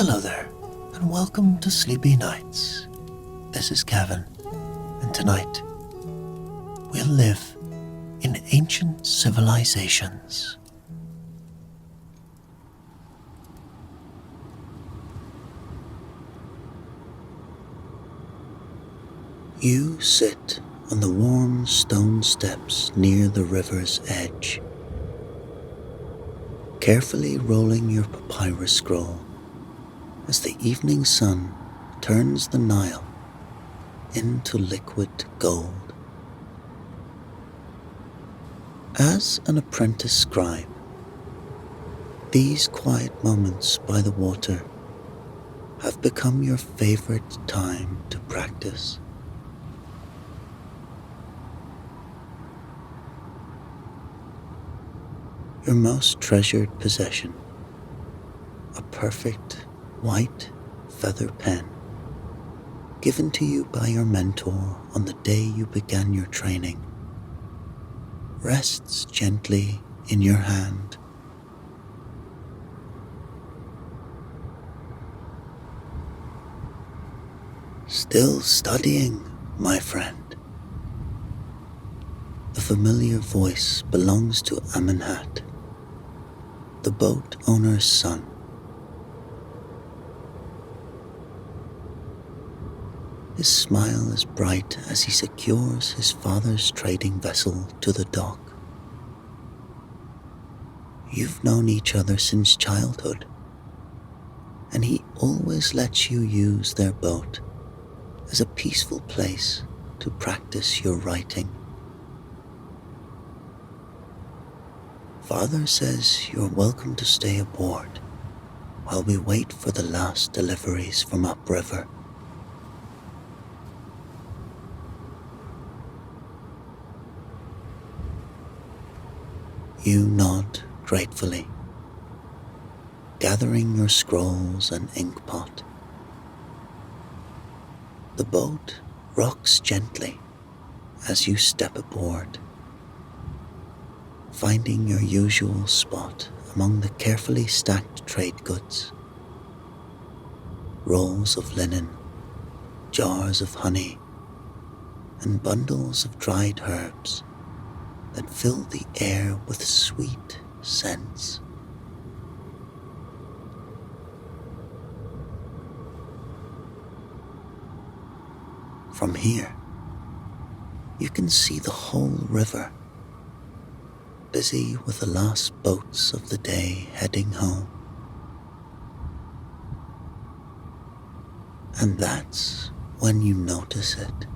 Hello there, and welcome to Sleepy Nights. This is Kevin, and tonight we'll live in ancient civilizations. You sit on the warm stone steps near the river's edge, carefully rolling your papyrus scroll as the evening sun turns the Nile into liquid gold. As an apprentice scribe, these quiet moments by the water have become your favorite time to practice. Your most treasured possession, a perfect white feather pen given to you by your mentor on the day you began your training, rests gently in your hand. Still studying, my friend? The familiar voice belongs to Amenhat, the boat owner's son. His smile is bright as he secures his father's trading vessel to the dock. You've known each other since childhood, and he always lets you use their boat as a peaceful place to practice your writing. Father says you're welcome to stay aboard while we wait for the last deliveries from upriver. You nod gratefully, gathering your scrolls and inkpot. The boat rocks gently as you step aboard, finding your usual spot among the carefully stacked trade goods. Rolls of linen, jars of honey, and bundles of dried herbs that fill the air with sweet scents. From here, you can see the whole river, busy with the last boats of the day heading home. And that's when you notice it.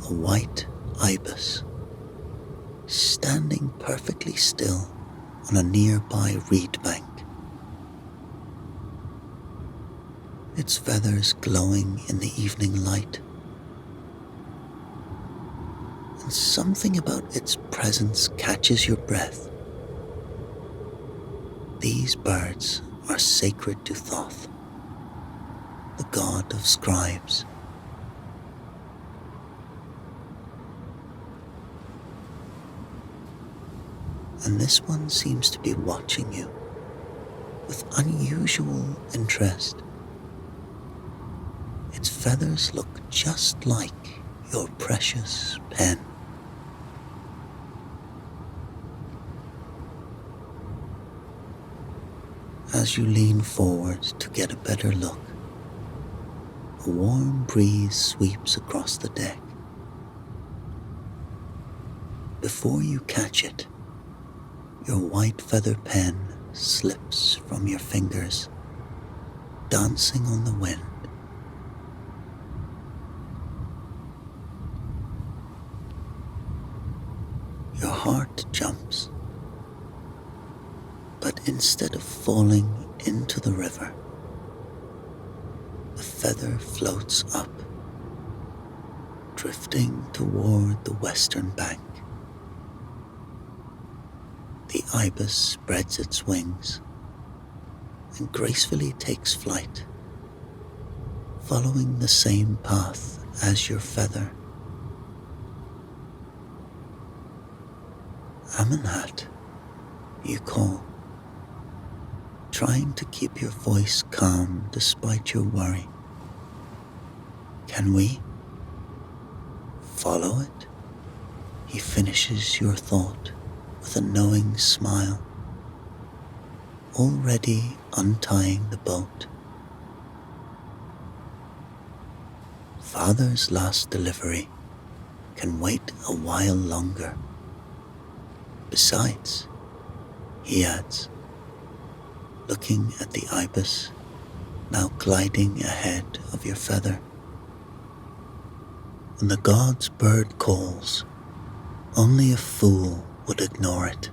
A white ibis, standing perfectly still on a nearby reed bank, its feathers glowing in the evening light. And something about its presence catches your breath. These birds are sacred to Thoth, the god of scribes. And this one seems to be watching you with unusual interest. Its feathers look just like your precious pen. As you lean forward to get a better look, a warm breeze sweeps across the deck. Before you catch it, your white feather pen slips from your fingers, dancing on the wind. Your heart jumps, but instead of falling into the river, the feather floats up, drifting toward the western bank. The ibis spreads its wings and gracefully takes flight, following the same path as your feather. Amenhat, you call, trying to keep your voice calm despite your worry. Can we follow it? He finishes your thought with a knowing smile, already untying the boat. Father's last delivery can wait a while longer. Besides, he adds, looking at the ibis now gliding ahead of your feather. When the god's bird calls, only a fool would ignore it.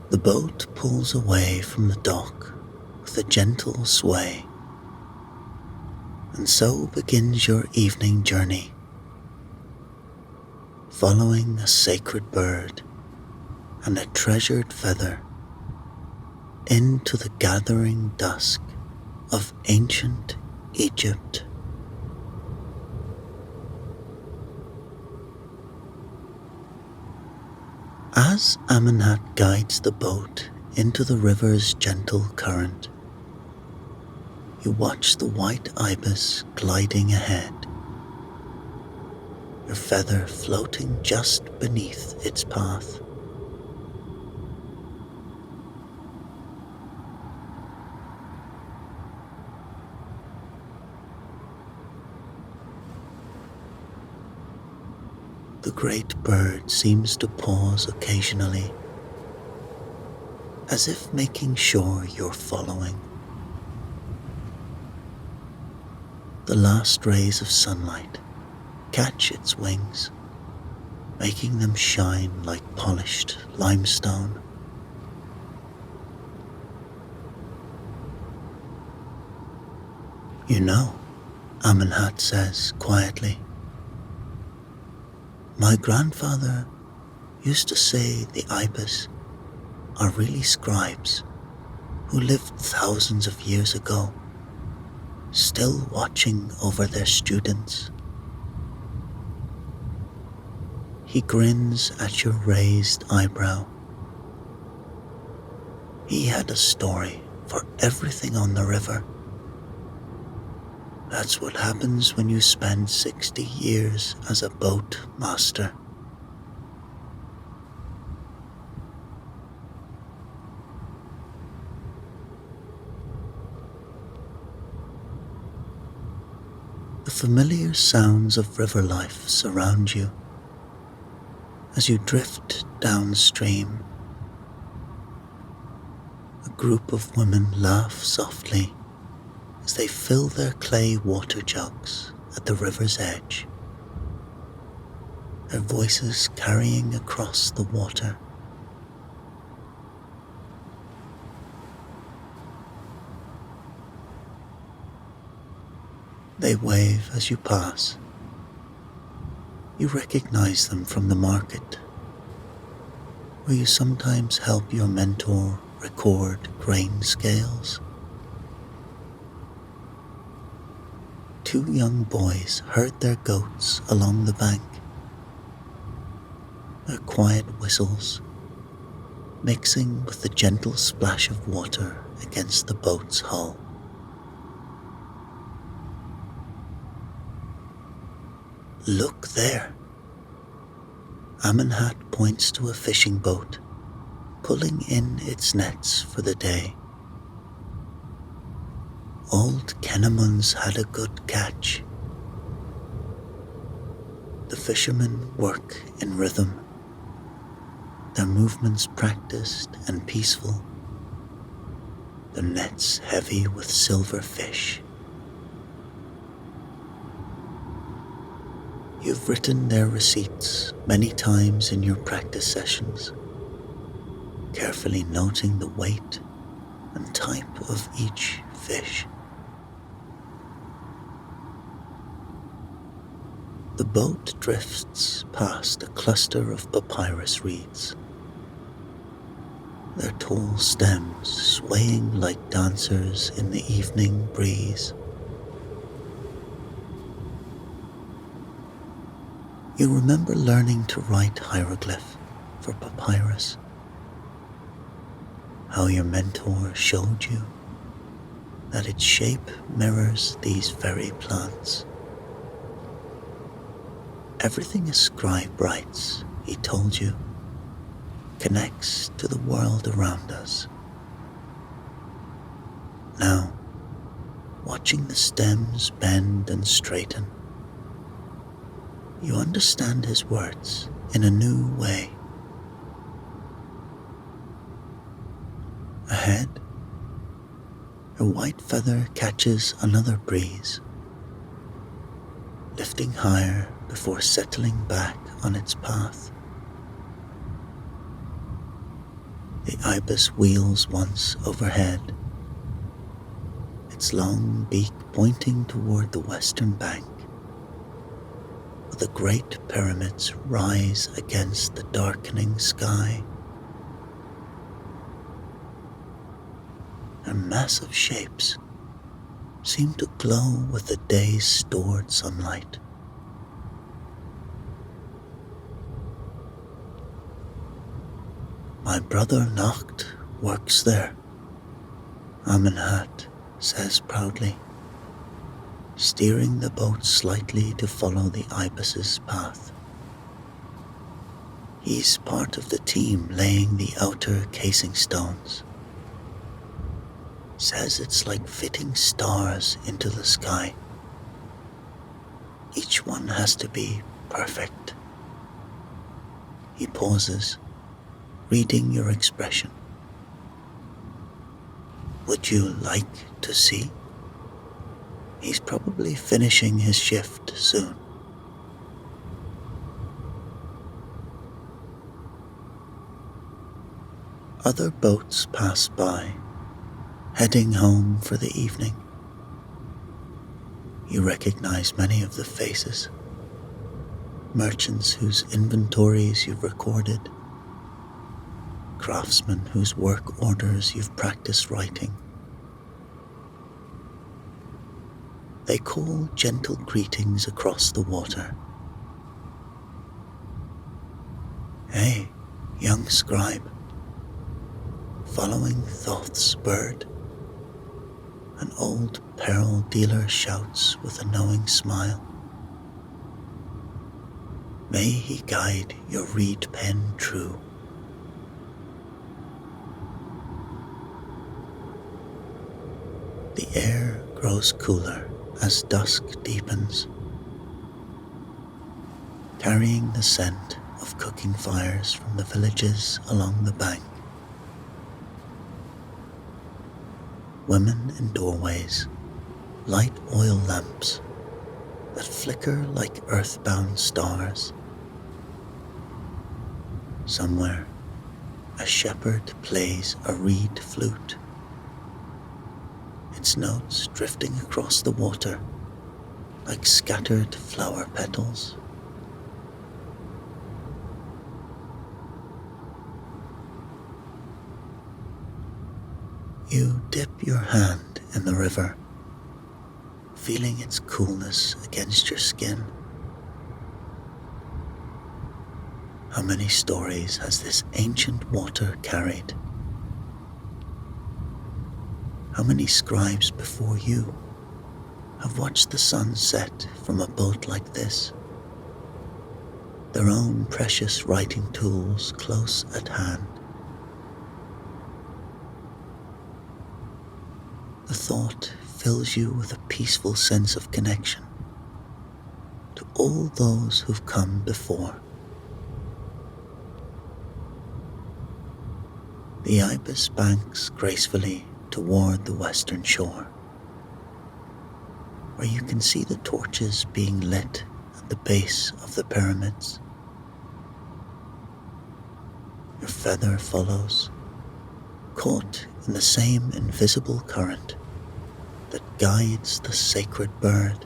The boat pulls away from the dock with a gentle sway, and so begins your evening journey, following a sacred bird and a treasured feather into the gathering dusk of ancient Egypt. As Amenhat guides the boat into the river's gentle current, you watch the white ibis gliding ahead, your feather floating just beneath its path. The great bird seems to pause occasionally, as if making sure you're following. The last rays of sunlight catch its wings, making them shine like polished limestone. You know, Amenhat says quietly, my grandfather used to say the ibis are really scribes who lived thousands of years ago, still watching over their students. He grins at your raised eyebrow. He had a story for everything on the river. That's what happens when you spend 60 years as a boat master. The familiar sounds of river life surround you as you drift downstream. A group of women laugh softly as they fill their clay water jugs at the river's edge, their voices carrying across the water. They wave as you pass. You recognize them from the market, where you sometimes help your mentor record grain scales. Two young boys herd their goats along the bank, their quiet whistles mixing with the gentle splash of water against the boat's hull. Look there! Amenhat points to a fishing boat, pulling in its nets for the day. Old Kennemun's had a good catch. The fishermen work in rhythm, their movements practiced and peaceful, the nets heavy with silver fish. You've written their receipts many times in your practice sessions, carefully noting the weight and type of each fish. The boat drifts past a cluster of papyrus reeds, their tall stems swaying like dancers in the evening breeze. You remember learning to write hieroglyph for papyrus, how your mentor showed you that its shape mirrors these very plants. Everything a scribe writes, he told you, connects to the world around us. Now, watching the stems bend and straighten, you understand his words in a new way. Ahead, her white feather catches another breeze, lifting higher before settling back on its path. The ibis wheels once overhead, its long beak pointing toward the western bank, where the great pyramids rise against the darkening sky. Their massive shapes seem to glow with the day's stored sunlight. My brother Nacht works there, Amenhat says proudly, steering the boat slightly to follow the ibis's path. He's part of the team laying the outer casing stones. Says it's like fitting stars into the sky. Each one has to be perfect. He pauses, reading your expression. Would you like to see? He's probably finishing his shift soon. Other boats pass by, heading home for the evening. You recognize many of the faces, merchants whose inventories you've recorded, craftsmen whose work orders you've practiced writing. They call gentle greetings across the water. Hey, young scribe, following Thoth's bird? An old pearl dealer shouts with a knowing smile. May he guide your reed pen true. The air grows cooler as dusk deepens, carrying the scent of cooking fires from the villages along the bank. Women in doorways light oil lamps that flicker like earthbound stars. Somewhere, a shepherd plays a reed flute, its notes drifting across the water like scattered flower petals. You dip your hand in the river, feeling its coolness against your skin. How many stories has this ancient water carried? How many scribes before you have watched the sun set from a boat like this, their own precious writing tools close at hand? The thought fills you with a peaceful sense of connection to all those who've come before. The ibis banks gracefully toward the western shore, where you can see the torches being lit at the base of the pyramids. Your feather follows, caught in the same invisible current that guides the sacred bird.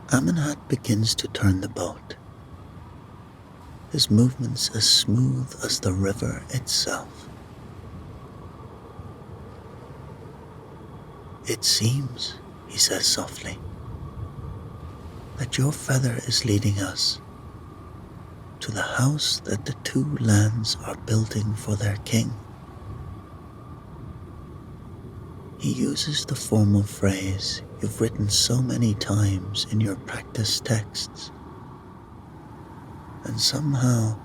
Amenhat begins to turn the boat, his movements as smooth as the river itself. It seems, he says softly, that your feather is leading us, to the house that the two lands are building for their king. He uses the formal phrase you've written so many times in your practice texts, and somehow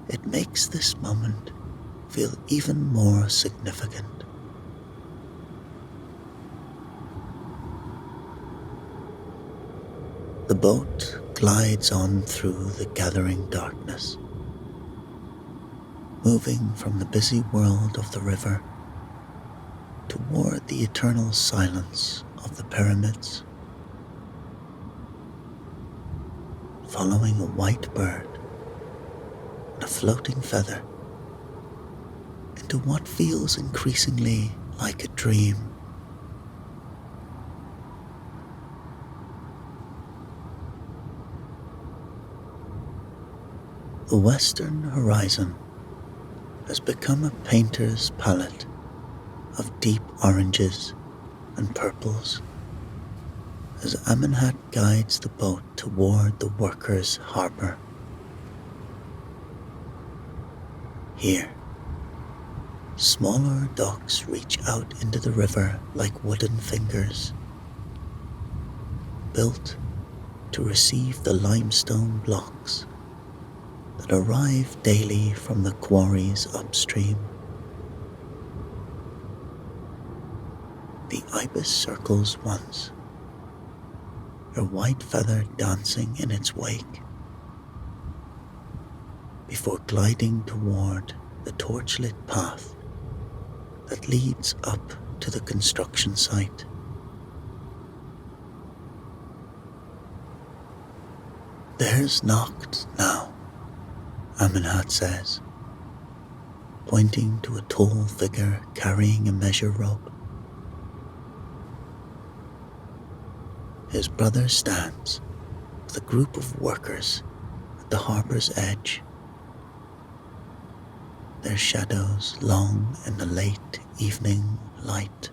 it makes this moment feel even more significant. The boat glides on through the gathering darkness, moving from the busy world of the river toward the eternal silence of the pyramids, following a white bird and a floating feather into what feels increasingly like a dream. The western horizon has become a painter's palette of deep oranges and purples as Amenhat guides the boat toward the workers' harbor. Here, smaller docks reach out into the river like wooden fingers, built to receive the limestone blocks that arrive daily from the quarries upstream. The ibis circles once, her white feather dancing in its wake, before gliding toward the torchlit path that leads up to the construction site. "There's Noct now," Amenhat says, pointing to a tall figure carrying a measure rope. His brother stands with a group of workers at the harbor's edge, their shadows long in the late evening light.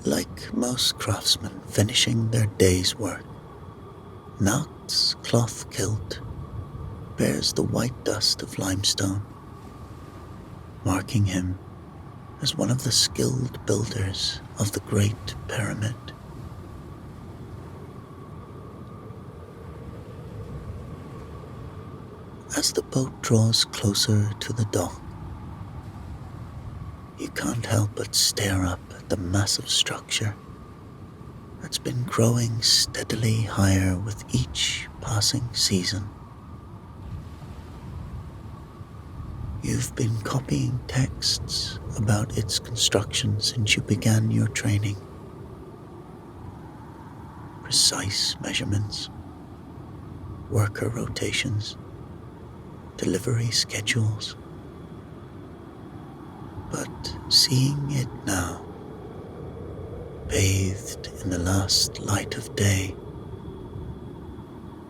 Like most craftsmen finishing their day's work, Noct's cloth kilt bears the white dust of limestone, marking him as one of the skilled builders of the Great Pyramid. As the boat draws closer to the dock, you can't help but stare up at the massive structure that's been growing steadily higher with each passing season. You've been copying texts about its construction since you began your training. Precise measurements, worker rotations, delivery schedules. But seeing it now, bathed in the last light of day,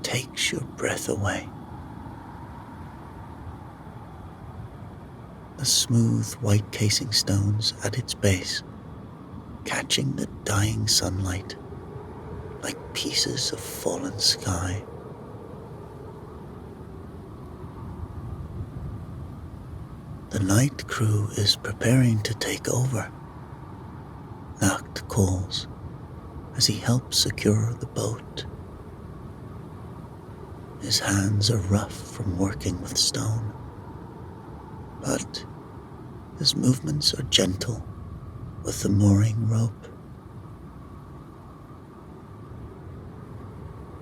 takes your breath away. The smooth white casing stones at its base, catching the dying sunlight like pieces of fallen sky. The night crew is preparing to take over, Nacht calls as he helps secure the boat. His hands are rough from working with stone, but his movements are gentle with the mooring rope.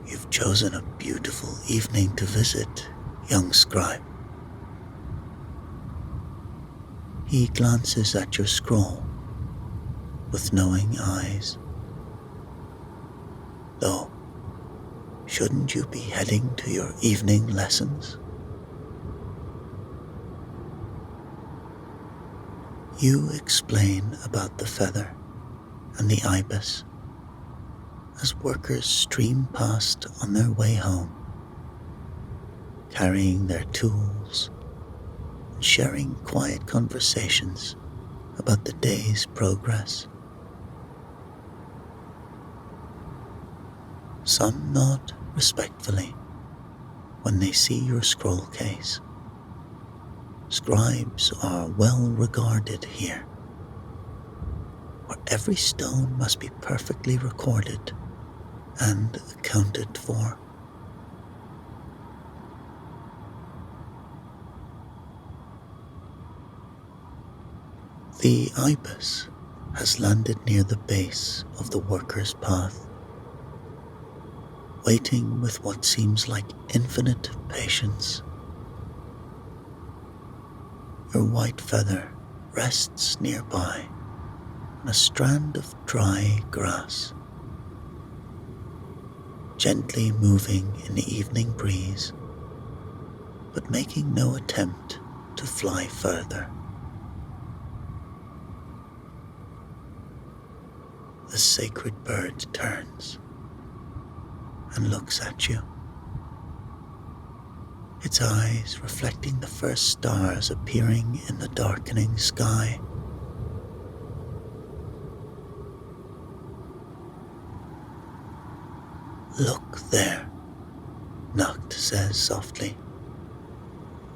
"You've chosen a beautiful evening to visit, young scribe." He glances at your scroll with knowing eyes. "Though, shouldn't you be heading to your evening lessons?" You explain about the feather and the ibis as workers stream past on their way home, carrying their tools and sharing quiet conversations about the day's progress. Some nod respectfully when they see your scroll case. Scribes are well regarded here, where every stone must be perfectly recorded and accounted for. The ibis has landed near the base of the worker's path, waiting with what seems like infinite patience. Your white feather rests nearby on a strand of dry grass, gently moving in the evening breeze, but making no attempt to fly further. The sacred bird turns and looks at you, its eyes reflecting the first stars appearing in the darkening sky. "Look there," Nacht says softly,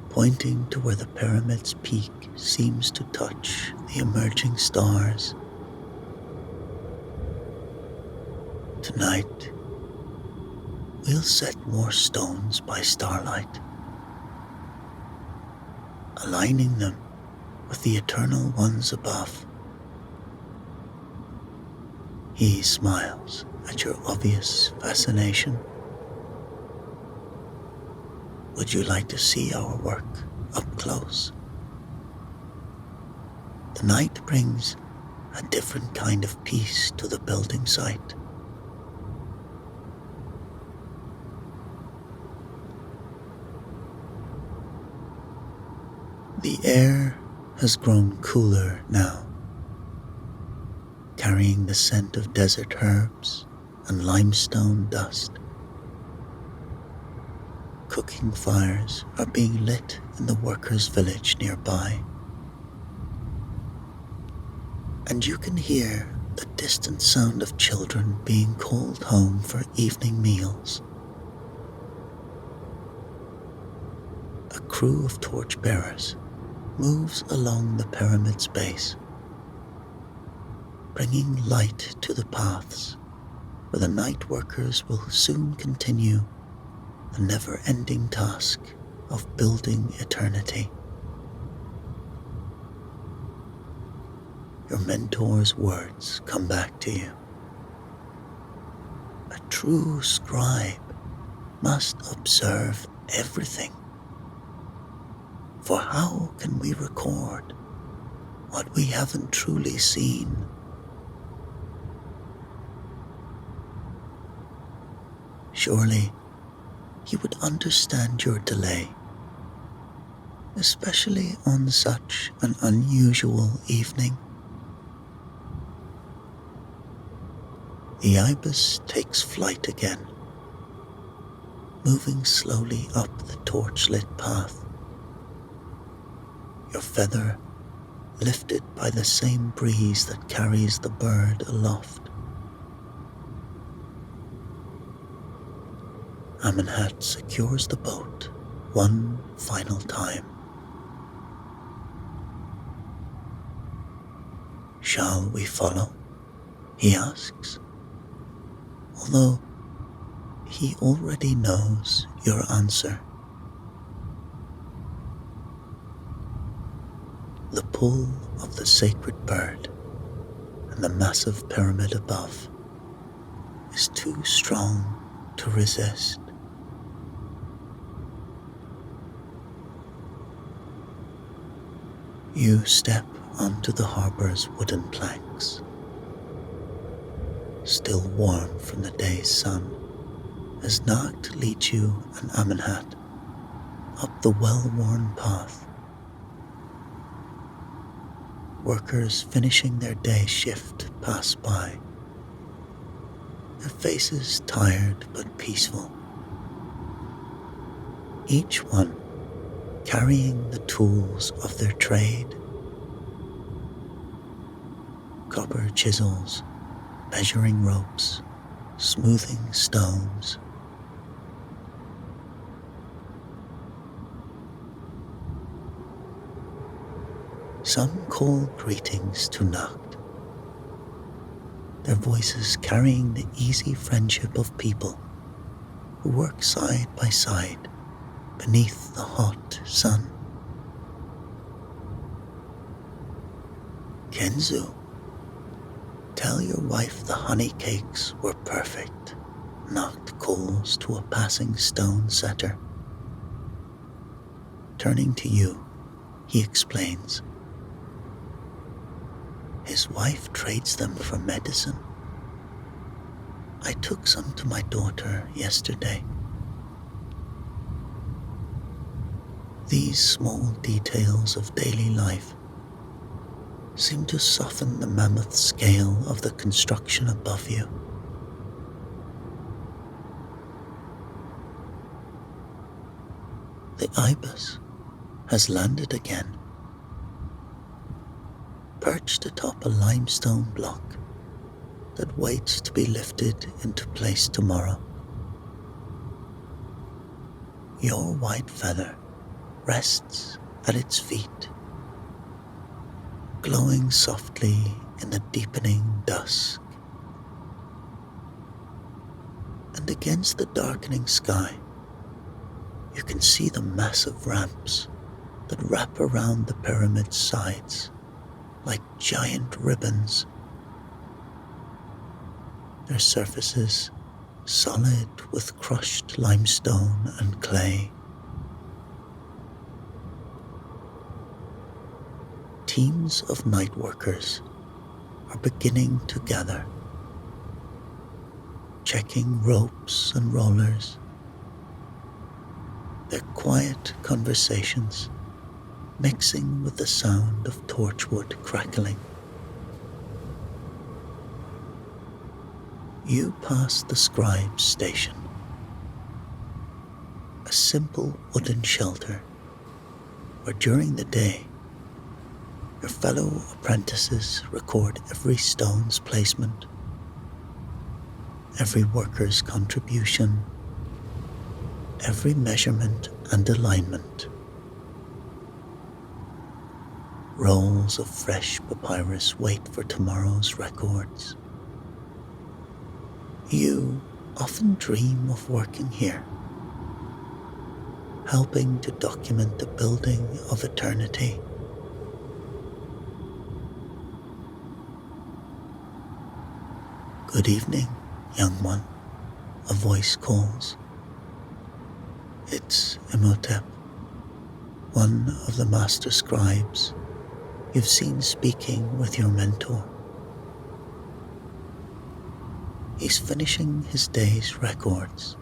pointing to where the pyramid's peak seems to touch the emerging stars. "Tonight, we'll set more stones by starlight, aligning them with the eternal ones above." He smiles at your obvious fascination. "Would you like to see our work up close? The night brings a different kind of peace to the building site." The air has grown cooler now, carrying the scent of desert herbs and limestone dust. Cooking fires are being lit in the workers' village nearby, and you can hear the distant sound of children being called home for evening meals. A crew of torchbearers moves along the pyramid's base, bringing light to the paths where the night workers will soon continue the never-ending task of building eternity. Your mentor's words come back to you. "A true scribe must observe everything. For how can we record what we haven't truly seen?" Surely he would understand your delay, especially on such an unusual evening. The ibis takes flight again, moving slowly up the torchlit path, your feather lifted by the same breeze that carries the bird aloft. Amenhat secures the boat one final time. "Shall we follow?" he asks, although he already knows your answer. The pull of the sacred bird and the massive pyramid above is too strong to resist. You step onto the harbor's wooden planks, still warm from the day's sun, as Nacht leads you and Amenhat up the well-worn path. Workers finishing their day shift pass by, their faces tired but peaceful, each one carrying the tools of their trade: copper chisels, measuring ropes, smoothing stones. Some call greetings to Nacht, their voices carrying the easy friendship of people who work side by side beneath the hot sun. Kenzu, tell your wife the honey cakes were perfect, Nacht calls to a passing stone setter. Turning to you, he explains. His wife trades them for medicine. I took some to my daughter yesterday. These small details of daily life seem to soften the mammoth scale of the construction above you. The ibis has landed again, perched atop a limestone block that waits to be lifted into place tomorrow. Your white feather rests at its feet, glowing softly in the deepening dusk. And against the darkening sky, you can see the massive ramps that wrap around the pyramid's sides like giant ribbons, their surfaces solid with crushed limestone and clay. Teams of night workers are beginning to gather, checking ropes and rollers, their quiet conversations mixing with the sound of torchwood crackling. You pass the scribe's station, a simple wooden shelter where during the day your fellow apprentices record every stone's placement, every worker's contribution, every measurement and alignment. Rolls of fresh papyrus wait for tomorrow's records. You often dream of working here, helping to document the building of eternity. Good evening, young one, a voice calls. It's Imhotep, one of the master scribes you've seen speaking with your mentor. He's finishing his day's records,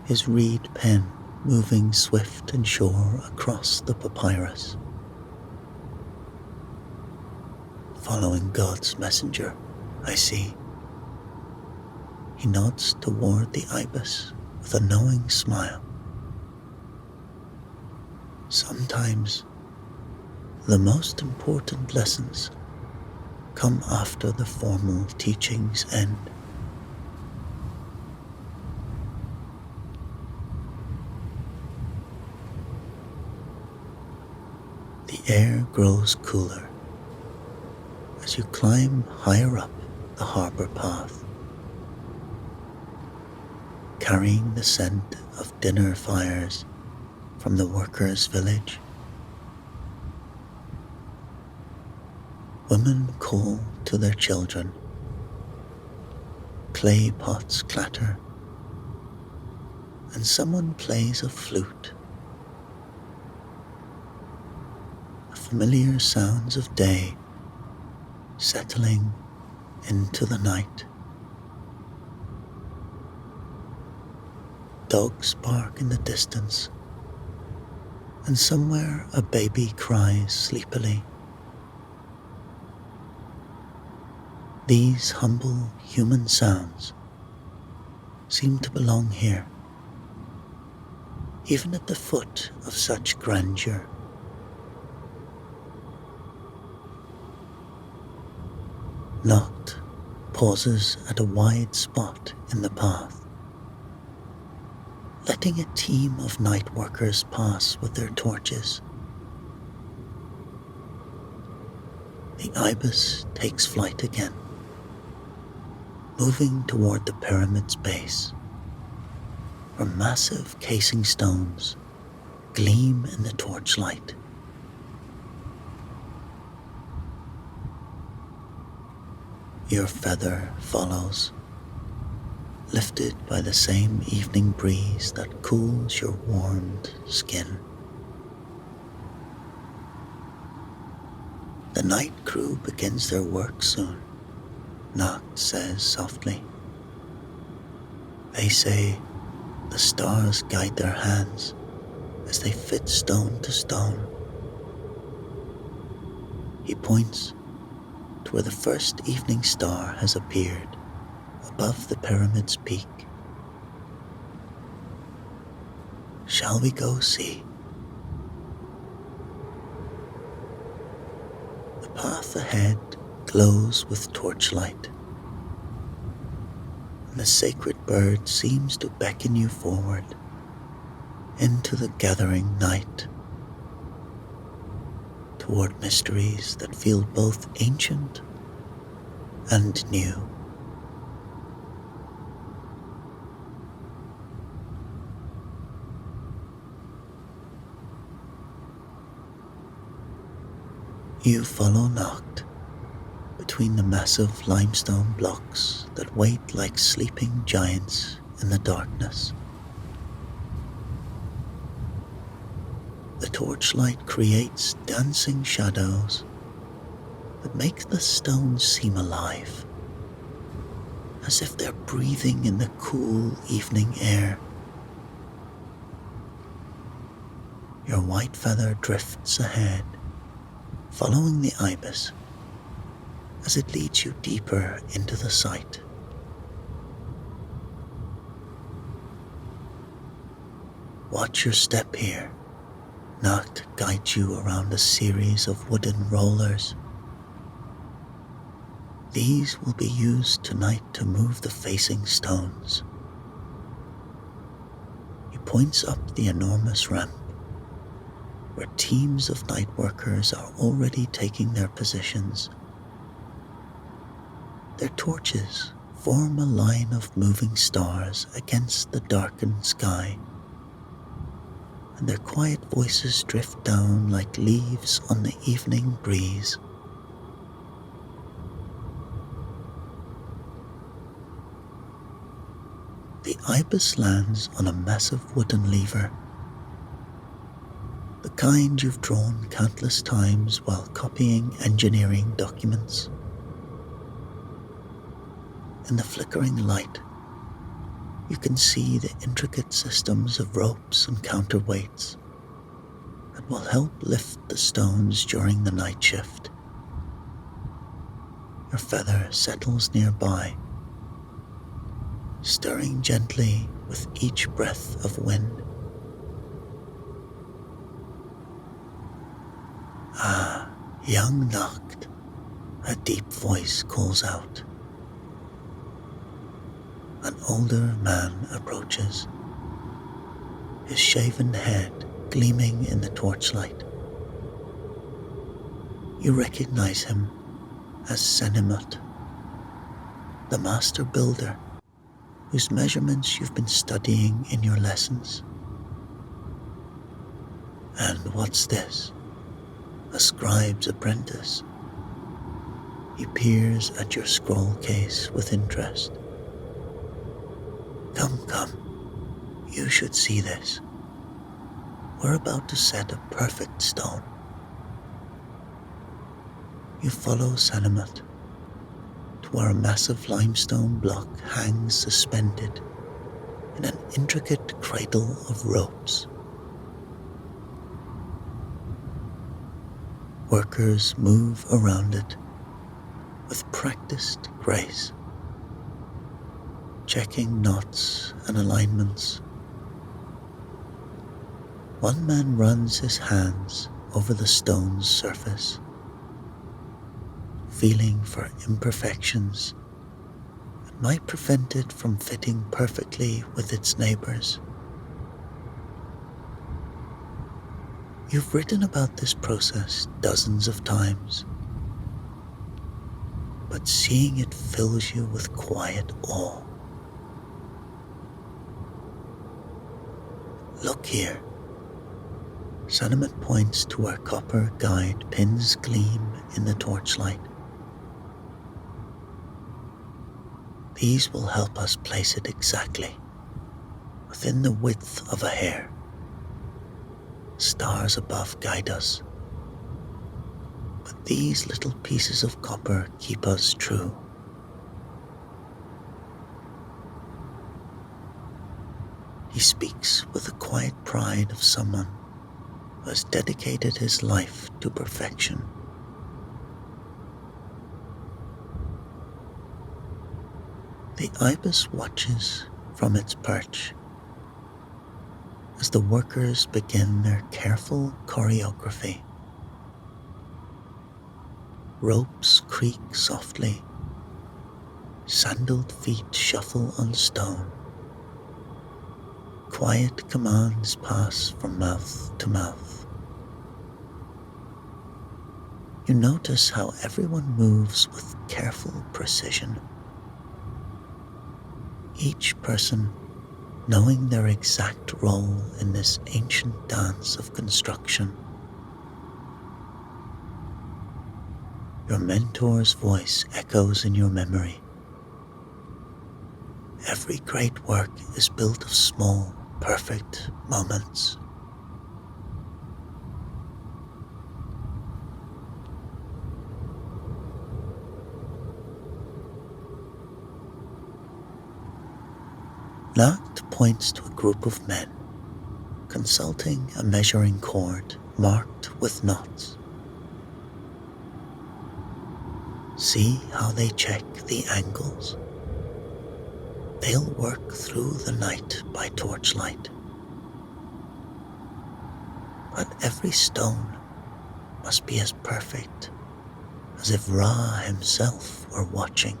his reed pen moving swift and sure across the papyrus. Following God's messenger, I see. He nods toward the ibis with a knowing smile. Sometimes the most important lessons come after the formal teachings end. The air grows cooler as you climb higher up the harbor path, carrying the scent of dinner fires from the workers' village. Women call to their children, clay pots clatter, and someone plays a flute. The familiar sounds of day settling into the night. Dogs bark in the distance, and somewhere a baby cries sleepily. These humble human sounds seem to belong here, even at the foot of such grandeur. Nacht pauses at a wide spot in the path, letting a team of night workers pass with their torches. The ibis takes flight again, moving toward the pyramid's base, where massive casing stones gleam in the torchlight. Your feather follows, lifted by the same evening breeze that cools your warmed skin. The night crew begins their work soon, Noct says softly. They say the stars guide their hands as they fit stone to stone. He points to where the first evening star has appeared above the pyramid's peak. Shall we go see? The path ahead glows with torchlight, and the sacred bird seems to beckon you forward into the gathering night, toward mysteries that feel both ancient and new. You follow Noct between the massive limestone blocks that wait like sleeping giants in the darkness. The torchlight creates dancing shadows that make the stones seem alive, as if they're breathing in the cool evening air. Your white feather drifts ahead, following the ibis as it leads you deeper into the site. Watch your step here. Noct guides you around a series of wooden rollers. These will be used tonight to move the facing stones. He points up the enormous ramp, where teams of night workers are already taking their positions. Their torches form a line of moving stars against the darkened sky, and their quiet voices drift down like leaves on the evening breeze. The ibis lands on a massive wooden lever, the kind you've drawn countless times while copying engineering documents. In the flickering light, you can see the intricate systems of ropes and counterweights that will help lift the stones during the night shift. Your feather settles nearby, stirring gently with each breath of wind. Ah, young Noct, a deep voice calls out. An older man approaches, his shaven head gleaming in the torchlight. You recognize him as Senimut, the master builder whose measurements you've been studying in your lessons. And what's this? A scribe's apprentice. He peers at your scroll case with interest. Come, you should see this. We're about to set a perfect stone. You follow Senimut to where a massive limestone block hangs suspended in an intricate cradle of ropes. Workers move around it with practiced grace, checking knots and alignments. One man runs his hands over the stone's surface, feeling for imperfections might prevent it from fitting perfectly with its neighbors. You've written about this process dozens of times, but seeing it fills you with quiet awe. Look here. Cinnamon points to where copper guide pins gleam in the torchlight. These will help us place it exactly within the width of a hair. Stars above guide us, but these little pieces of copper keep us true. He speaks with the quiet pride of someone who has dedicated his life to perfection. The ibis watches from its perch as the workers begin their careful choreography. Ropes creak softly, sandaled feet shuffle on stone. Quiet commands pass from mouth to mouth. You notice how everyone moves with careful precision. Each person knowing their exact role in this ancient dance of construction. Your mentor's voice echoes in your memory. Every great work is built of small, perfect moments. Nacht points to a group of men consulting a measuring cord marked with knots. See how they check the angles. They'll work through the night by torchlight. But every stone must be as perfect as if Ra himself were watching.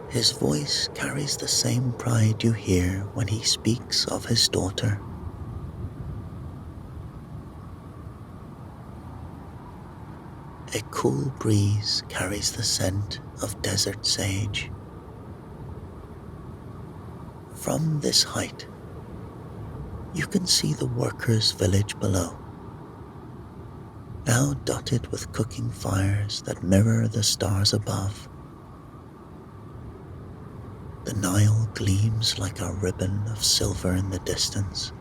His voice carries the same pride you hear when he speaks of his daughter. A cool breeze carries the scent of desert sage. From this height, you can see the workers' village below, now dotted with cooking fires that mirror the stars above. The Nile gleams like a ribbon of silver in the distance,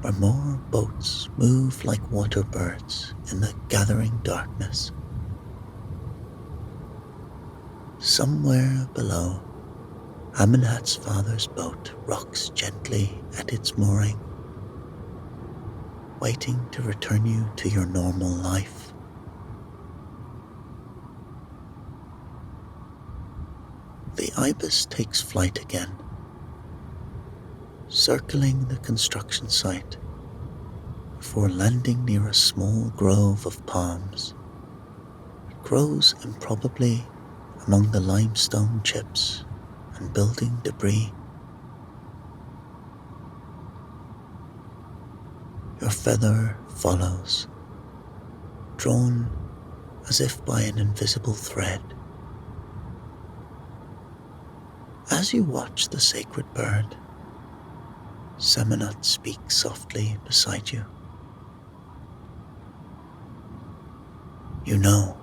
where more boats move like water birds in the gathering darkness. Somewhere below, Amenhotep's father's boat rocks gently at its mooring, waiting to return you to your normal life. The ibis takes flight again, circling the construction site before landing near a small grove of palms. It grows improbably among the limestone chips and building debris. Your feather follows, drawn as if by an invisible thread. As you watch the sacred bird, Seminot speaks softly beside you. You know,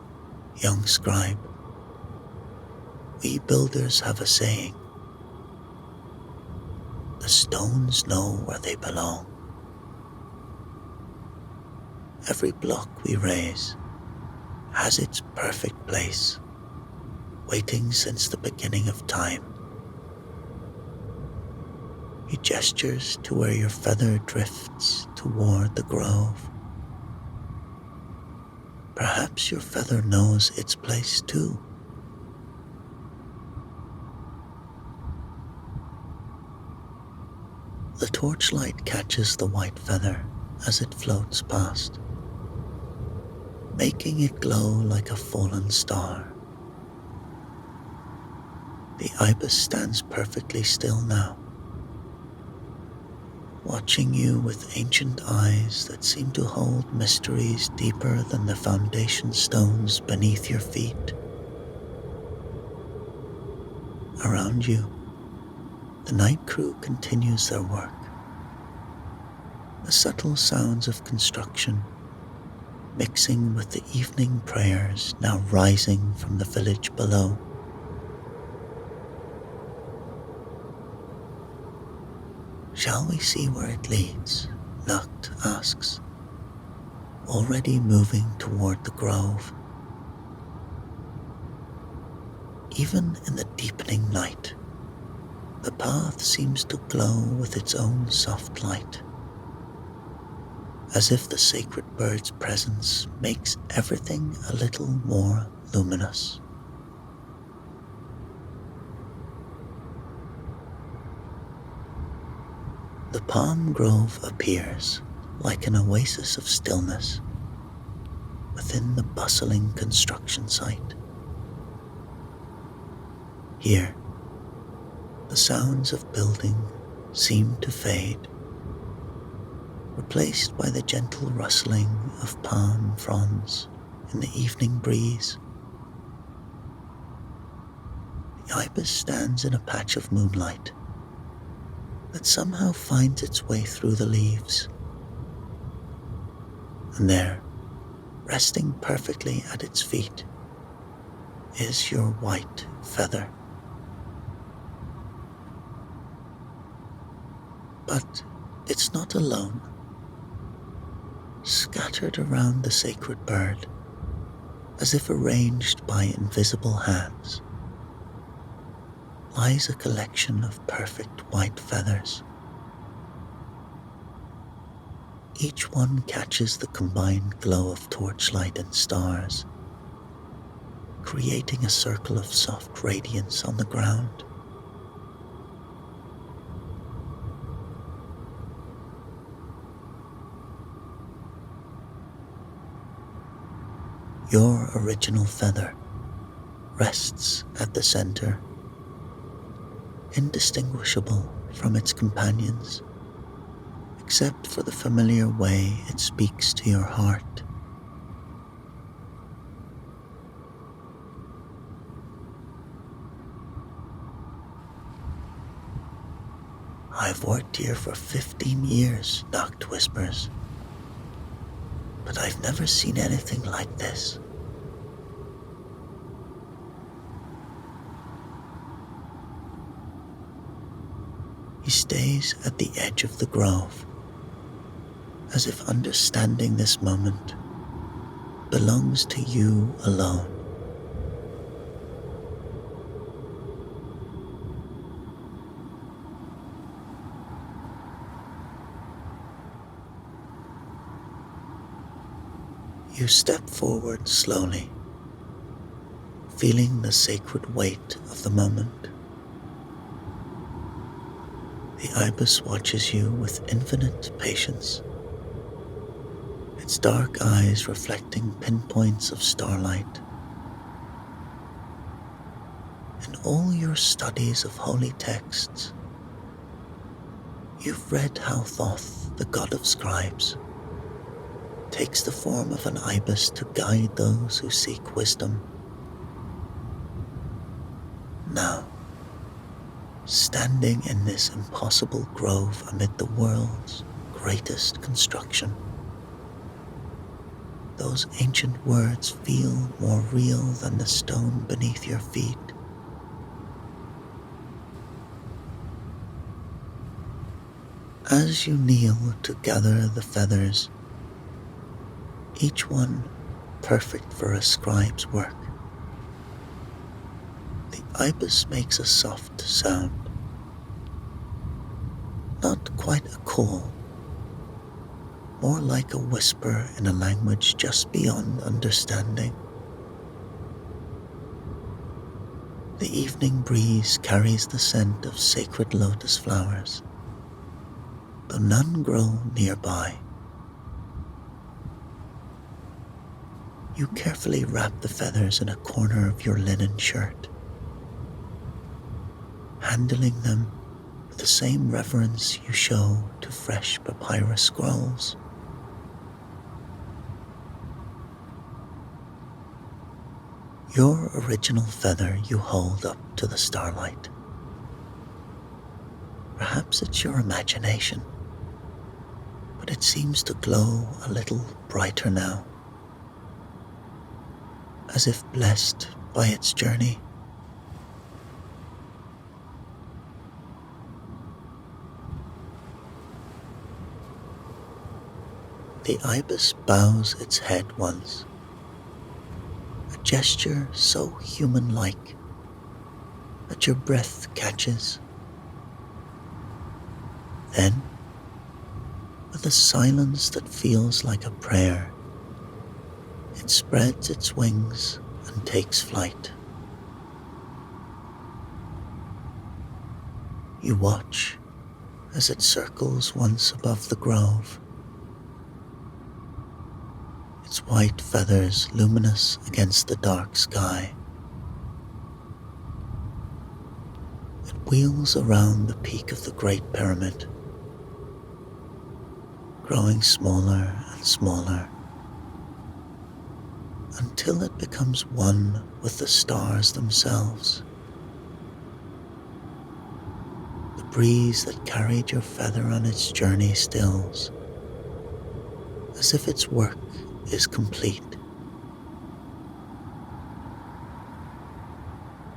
young scribe, we builders have a saying. The stones know where they belong. Every block we raise has its perfect place, waiting since the beginning of time. He gestures to where your feather drifts toward the grove. Perhaps your feather knows its place too. The torchlight catches the white feather as it floats past. making it glow like a fallen star. The ibis stands perfectly still now, watching you with ancient eyes that seem to hold mysteries deeper than the foundation stones beneath your feet. Around you, the night crew continues their work. The subtle sounds of construction mixing with the evening prayers now rising from the village below. Shall we see where it leads? Noct asks, already moving toward the grove. Even in the deepening night, the path seems to glow with its own soft light, as if the sacred bird's presence makes everything a little more luminous. The palm grove appears like an oasis of stillness within the bustling construction site. Here, the sounds of building seem to fade, replaced by the gentle rustling of palm fronds in the evening breeze. The ibis stands in a patch of moonlight that somehow finds its way through the leaves. And there, resting perfectly at its feet, is your white feather. But it's not alone. Scattered around the sacred bird, as if arranged by invisible hands, lies a collection of perfect white feathers. Each one catches the combined glow of torchlight and stars, creating a circle of soft radiance on the ground. Your original feather rests at the center, indistinguishable from its companions, except for the familiar way it speaks to your heart. I've worked here for 15 years, Noct whispers, but I've never seen anything like this. He stays at the edge of the grove, as if understanding this moment belongs to you alone. You step forward slowly, feeling the sacred weight of the moment. The ibis watches you with infinite patience, its dark eyes reflecting pinpoints of starlight. In all your studies of holy texts, you've read how Thoth, the god of scribes, takes the form of an ibis to guide those who seek wisdom. Now, standing in this impossible grove amid the world's greatest construction, those ancient words feel more real than the stone beneath your feet. As you kneel to gather the feathers, each one perfect for a scribe's work, the ibis makes a soft sound, not quite a call, more like a whisper in a language just beyond understanding. The evening breeze carries the scent of sacred lotus flowers, though none grow nearby. You carefully wrap the feathers in a corner of your linen shirt, handling them with the same reverence you show to fresh papyrus scrolls. Your original feather you hold up to the starlight. Perhaps it's your imagination, but it seems to glow a little brighter now, as if blessed by its journey. The ibis bows its head once, a gesture so human-like that your breath catches. Then, with a silence that feels like a prayer, it spreads its wings and takes flight. You watch as it circles once above the grove, its white feathers luminous against the dark sky. It wheels around the peak of the Great Pyramid, growing smaller and smaller, until it becomes one with the stars themselves. The breeze that carried your feather on its journey stills, as if its work is complete.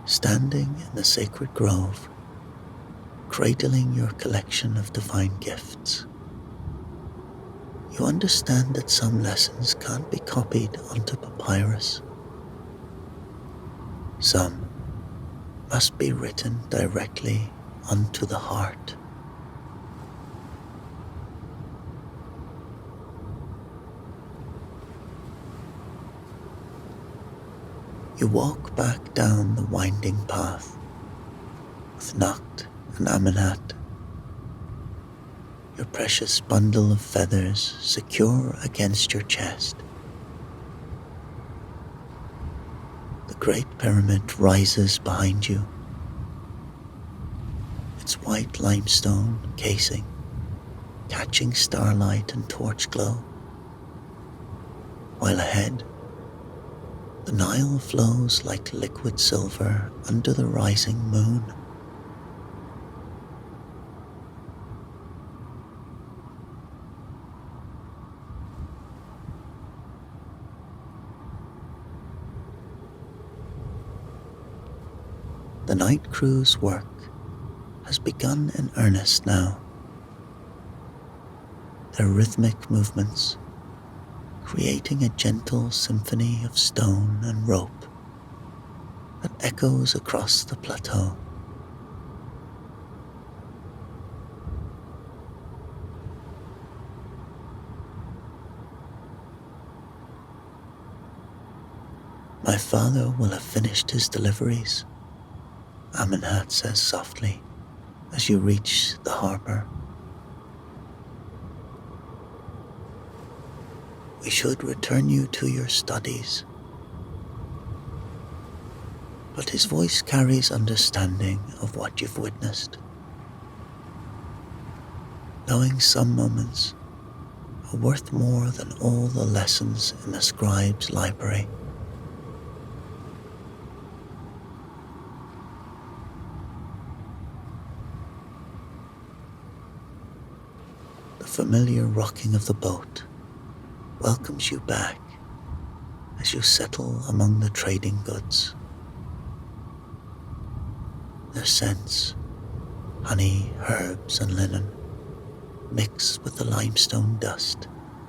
Standing in the sacred grove, cradling your collection of divine gifts, you understand that some lessons can't be copied onto papyrus. Some must be written directly onto the heart. You walk back down the winding path with Nacht and Amenat, your precious bundle of feathers secure against your chest. The Great Pyramid rises behind you, its white limestone casing catching starlight and torch glow, while ahead the Nile flows like liquid silver under the rising moon. The night crew's work has begun in earnest now. Their rhythmic movements, creating a gentle symphony of stone and rope that echoes across the plateau. My father will have finished his deliveries, Amenhat says softly as you reach the harbour. We should return you to your studies. But his voice carries understanding of what you've witnessed, knowing some moments are worth more than all the lessons in the scribe's library. The familiar rocking of the boat welcomes you back as you settle among the trading goods. Their scents, honey, herbs, and linen, mixed with the limestone dust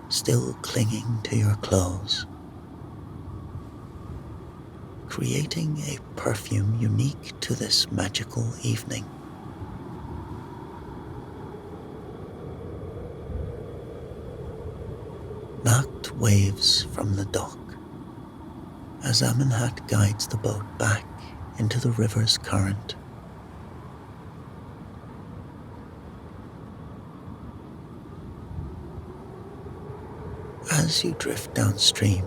still clinging to your clothes, creating a perfume unique to this magical evening. Nacht waves from the dock as Amenhat guides the boat back into the river's current. As you drift downstream,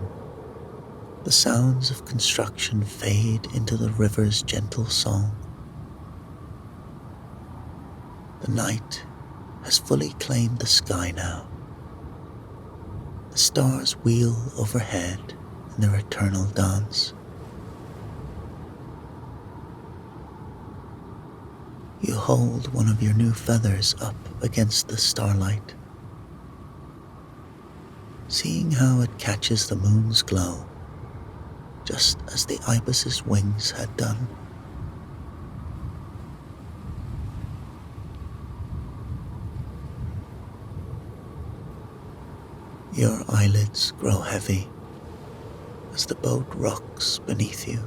The sounds of construction fade into the river's gentle song. The night has fully claimed the sky now. The stars wheel overhead in their eternal dance. You hold one of your new feathers up against the starlight, seeing how it catches the moon's glow, just as the ibis's wings had done. Your eyelids grow heavy as the boat rocks beneath you.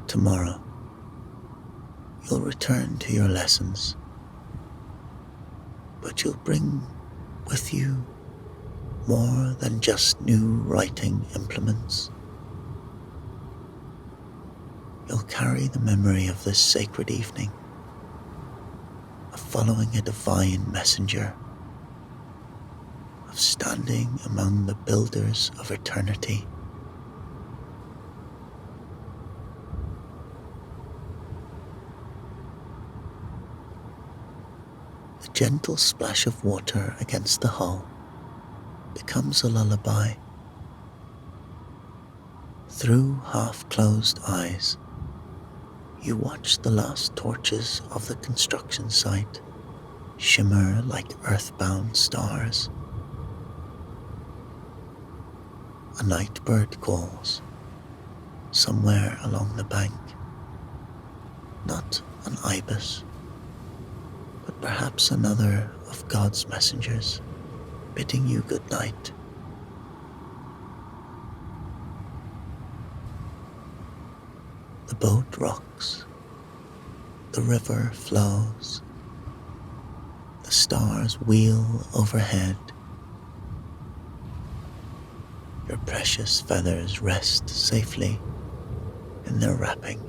Tomorrow, you'll return to your lessons, but you'll bring with you more than just new writing implements. You'll carry the memory of this sacred evening, of following a divine messenger, of standing among the builders of eternity. The gentle splash of water against the hull becomes a lullaby. Through half-closed eyes, you watch the last torches of the construction site shimmer like earthbound stars. A night bird calls somewhere along the bank. Not an ibis, but perhaps another of God's messengers, bidding you good night. The boat rocks, the river flows, the stars wheel overhead. Your precious feathers rest safely in their wrapping.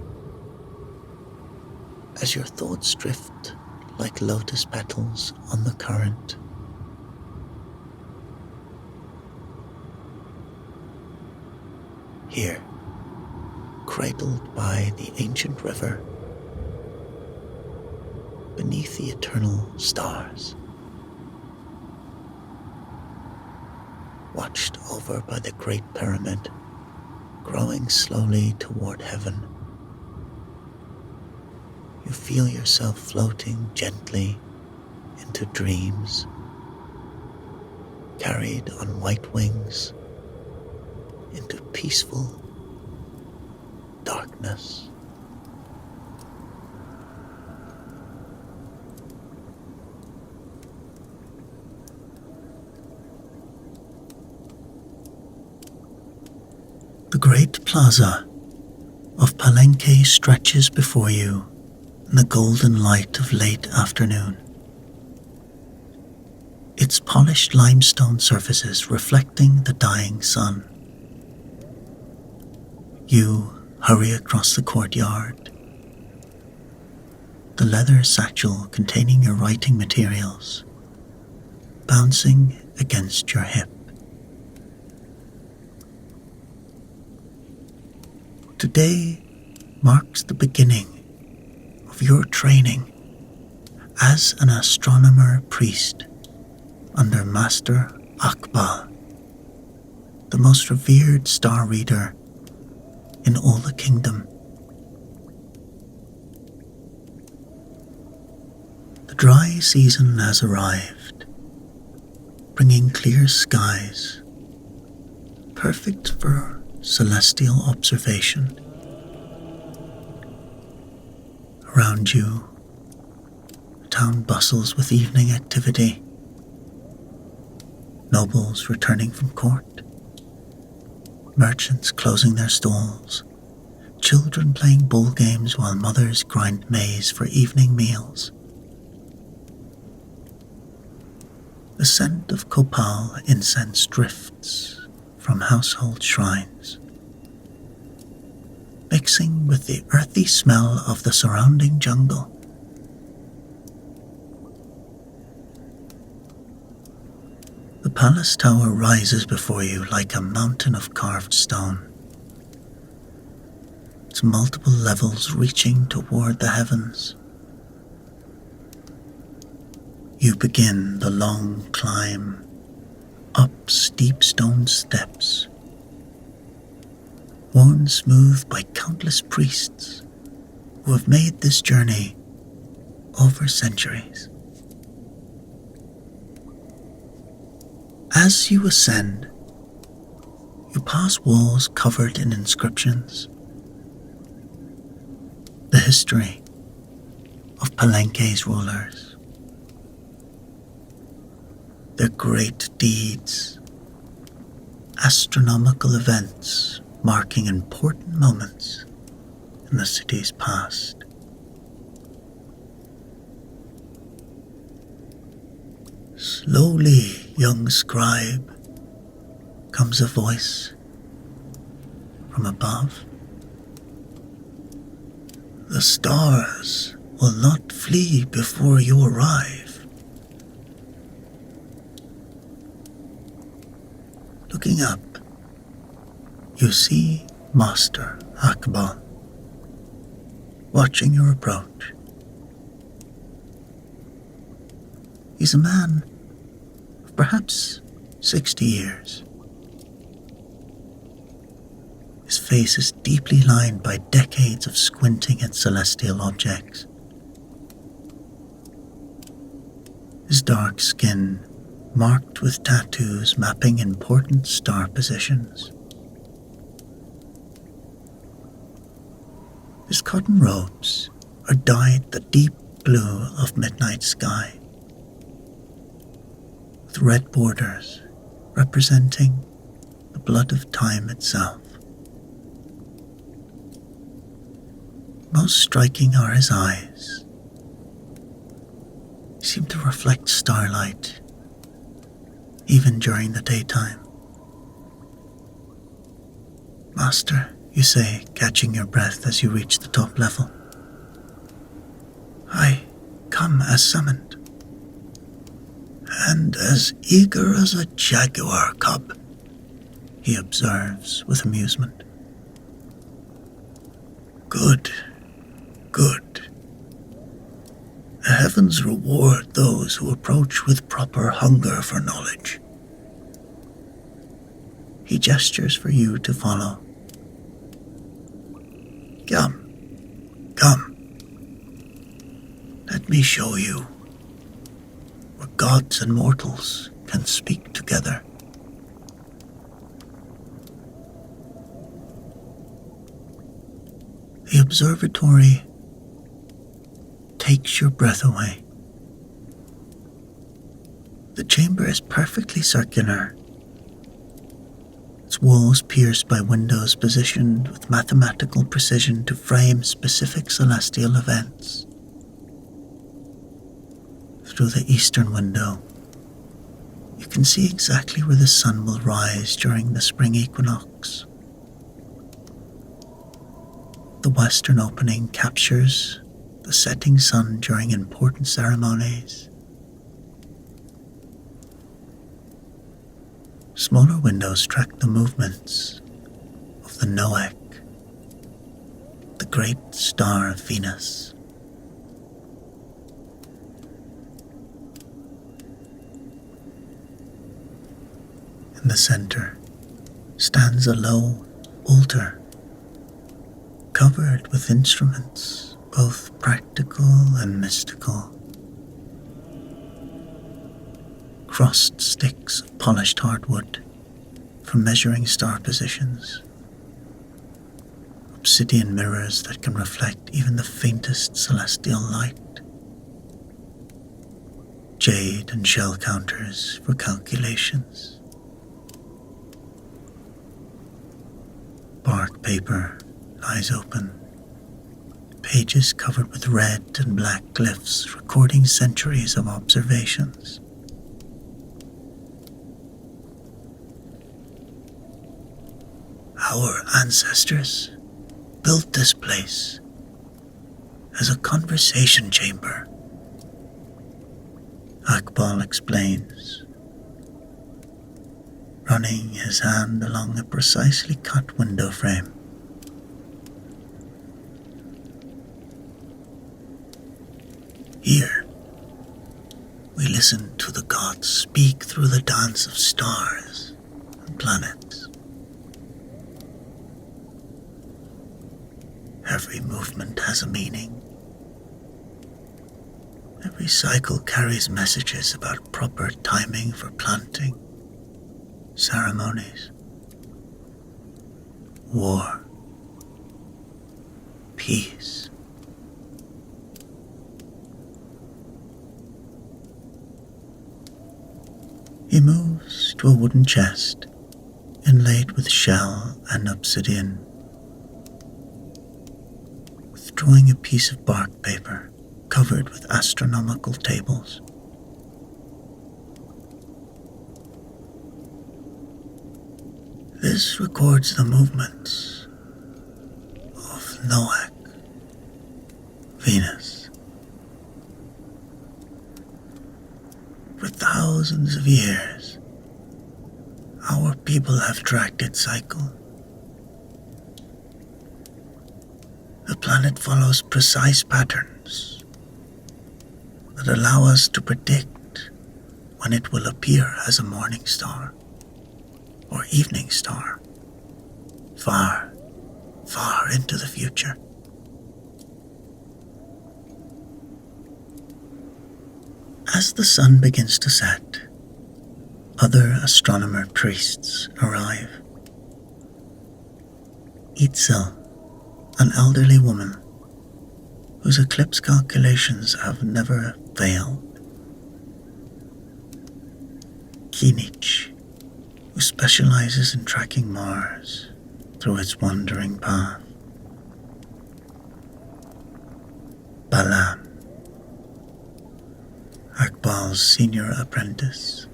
As your thoughts drift like lotus petals on the current, here, cradled by the ancient river, beneath the eternal stars, watched over by the Great Pyramid, growing slowly toward heaven, you feel yourself floating gently into dreams, carried on white wings into peaceful darkness. The great plaza of Palenque stretches before you in the golden light of late afternoon. Its polished limestone surfaces reflecting the dying sun. You hurry across the courtyard, the leather satchel containing your writing materials bouncing against your hip. Today marks the beginning of your training as an astronomer priest under Master Akbal, the most revered star reader in all the kingdom. The dry season has arrived, bringing clear skies, perfect for celestial observation. Around you, the town bustles with evening activity. Nobles returning from court, merchants closing their stalls, children playing bowl games while mothers grind maize for evening meals. The scent of copal incense drifts from household shrines, mixing with the earthy smell of the surrounding jungle. The palace tower rises before you like a mountain of carved stone, its multiple levels reaching toward the heavens. You begin the long climb up steep stone steps, worn smooth by countless priests who have made this journey over centuries. As you ascend, you pass walls covered in inscriptions. The history of Palenque's rulers, their great deeds, astronomical events marking important moments in the city's past. Slowly, young scribe, comes a voice from above. The stars will not flee before you arrive. Looking up, you see Master Akbal watching your approach. He's a man of perhaps 60 years. His face is deeply lined by decades of squinting at celestial objects. His dark skin marked with tattoos mapping important star positions. His cotton robes are dyed the deep blue of midnight sky, with red borders representing the blood of time itself. Most striking are his eyes. They seem to reflect starlight, even during the daytime. Master, you say, catching your breath as you reach the top level. I come as summoned, and as eager as a jaguar cub, he observes with amusement. Good, good. The heavens reward those who approach with proper hunger for knowledge. He gestures for you to follow. Come, come. Let me show you where gods and mortals can speak together. The observatory takes your breath away. The chamber is perfectly circular, its walls pierced by windows positioned with mathematical precision to frame specific celestial events. Through the eastern window, you can see exactly where the sun will rise during the spring equinox. The western opening captures the setting sun during important ceremonies. Smaller windows track the movements of the Noach, the great star of Venus. In the center stands a low altar covered with instruments, both practical and mystical. Crossed sticks of polished hardwood for measuring star positions. Obsidian mirrors that can reflect even the faintest celestial light. Jade and shell counters for calculations. Bark paper lies open, pages covered with red and black glyphs recording centuries of observations. Our ancestors built this place as a conversation chamber, Akbal explains. running his hand along a precisely cut window frame. Here, we listen to the gods speak through the dance of stars and planets. Every movement has a meaning. Every cycle carries messages about proper timing for planting, ceremonies, war, peace. He moves to a wooden chest inlaid with shell and obsidian, withdrawing a piece of bark paper covered with astronomical tables. This records the movements of Noach, Venus. For thousands of years, our people have tracked its cycle. The planet follows precise patterns that allow us to predict when it will appear as a morning star or evening star, far, far into the future. As the sun begins to set, other astronomer priests arrive. Itzel, an elderly woman whose eclipse calculations have never failed. Kinich, who specializes in tracking Mars through its wandering path. Balam, Akbal's senior apprentice,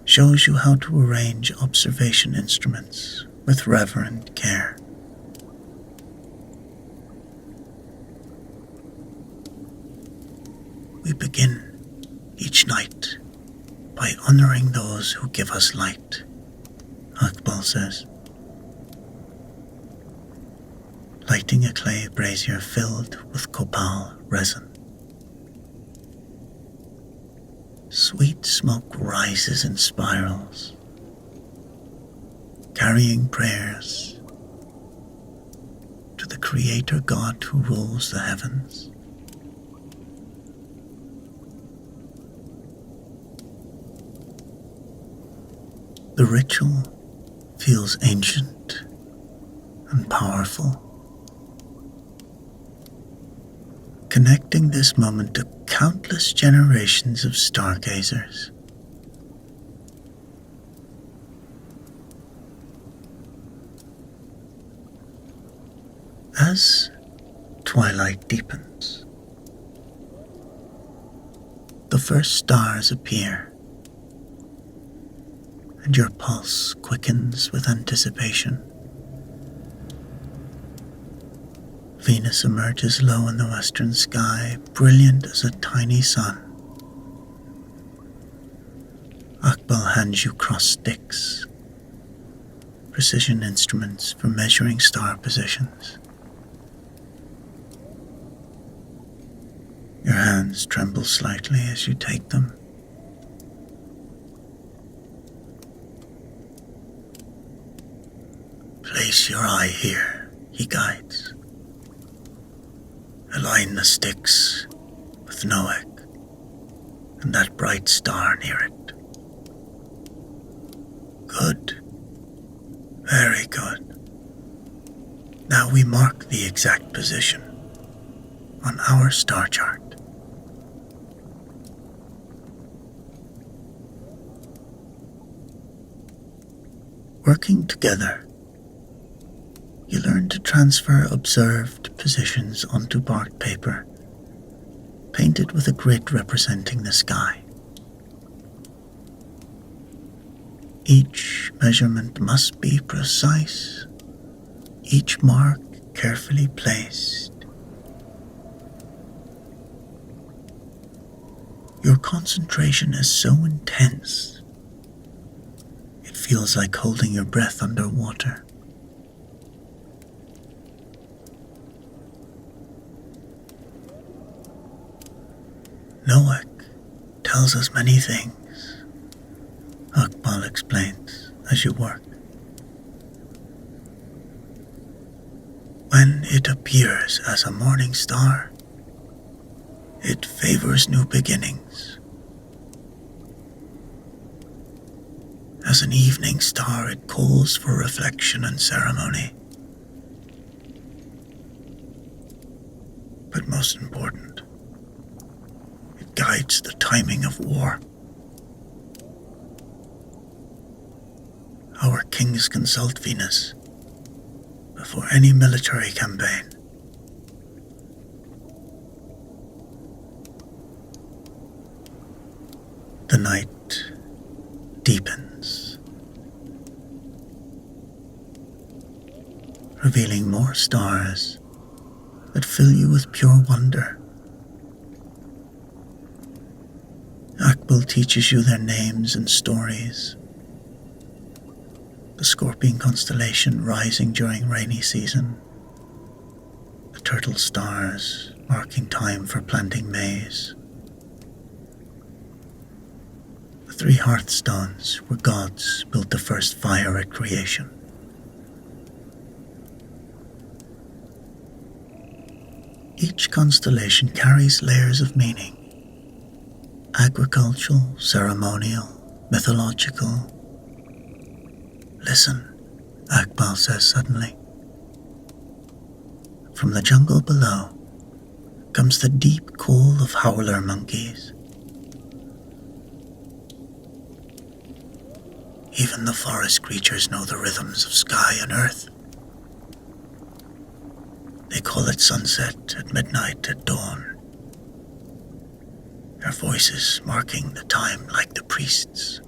shows you how to arrange observation instruments with reverent care. We begin each night by honoring those who give us light, Akbal says, lighting a clay brazier filled with copal resin. Sweet smoke rises in spirals, carrying prayers to the Creator God who rules the heavens. The ritual feels ancient and powerful, connecting this moment to countless generations of stargazers. As twilight deepens, the first stars appear, and your pulse quickens with anticipation. Venus emerges low in the western sky, brilliant as a tiny sun. Akbal hands you cross sticks, precision instruments for measuring star positions. Your hands tremble slightly as you take them. Place your eye here, he guides. Align the sticks with Noach and that bright star near it. Good. Very good. Now we mark the exact position on our star chart. Working together, you learn to transfer observed positions onto bark paper, painted with a grid representing the sky. Each measurement must be precise, each mark carefully placed. Your concentration is so intense feels like holding your breath underwater. Noak tells us many things, Akbal explains as you work. When it appears as a morning star, it favors new beginnings. As an evening star, it calls for reflection and ceremony. But most important, it guides the timing of war. Our kings consult Venus before any military campaign. The night deepens, revealing more stars that fill you with pure wonder. Akbal teaches you their names and stories. The Scorpion constellation rising during rainy season, the turtle stars marking time for planting maize, the 3 hearthstones where gods built the first fire at creation. Each constellation carries layers of meaning: agricultural, ceremonial, mythological. Listen, Akbal says suddenly. From the jungle below comes the deep call of howler monkeys. Even the forest creatures know the rhythms of sky and earth. They call at sunset, at midnight, at dawn. Their voices marking the time like the priests.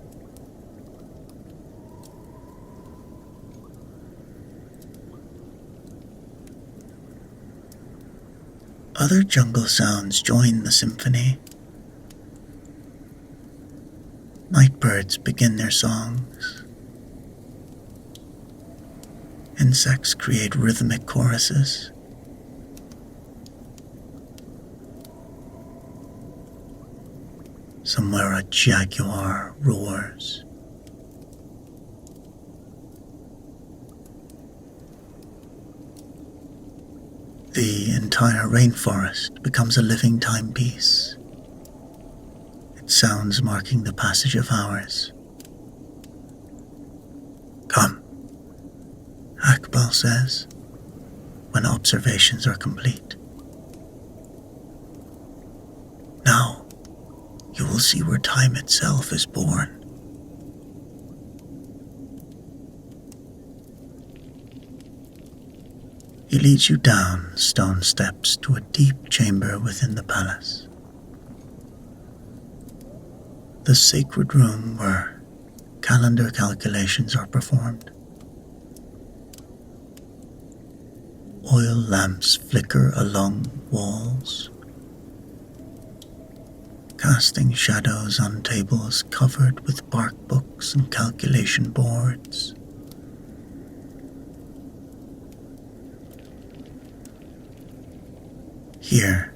Other jungle sounds join the symphony. Night birds begin their songs. Insects create rhythmic choruses. Somewhere a jaguar roars. The entire rainforest becomes a living timepiece, its sounds marking the passage of hours. Come, Akbal says, when observations are complete. Now, you will see where time itself is born. He leads you down stone steps to a deep chamber within the palace. The sacred room where calendar calculations are performed. Oil lamps flicker along walls, casting shadows on tables covered with bark books and calculation boards. Here,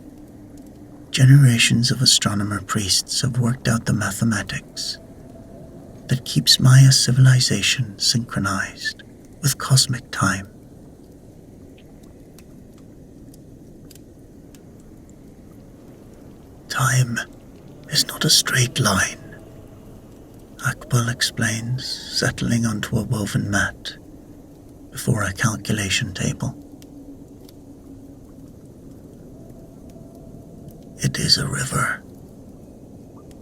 generations of astronomer priests have worked out the mathematics that keeps Maya's civilization synchronized with cosmic time. Time is not a straight line, Akbal explains, settling onto a woven mat before a calculation table. It is a river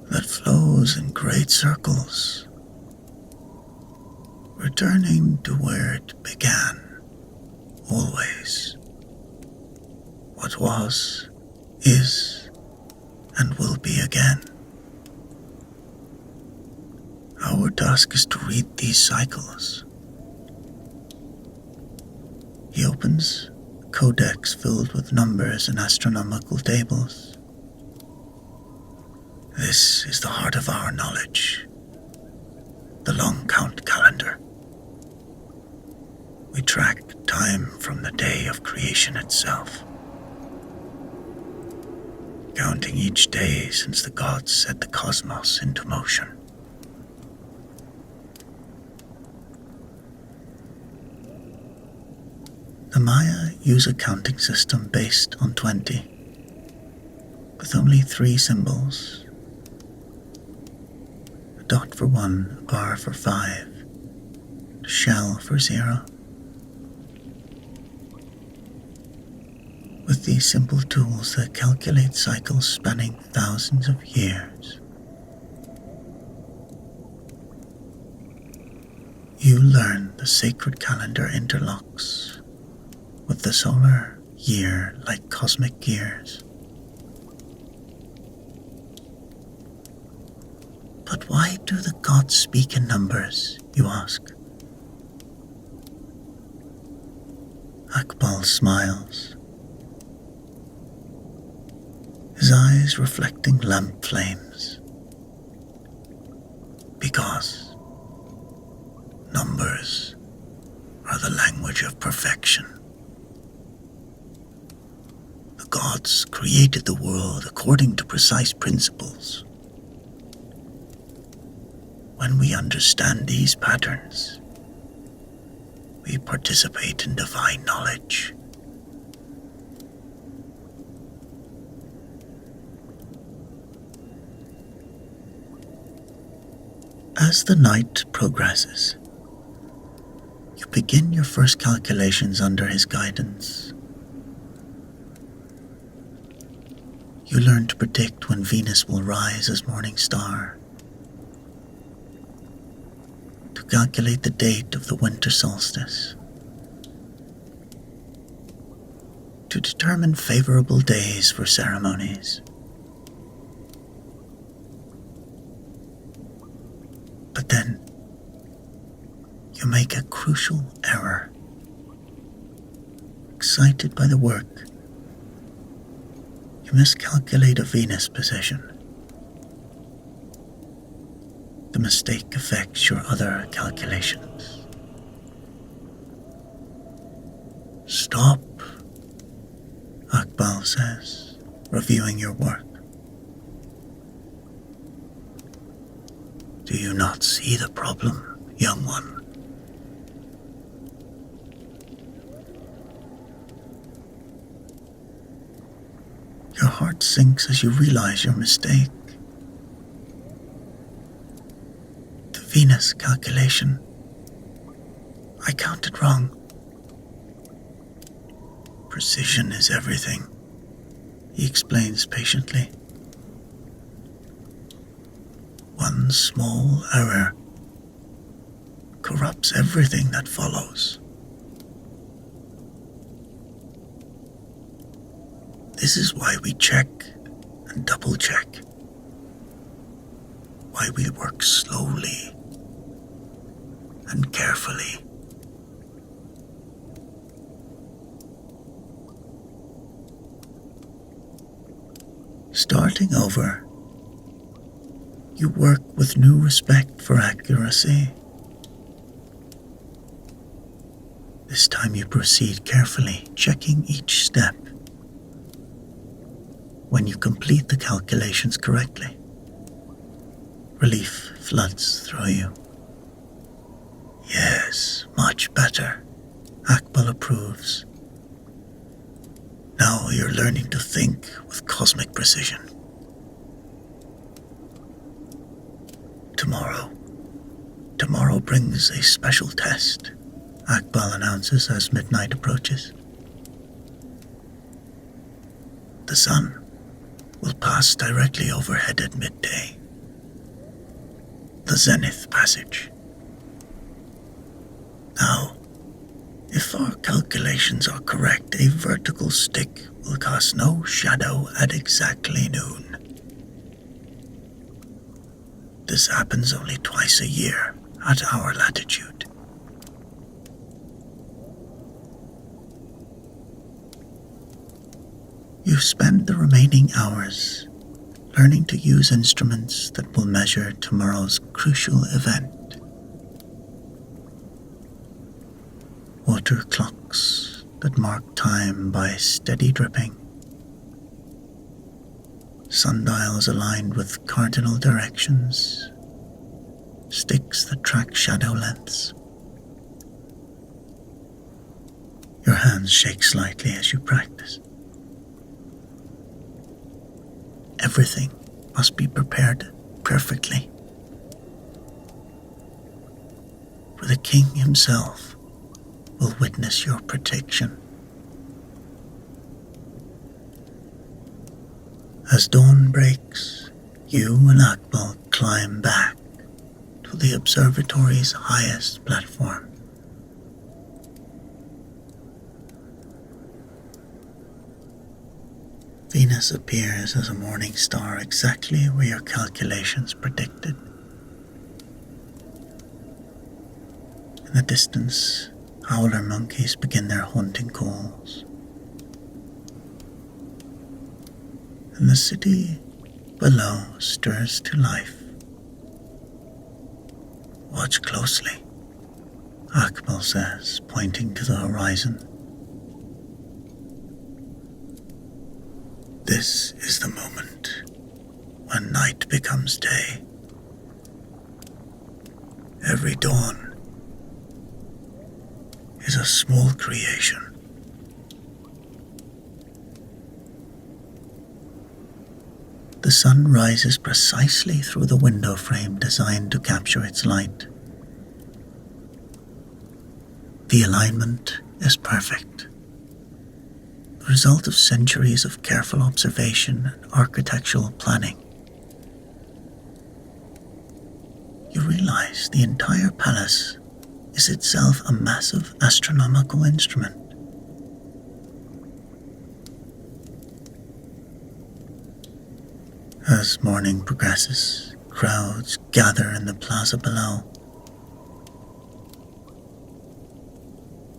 that flows in great circles, returning to where it began, always. What was, is, and will be again. Our task is to read these cycles. He opens a codex filled with numbers and astronomical tables. This is the heart of our knowledge. the long count calendar. We track time from the day of creation itself, counting each day since the gods set the cosmos into motion. The Maya use a counting system based on 20, with only 3 symbols: a dot for 1, a bar for 5, a shell for 0. With these simple tools, they calculate cycles spanning thousands of years. You learn the sacred calendar interlocks with the solar year like cosmic gears. But why do the gods speak in numbers, you ask? Akbal smiles, his eyes reflecting lamp flames. Because numbers are the language of perfection. The gods created the world according to precise principles. When we understand these patterns, we participate in divine knowledge. As the night progresses, you begin your first calculations under his guidance. You learn to predict when Venus will rise as morning star, to calculate the date of the winter solstice, to determine favorable days for ceremonies. But then, you make a crucial error. Excited by the work, you miscalculate a Venus position. The mistake affects your other calculations. Stop, Akbal says, reviewing your work. Do you not see the problem, young one? Your heart sinks as you realize your mistake. The Venus calculation. I counted wrong. Precision is everything, he explains patiently. One small error corrupts everything that follows. This is why we check and double check. Why we work slowly and carefully. Starting over, you work with new respect for accuracy. This time you proceed carefully, checking each step. When you complete the calculations correctly, relief floods through you. Yes, much better, Akbal approves. Now you're learning to think with cosmic precision. Tomorrow brings a special test, Akbal announces as midnight approaches. The sun will pass directly overhead at midday. The zenith passage. Now, if our calculations are correct, a vertical stick will cast no shadow at exactly noon. This happens only twice a year at our latitude. You spend the remaining hours learning to use instruments that will measure tomorrow's crucial event. water clocks that mark time by steady dripping, sundials aligned with cardinal directions, sticks that track shadow lengths. Your hands shake slightly as you practice. Everything must be prepared perfectly, for the king himself will witness your protection. As dawn breaks, you and Akbal climb back to the observatory's highest platform. Venus appears as a morning star exactly where your calculations predicted. In the distance, howler monkeys begin their haunting calls. And the city below stirs to life. Watch closely, Akbal says, pointing to the horizon. This is the moment when night becomes day. Every dawn is a small creation. The sun rises precisely through the window frame designed to capture its light. The alignment is perfect, the result of centuries of careful observation and architectural planning. You realize the entire palace is itself a massive astronomical instrument. As morning progresses, crowds gather in the plaza below.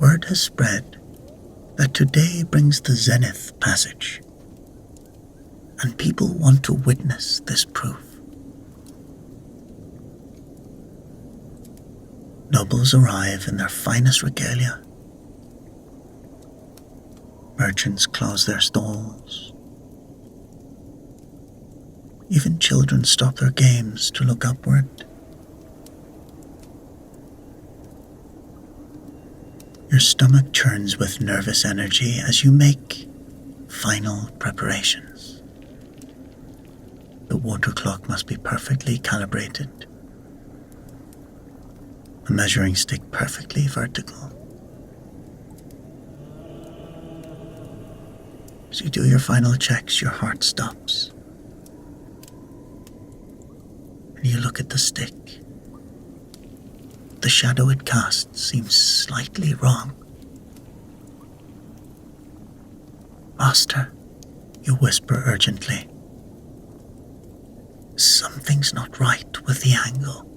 Word has spread that today brings the zenith passage, and people want to witness this proof. Nobles arrive in their finest regalia. Merchants close their stalls. Even children stop their games to look upward. Your stomach churns with nervous energy as you make final preparations. The water clock must be perfectly calibrated, the measuring stick perfectly vertical. As you do your final checks, your heart stops. And you look at the stick. The shadow it casts seems slightly wrong. Master, you whisper urgently. Something's not right with the angle.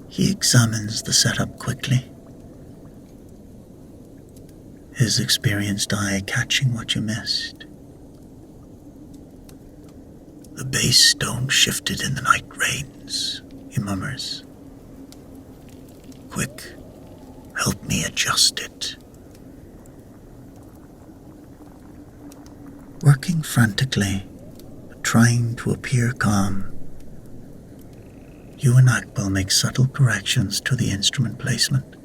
He examines the setup quickly, his experienced eye catching what you missed. The base stone shifted in the night rains, he murmurs. Quick, help me adjust it. Working frantically, trying to appear calm, you and Akbal make subtle corrections to the instrument placement.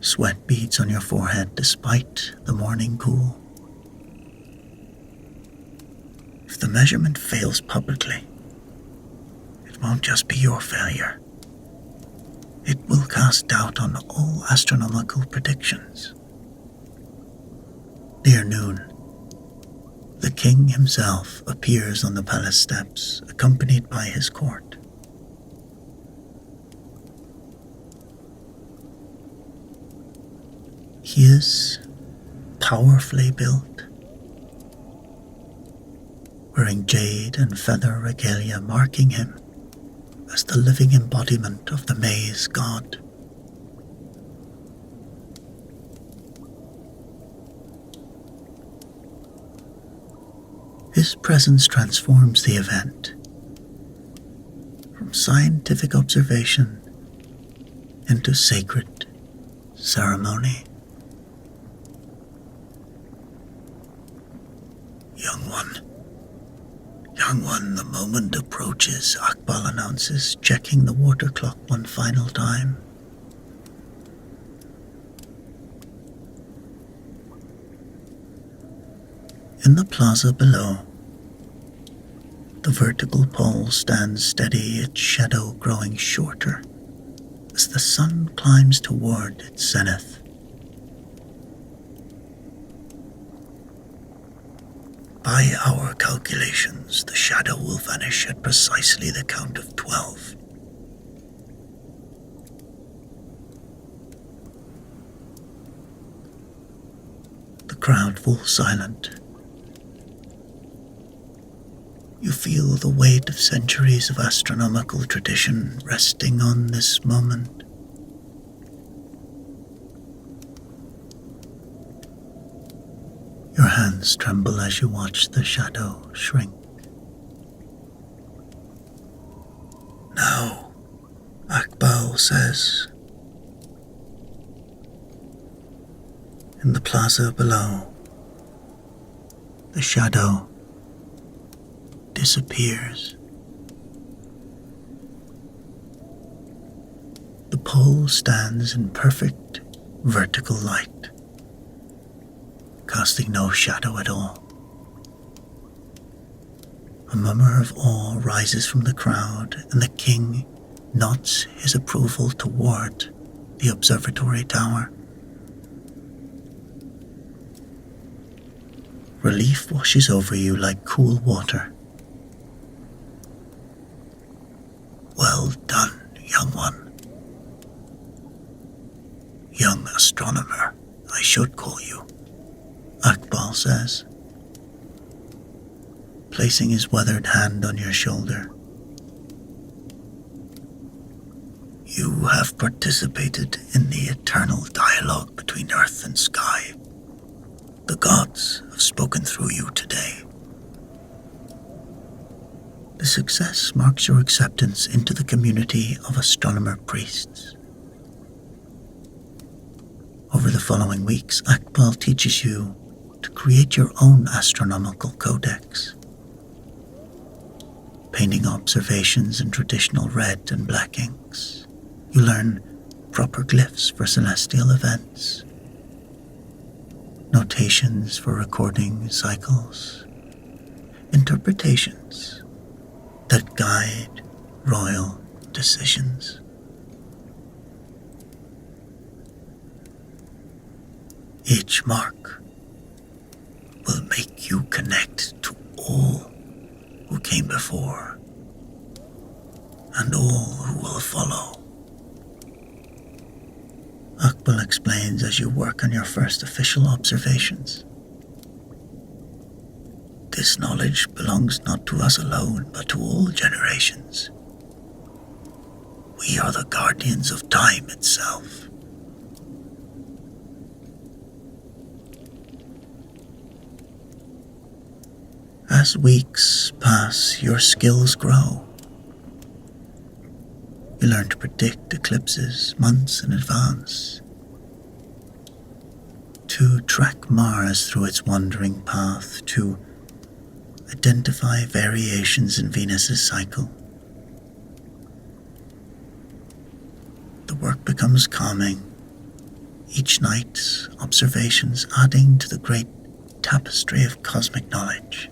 Sweat beads on your forehead despite the morning cool. If the measurement fails publicly, it won't just be your failure. It will cast doubt on all astronomical predictions. Near noon, the king himself appears on the palace steps, accompanied by his court. He is powerfully built, wearing jade and feather regalia, marking him as the living embodiment of the maze god. His presence transforms the event from scientific observation into sacred ceremony. Young one, the moment approaches, Akbal announces, checking the water clock one final time. In the plaza below, the vertical pole stands steady, its shadow growing shorter as the sun climbs toward its zenith. By our calculations, the shadow will vanish at precisely the count of 12. The crowd falls silent. You feel the weight of centuries of astronomical tradition resting on this moment. Your hands tremble as you watch the shadow shrink. Now, Akbal says. In the plaza below, the shadow disappears. The pole stands in perfect vertical light, casting no shadow at all. A murmur of awe rises from the crowd, and the king nods his approval toward the observatory tower. Relief washes over you like cool water. Well done, young one. Young astronomer, I should call you, Akbal says, placing his weathered hand on your shoulder. You have participated in the eternal dialogue between earth and sky. The gods have spoken through you today. The success marks your acceptance into the community of astronomer priests. Over the following weeks, Akbal teaches you to create your own astronomical codex, painting observations in traditional red and black inks. You learn proper glyphs for celestial events, notations for recording cycles, interpretations that guide royal decisions. Each mark will make you connect to all who came before and all who will follow. Akbal explains as you work on your first official observations. This knowledge belongs not to us alone, but to all generations. We are the guardians of time itself. As weeks pass, your skills grow. You learn to predict eclipses months in advance, to track Mars through its wandering path, to identify variations in Venus's cycle. The work becomes calming, each night's observations adding to the great tapestry of cosmic knowledge.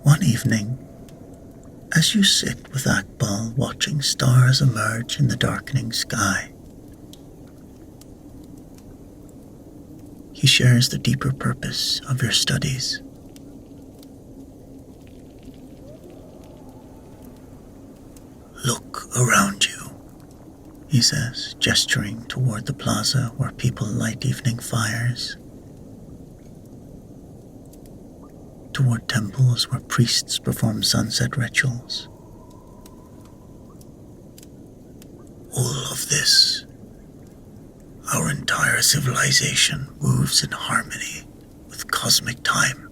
One evening, as you sit with Akbal watching stars emerge in the darkening sky, he shares the deeper purpose of your studies. Look around you, he says, gesturing toward the plaza where people light evening fires, toward temples where priests perform sunset rituals. All of this Our entire civilization moves in harmony with cosmic time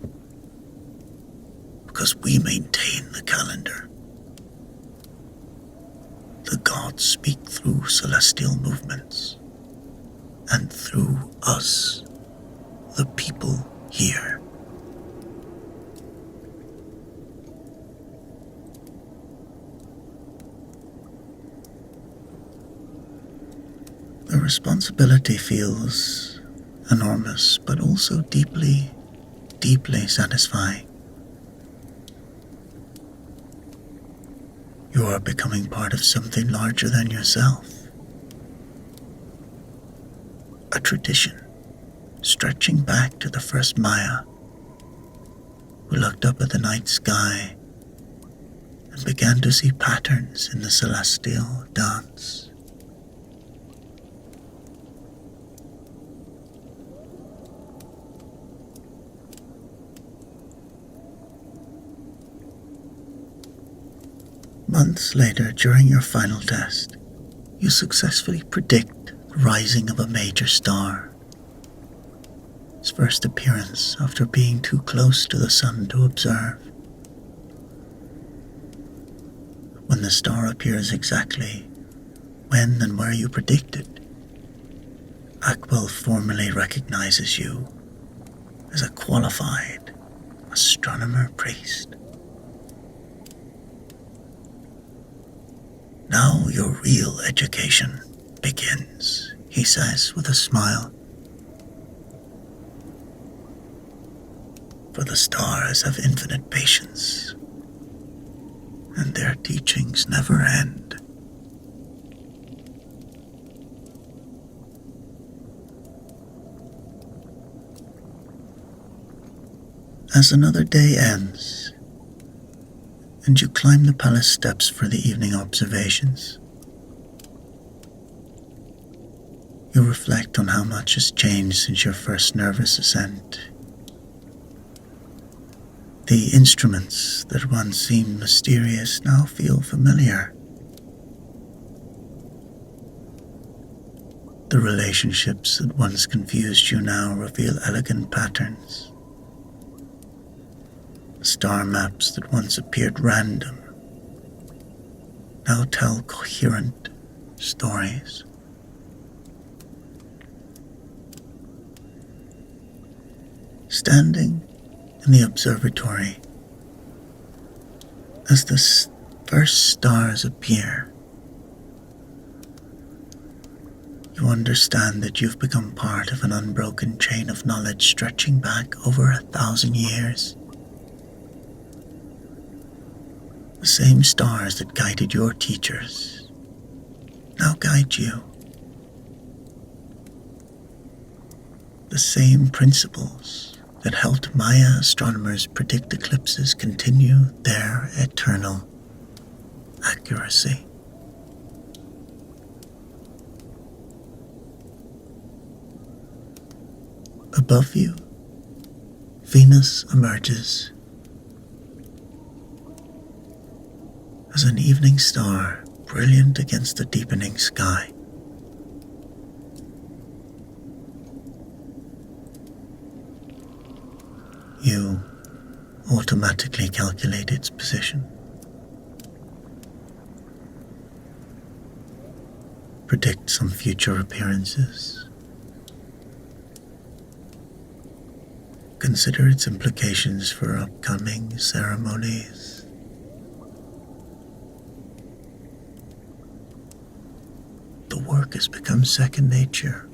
because we maintain the calendar. The gods speak through celestial movements and through us, the people here. The responsibility feels enormous, but also deeply, deeply satisfying. You are becoming part of something larger than yourself. A tradition stretching back to the first Maya, who looked up at the night sky and began to see patterns in the celestial dance. Months later, during your final test, you successfully predict the rising of a major star. Its first appearance after being too close to the sun to observe. When the star appears exactly when and where you predicted, Akbal formally recognizes you as a qualified astronomer priest. Now your real education begins, he says with a smile. For the stars have infinite patience, and their teachings never end. As another day ends, and you climb the palace steps for the evening observations, you reflect on how much has changed since your first nervous ascent. The instruments that once seemed mysterious now feel familiar. The relationships that once confused you now reveal elegant patterns. Star maps that once appeared random now tell coherent stories. Standing in the observatory, as the first stars appear, you understand that you've become part of an unbroken chain of knowledge stretching back over 1,000 years. The same stars that guided your teachers now guide you. The same principles that helped Maya astronomers predict eclipses continue their eternal accuracy. Above you, Venus emerges as an evening star brilliant against the deepening sky. You automatically calculate its position. Predict some future appearances. Consider its implications for upcoming ceremonies. The work has become second nature.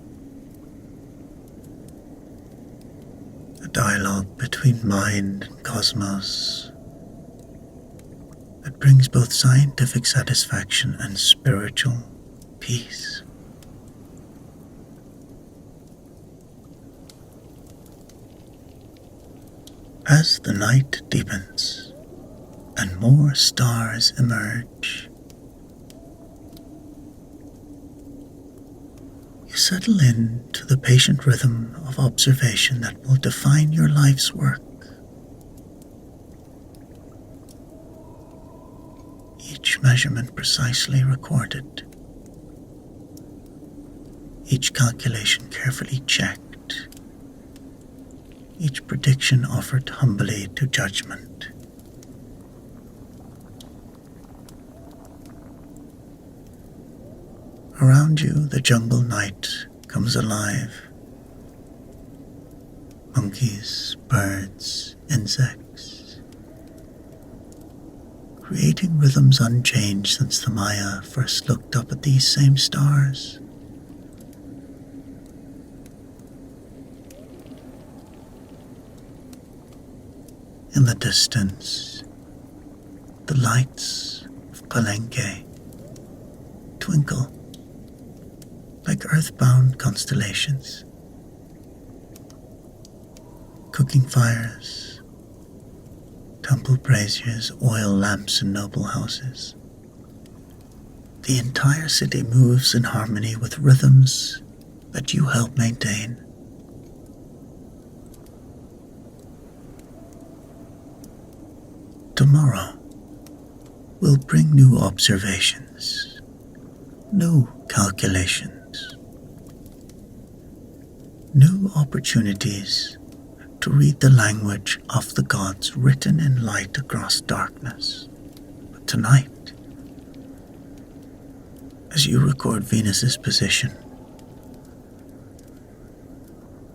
A dialogue between mind and cosmos that brings both scientific satisfaction and spiritual peace. As the night deepens and more stars emerge, you settle in to the patient rhythm of observation that will define your life's work. Each measurement precisely recorded. each calculation carefully checked, each prediction offered humbly to judgment. Around you, the jungle night comes alive. Monkeys, birds, insects, creating rhythms unchanged since the Maya first looked up at these same stars. In the distance, the lights of Palenque twinkle like earthbound constellations. Cooking fires, temple braziers, oil lamps in noble houses. The entire city moves in harmony with rhythms that you help maintain. Tomorrow will bring new observations, new calculations, new opportunities to read the language of the gods written in light across darkness. But tonight, as you record Venus's position,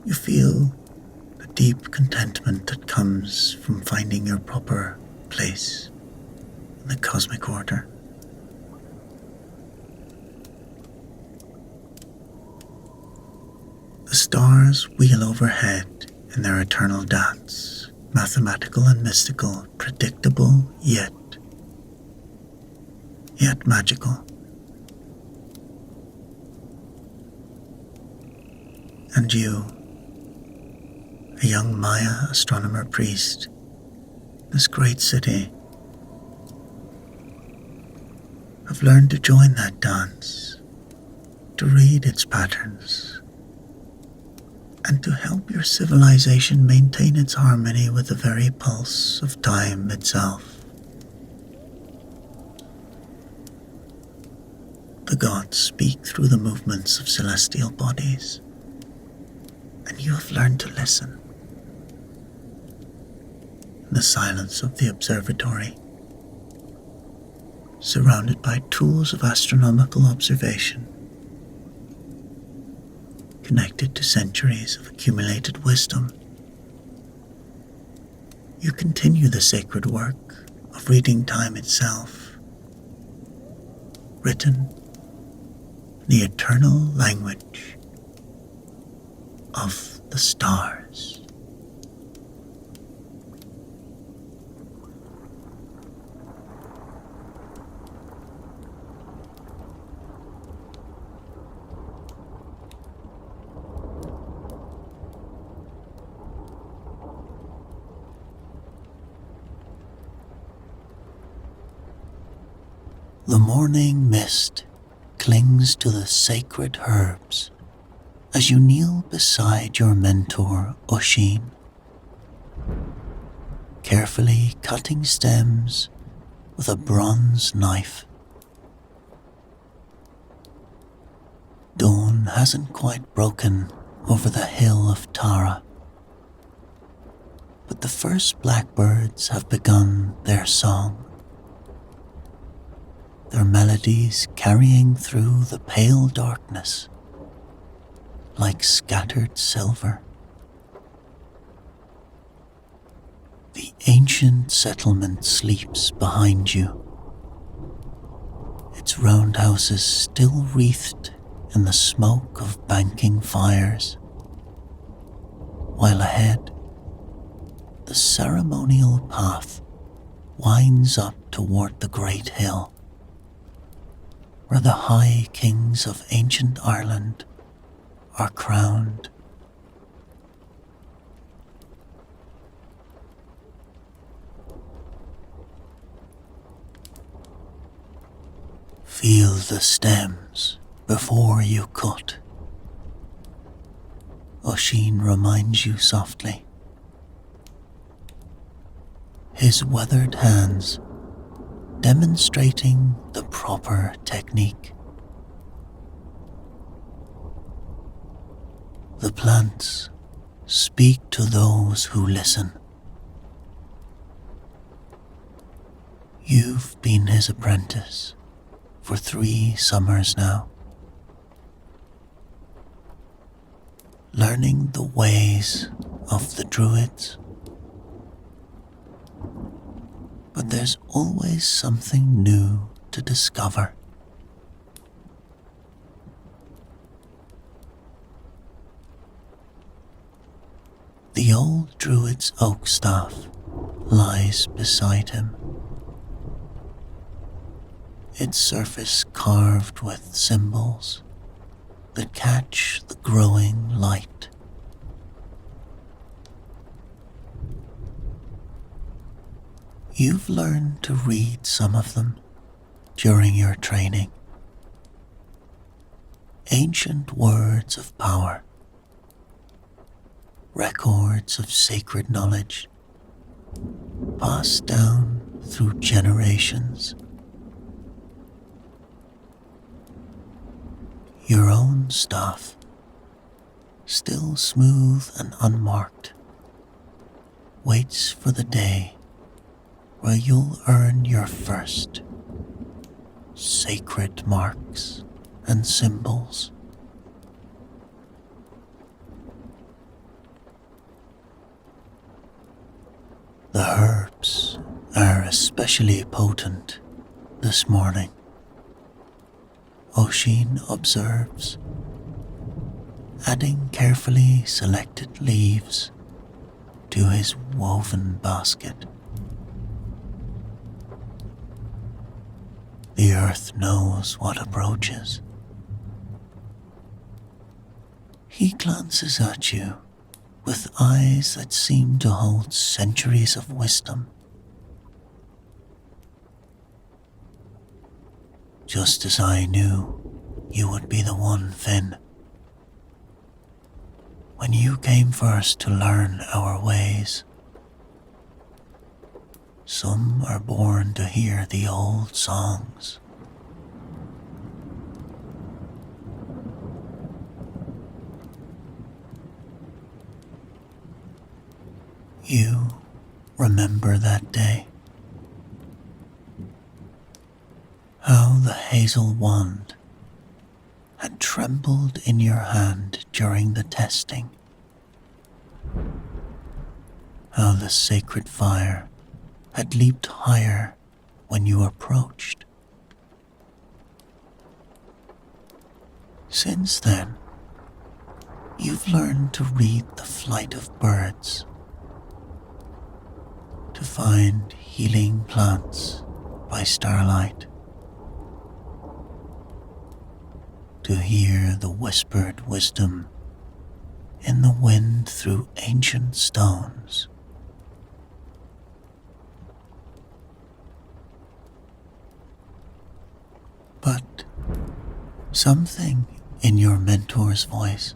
you feel the deep contentment that comes from finding your proper place in the cosmic order. The stars wheel overhead in their eternal dance, mathematical and mystical, predictable yet magical. And you, a young Maya astronomer priest, this great city, have learned to join that dance, to read its patterns, and to help your civilization maintain its harmony with the very pulse of time itself. The gods speak through the movements of celestial bodies, and you have learned to listen. In the silence of the observatory, surrounded by tools of astronomical observation, connected to centuries of accumulated wisdom, you continue the sacred work of reading time itself, written in the eternal language of the stars. The morning mist clings to the sacred herbs as you kneel beside your mentor, Oisin, carefully cutting stems with a bronze knife. Dawn hasn't quite broken over the hill of Tara, but the first blackbirds have begun their song, their melodies carrying through the pale darkness like scattered silver. The ancient settlement sleeps behind you, its roundhouses still wreathed in the smoke of banking fires, while ahead, the ceremonial path winds up toward the great hill, where the high kings of ancient Ireland are crowned. Feel the stems before you cut, Oisin reminds you softly, his weathered hands demonstrating the proper technique. The plants speak to those who listen. You've been his apprentice for 3 summers now, learning the ways of the druids. But there's always something new to discover. The old druid's oak staff lies beside him, its surface carved with symbols that catch the growing light. You've learned to read some of them during your training. Ancient words of power, records of sacred knowledge, passed down through generations. Your own staff, still smooth and unmarked, waits for the day where you'll earn your first sacred marks and symbols. The herbs are especially potent this morning, Oisin observes, adding carefully selected leaves to his woven basket. The earth knows what approaches. He glances at you with eyes that seem to hold centuries of wisdom. Just as I knew you would be the one, Finn. When you came first to learn our ways. Some are born to hear the old songs. You remember that day? How the hazel wand had trembled in your hand during the testing. How the sacred fire had leaped higher when you approached. Since then, you've learned to read the flight of birds, to find healing plants by starlight, to hear the whispered wisdom in the wind through ancient stones. But something in your mentor's voice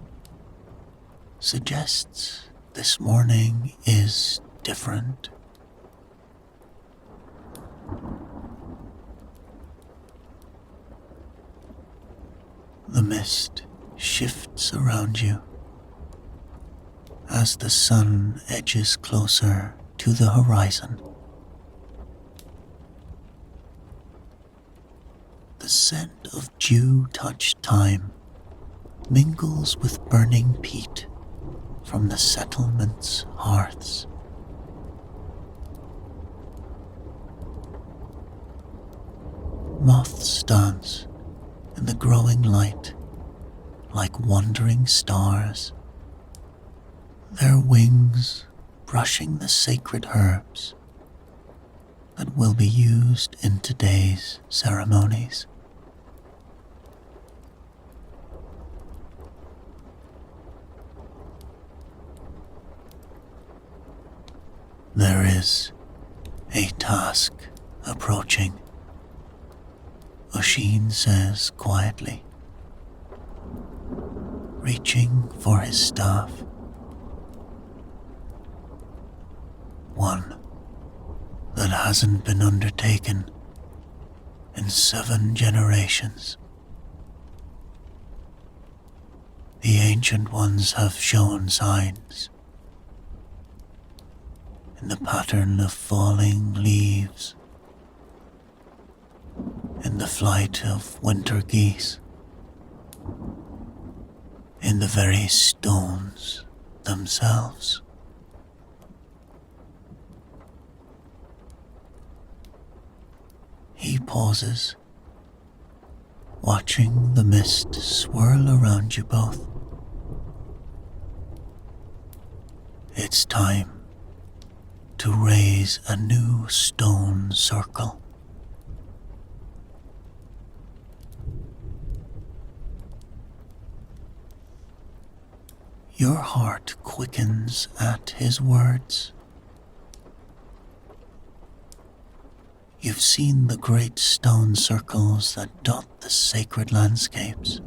suggests this morning is different. The mist shifts around you as the sun edges closer to the horizon. The scent of dew-touched thyme mingles with burning peat from the settlement's hearths. Moths dance in the growing light like wandering stars, their wings brushing the sacred herbs that will be used in today's ceremonies. There is a task approaching, Oisin says quietly, reaching for his staff. One that hasn't been undertaken in 7 generations. The ancient ones have shown signs in the pattern of falling leaves, in the flight of winter geese, in the very stones themselves. He pauses, watching the mist swirl around you both. It's time to raise a new stone circle. Your heart quickens at his words. You've seen the great stone circles that dot the sacred landscapes.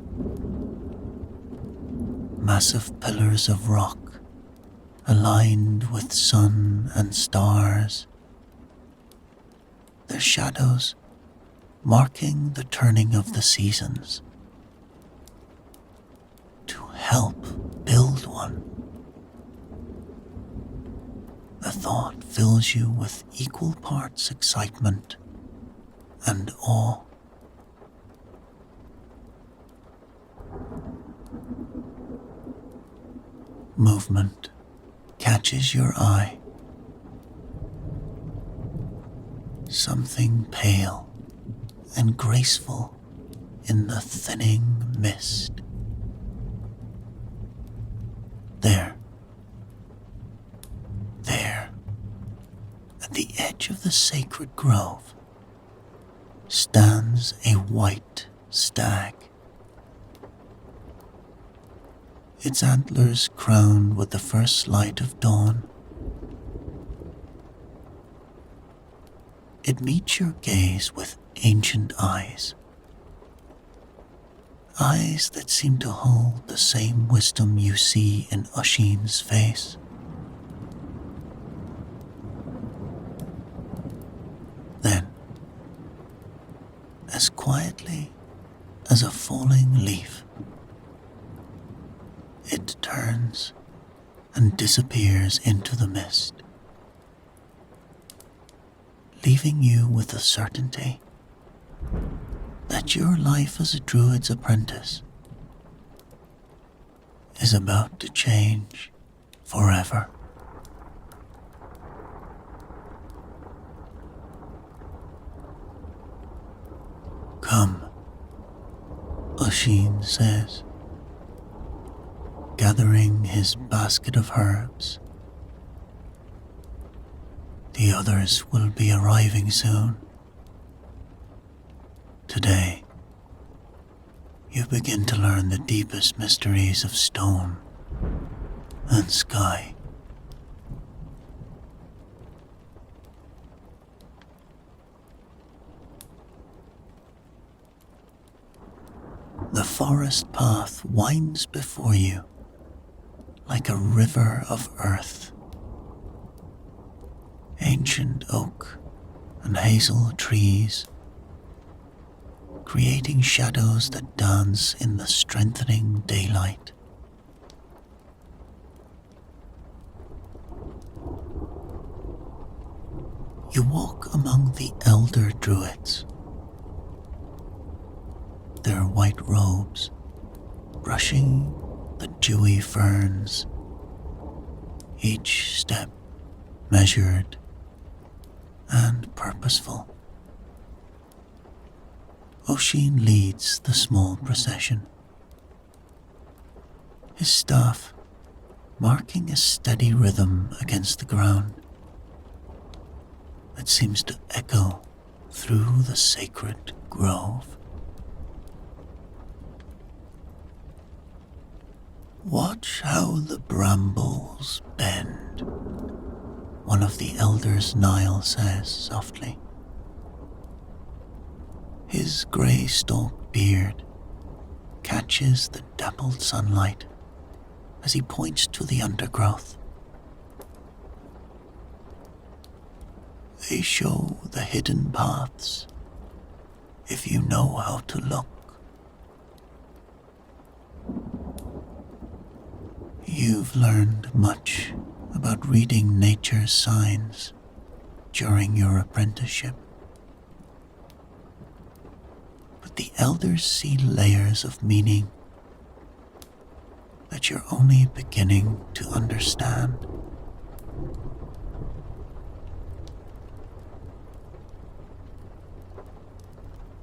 Massive pillars of rock aligned with sun and stars. Their shadows marking the turning of the seasons. To help build one. The thought fills you with equal parts excitement and awe. Movement catches your eye. Something pale and graceful in the thinning mist. There, at the edge of the sacred grove, stands a white stag. Its antlers crowned with the first light of dawn. It meets your gaze with ancient eyes. Eyes that seem to hold the same wisdom you see in Oisin's face. Then, as quietly as a falling leaf, it turns and disappears into the mist, leaving you with the certainty that your life as a druid's apprentice is about to change forever. Come, Oisin says, gathering his basket of herbs. The others will be arriving soon. Today, you begin to learn the deepest mysteries of stone and sky. The forest path winds before you like a river of earth. Ancient oak and hazel trees, creating shadows that dance in the strengthening daylight. You walk among the elder druids, their white robes brushing the dewy ferns, each step measured and purposeful. Oisin leads the small procession, his staff marking a steady rhythm against the ground that seems to echo through the sacred grove. Watch how the brambles bend, one of the elders, Nile, says softly. His grey-stalked beard catches the dappled sunlight as he points to the undergrowth. They show the hidden paths if you know how to look. You've learned much about reading nature's signs during your apprenticeship, but the elders see layers of meaning that you're only beginning to understand.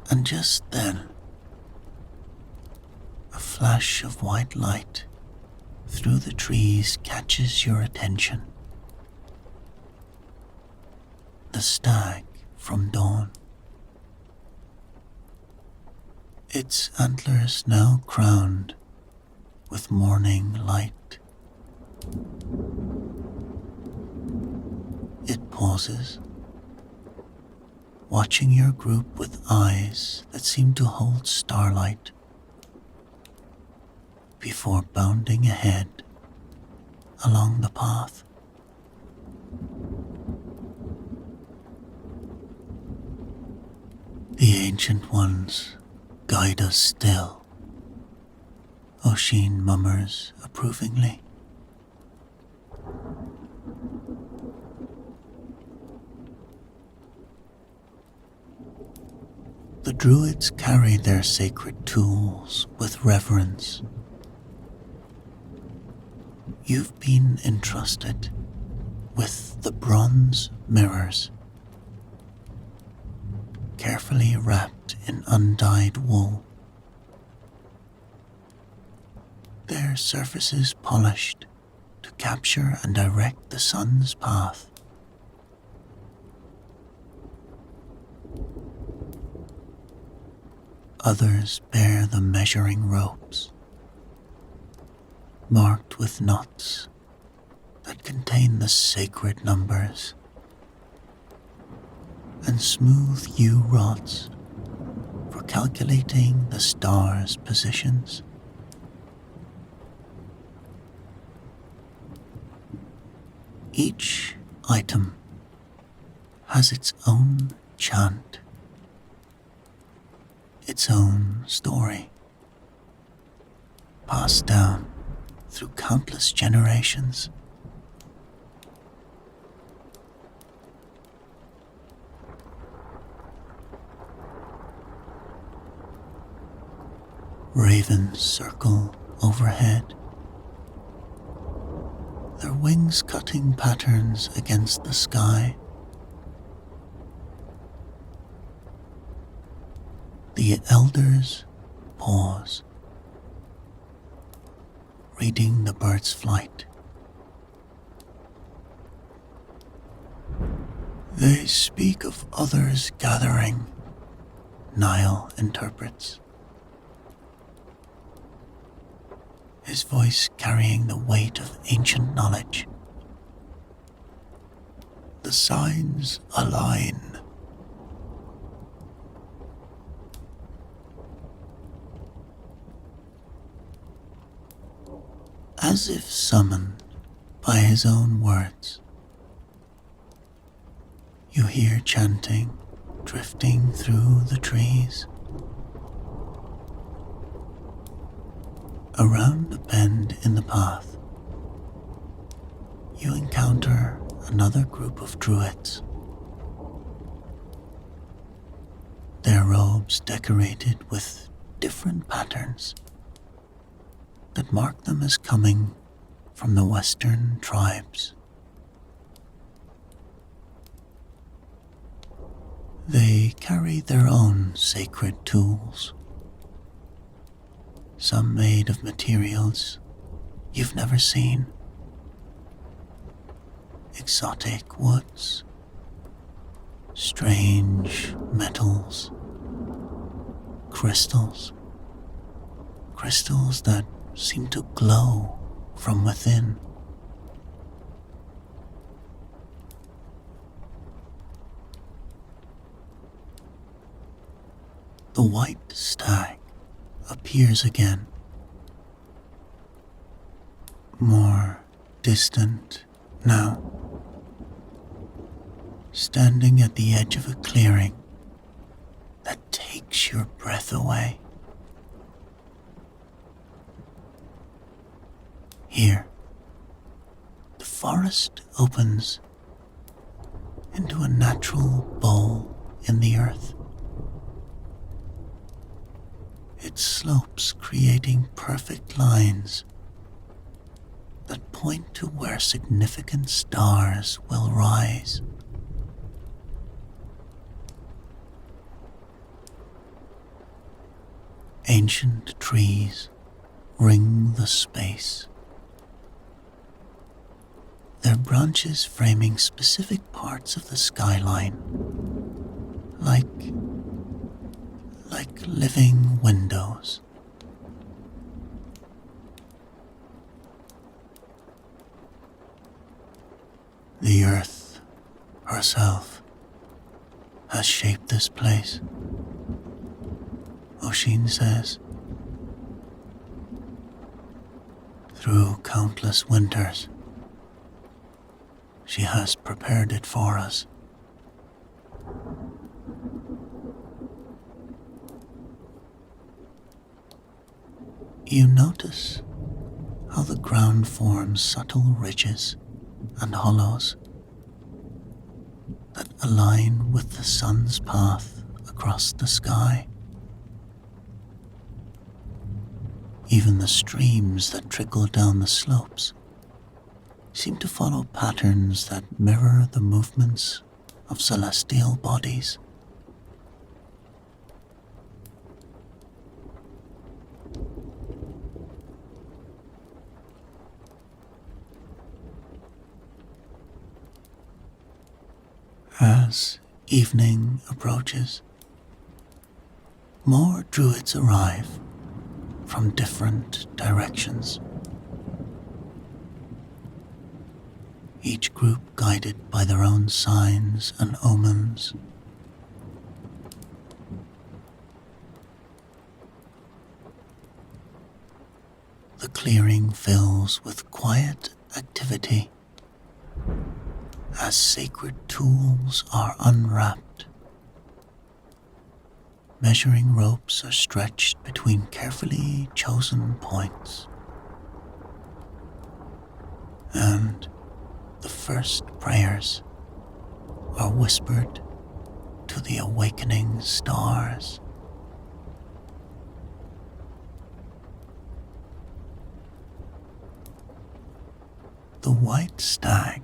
And just then, a flash of white light through the trees catches your attention. The stag from dawn. Its antlers now crowned with morning light. It pauses, watching your group with eyes that seem to hold starlight, before bounding ahead along the path. The ancient ones guide us still, Oshin mummers approvingly. The druids carry their sacred tools with reverence. You've been entrusted with the bronze mirrors, carefully wrapped in undyed wool, their surfaces polished to capture and direct the sun's path. Others bear the measuring ropes, marked with knots that contain the sacred numbers, and smooth yew rods for calculating the stars' positions. Each item has its own chant, its own story, passed down through countless generations. Ravens circle overhead, their wings cutting patterns against the sky. The elders pause, reading the bird's flight. They speak of others gathering, Nile interprets, his voice carrying the weight of ancient knowledge. The signs align. As if summoned by his own words, you hear chanting drifting through the trees. Around a bend in the path, you encounter another group of druids, their robes decorated with different patterns that mark them as coming from the Western tribes. They carry their own sacred tools, some made of materials you've never seen. Exotic woods, strange metals, crystals that seem to glow from within. The white stag appears again, more distant now, standing at the edge of a clearing that takes your breath away. Here, forest opens into a natural bowl in the earth. It slopes, creating perfect lines that point to where significant stars will rise. Ancient trees ring the space, their branches framing specific parts of the skyline, like living windows. The earth herself has shaped this place, Oisin says. Through countless winters, she has prepared it for us. You notice how the ground forms subtle ridges and hollows that align with the sun's path across the sky. Even the streams that trickle down the slopes seem to follow patterns that mirror the movements of celestial bodies. As evening approaches, more druids arrive from different directions, each group guided by their own signs and omens. The clearing fills with quiet activity as sacred tools are unwrapped. Measuring ropes are stretched between carefully chosen points, and the first prayers are whispered to the awakening stars. The white stag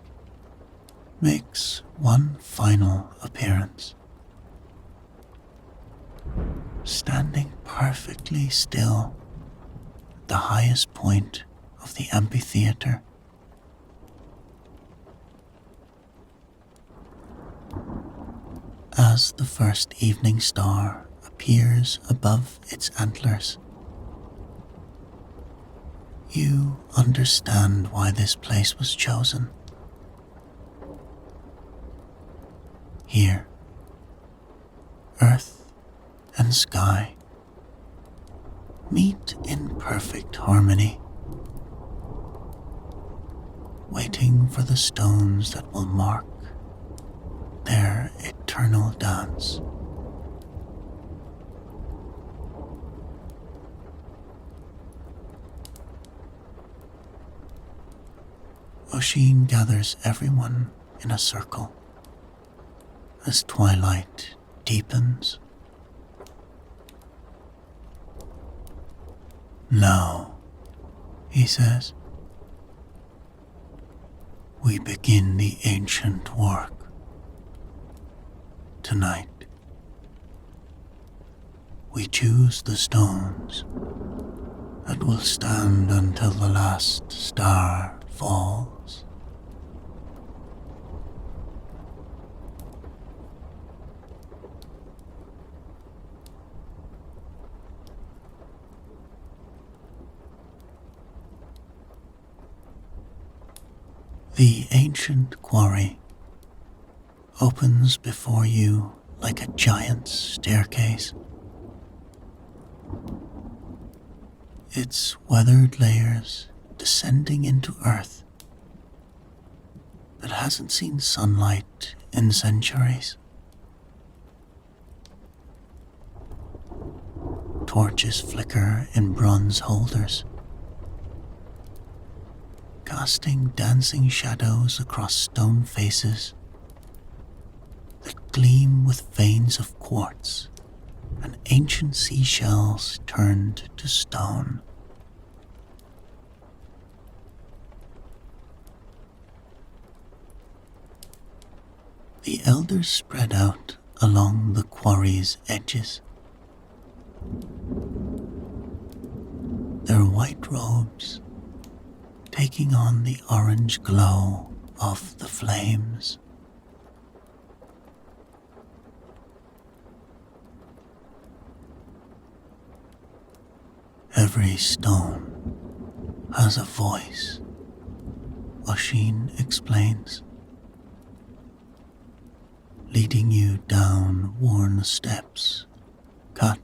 makes one final appearance, standing perfectly still at the highest point of the amphitheater. As the first evening star appears above its antlers, you understand why this place was chosen. Here, earth and sky meet in perfect harmony, waiting for the stones that will mark their eternal dance. Oisin gathers everyone in a circle as twilight deepens. Now, he says, we begin the ancient work. Tonight, we choose the stones that will stand until the last star falls. The ancient quarry opens before you like a giant staircase. Its weathered layers descending into earth that hasn't seen sunlight in centuries. Torches flicker in bronze holders, casting dancing shadows across stone faces that gleam with veins of quartz and ancient seashells turned to stone. The elders spread out along the quarry's edges, their white robes taking on the orange glow of the flames. Every stone has a voice, Oisin explains, leading you down worn steps cut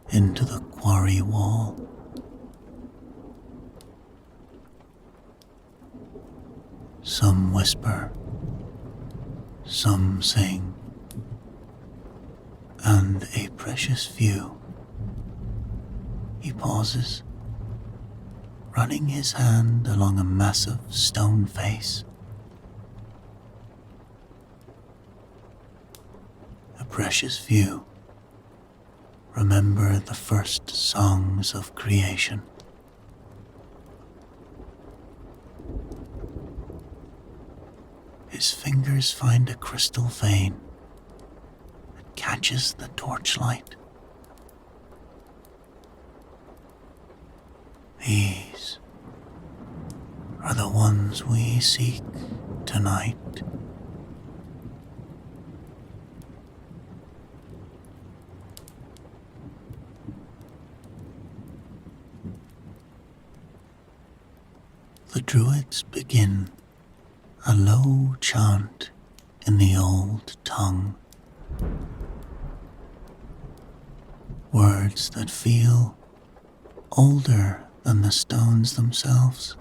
into the quarry wall. Some whisper, some sing, and a precious few. He pauses, running his hand along a massive stone face. A precious few remember the first songs of creation. His fingers find a crystal vein that catches the torchlight. These are the ones we seek tonight. The druids begin a low chant in the old tongue, words that feel older than the stones themselves.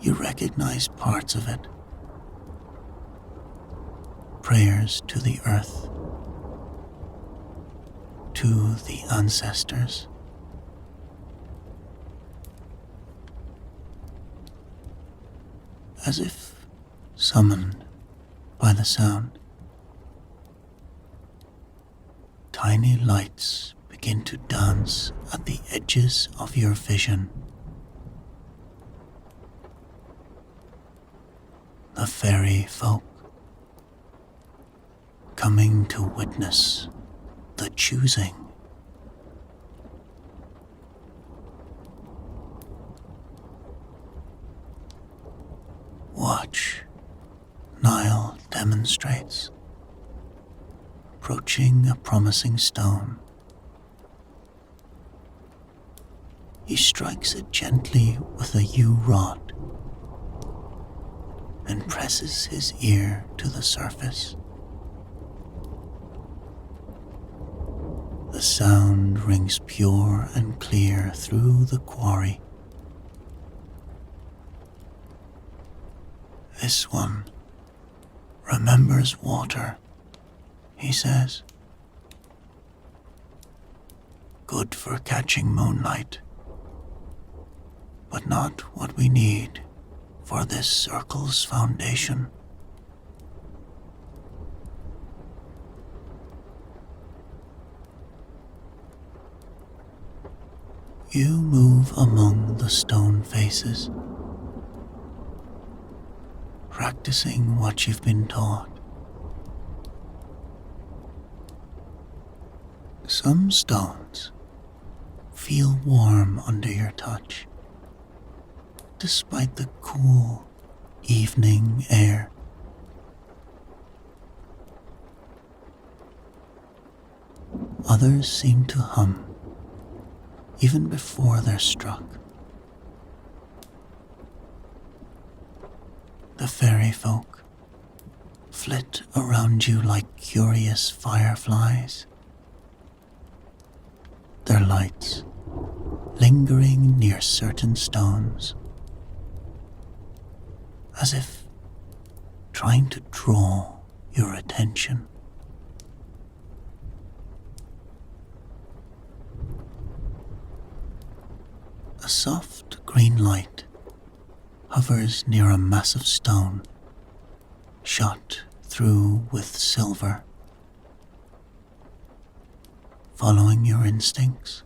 You recognize parts of it. Prayers to the earth, to the ancestors. As if summoned by the sound, tiny lights begin to dance at the edges of your vision. The fairy folk, coming to witness the choosing. Watch, Nile demonstrates, approaching a promising stone. He strikes it gently with a yew rod and presses his ear to the surface. The sound rings pure and clear through the quarry. This one remembers water, he says. Good for catching moonlight, but not what we need for this circle's foundation. You move among the stone faces, practicing what you've been taught. Some stones feel warm under your touch, despite the cool evening air. Others seem to hum even before they're struck. The fairy folk flit around you like curious fireflies, their lights lingering near certain stones, as if trying to draw your attention. A soft green light hovers near a massive stone, shot through with silver. Following your instincts,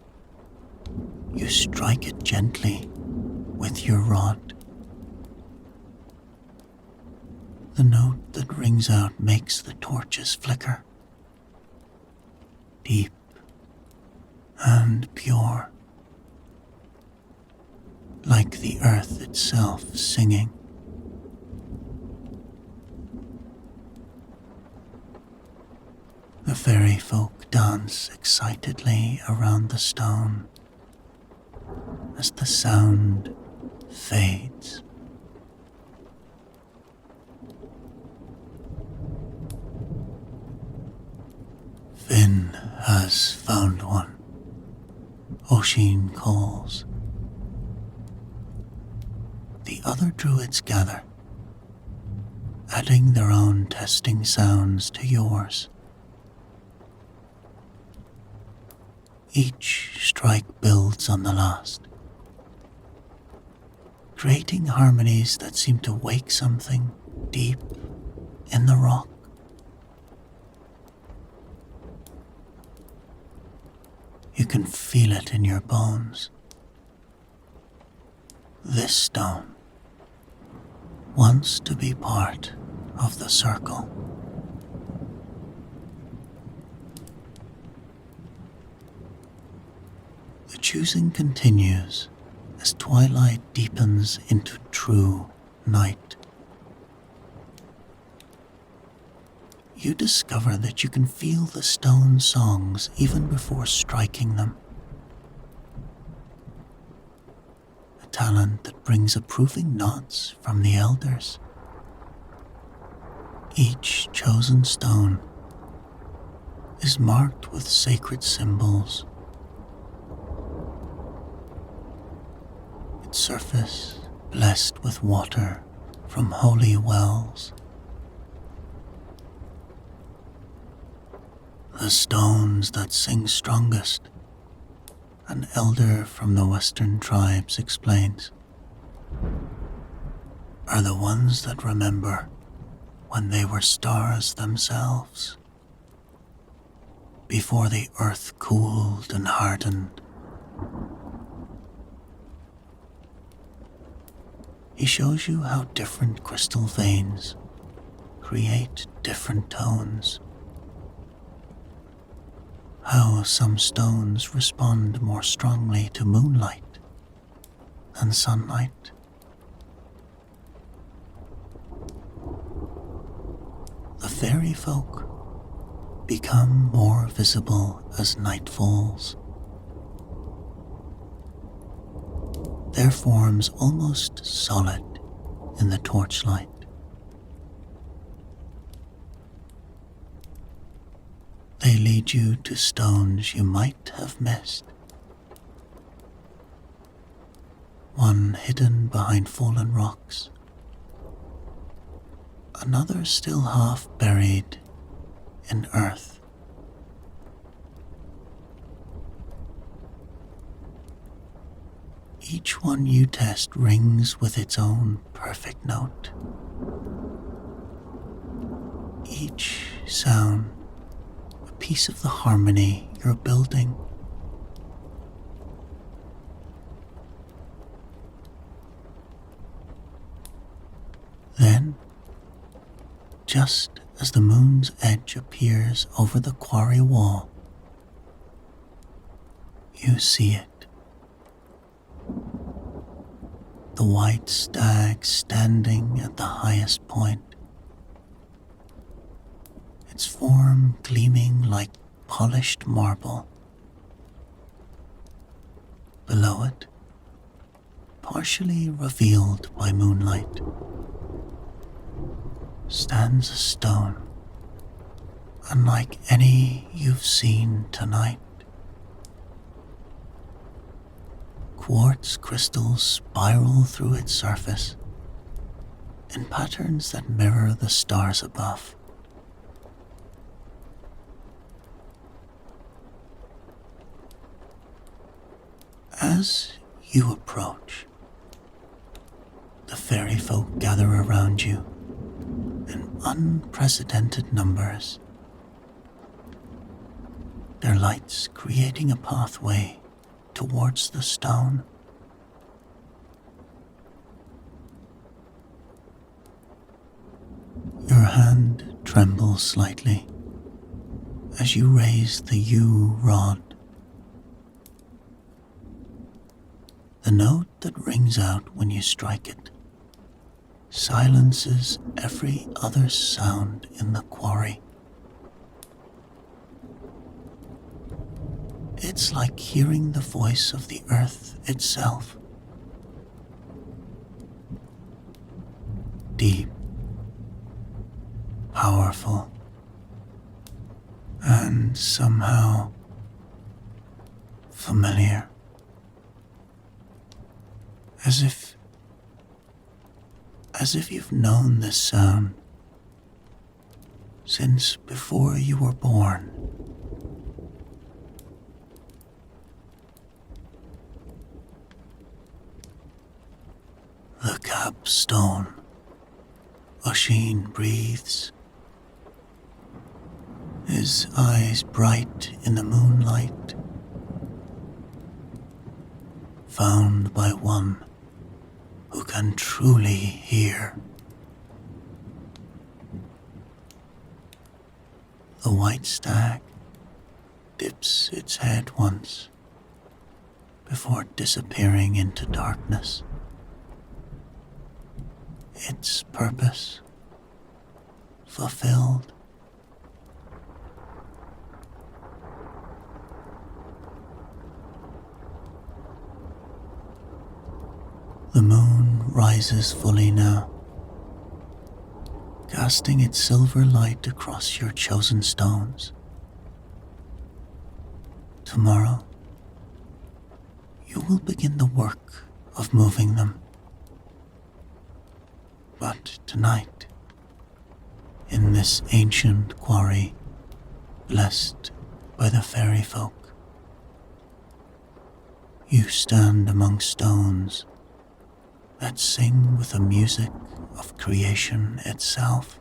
you strike it gently with your rod. The note that rings out makes the torches flicker, deep and pure, like the earth itself singing. The fairy folk dance excitedly around the stone as the sound fades. Finn has found one, Oisin calls. The other druids gather, adding their own testing sounds to yours. Each strike builds on the last, creating harmonies that seem to wake something deep in the rock. You can feel it in your bones. This stone wants to be part of the circle. The choosing continues as twilight deepens into true night. You discover that you can feel the stone songs even before striking them. A talent that brings approving nods from the elders. Each chosen stone is marked with sacred symbols. Its surface blessed with water from holy wells. The stones that sing strongest, an elder from the western tribes explains, are the ones that remember when they were stars themselves, before the earth cooled and hardened. He shows you how different crystal veins create different tones. How some stones respond more strongly to moonlight than sunlight. The fairy folk become more visible as night falls. Their forms almost solid in the torchlight. They lead you to stones you might have missed. One hidden behind fallen rocks, another still half buried in earth. Each one you test rings with its own perfect note. Each sound a piece of the harmony you're building. Then, just as the moon's edge appears over the quarry wall, you see it. The white stag standing at the highest point, its form gleaming like polished marble. Below it, partially revealed by moonlight, stands a stone unlike any you've seen tonight. Quartz crystals spiral through its surface in patterns that mirror the stars above. As You approach. The fairy folk gather around you in unprecedented numbers, their lights creating a pathway towards the stone. Your hand trembles slightly as you raise the yew rod. The note that rings out when you strike it silences every other sound in the quarry. It's like hearing the voice of the earth itself. Deep, powerful, and somehow familiar. As if you've known this sound since before you were born. The capstone. Oisin breathes, his eyes bright in the moonlight, found by one who can truly hear. The white stag dips its head once before disappearing into darkness. Its purpose fulfilled. The moon rises fully now, casting its silver light across your chosen stones. Tomorrow, you will begin the work of moving them. But tonight, in this ancient quarry, blessed by the fairy folk, you stand among stones that sing with the music of creation itself.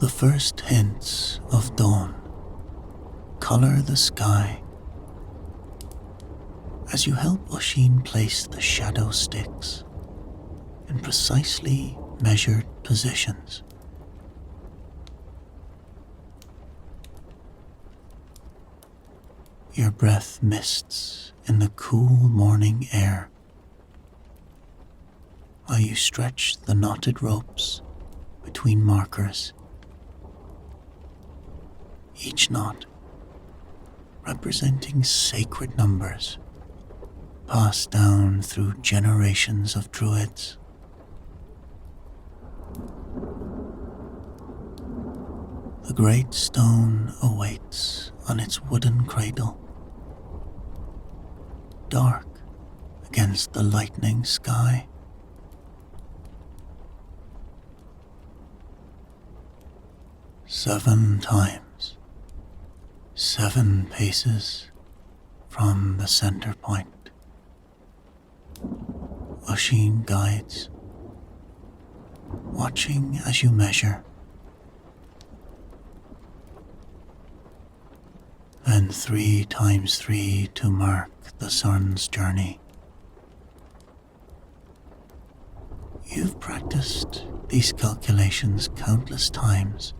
The first hints of dawn color the sky as you help Oisin place the shadow sticks in precisely measured positions. Your breath mists in the cool morning air while you stretch the knotted ropes between markers. Each knot representing sacred numbers passed down through generations of druids. The great stone awaits on its wooden cradle, dark against the lightning sky. Seven times, 7 paces from the center point, Oisin guides, watching as you measure. Then 3 times 3 to mark the sun's journey. You've practiced these calculations countless times,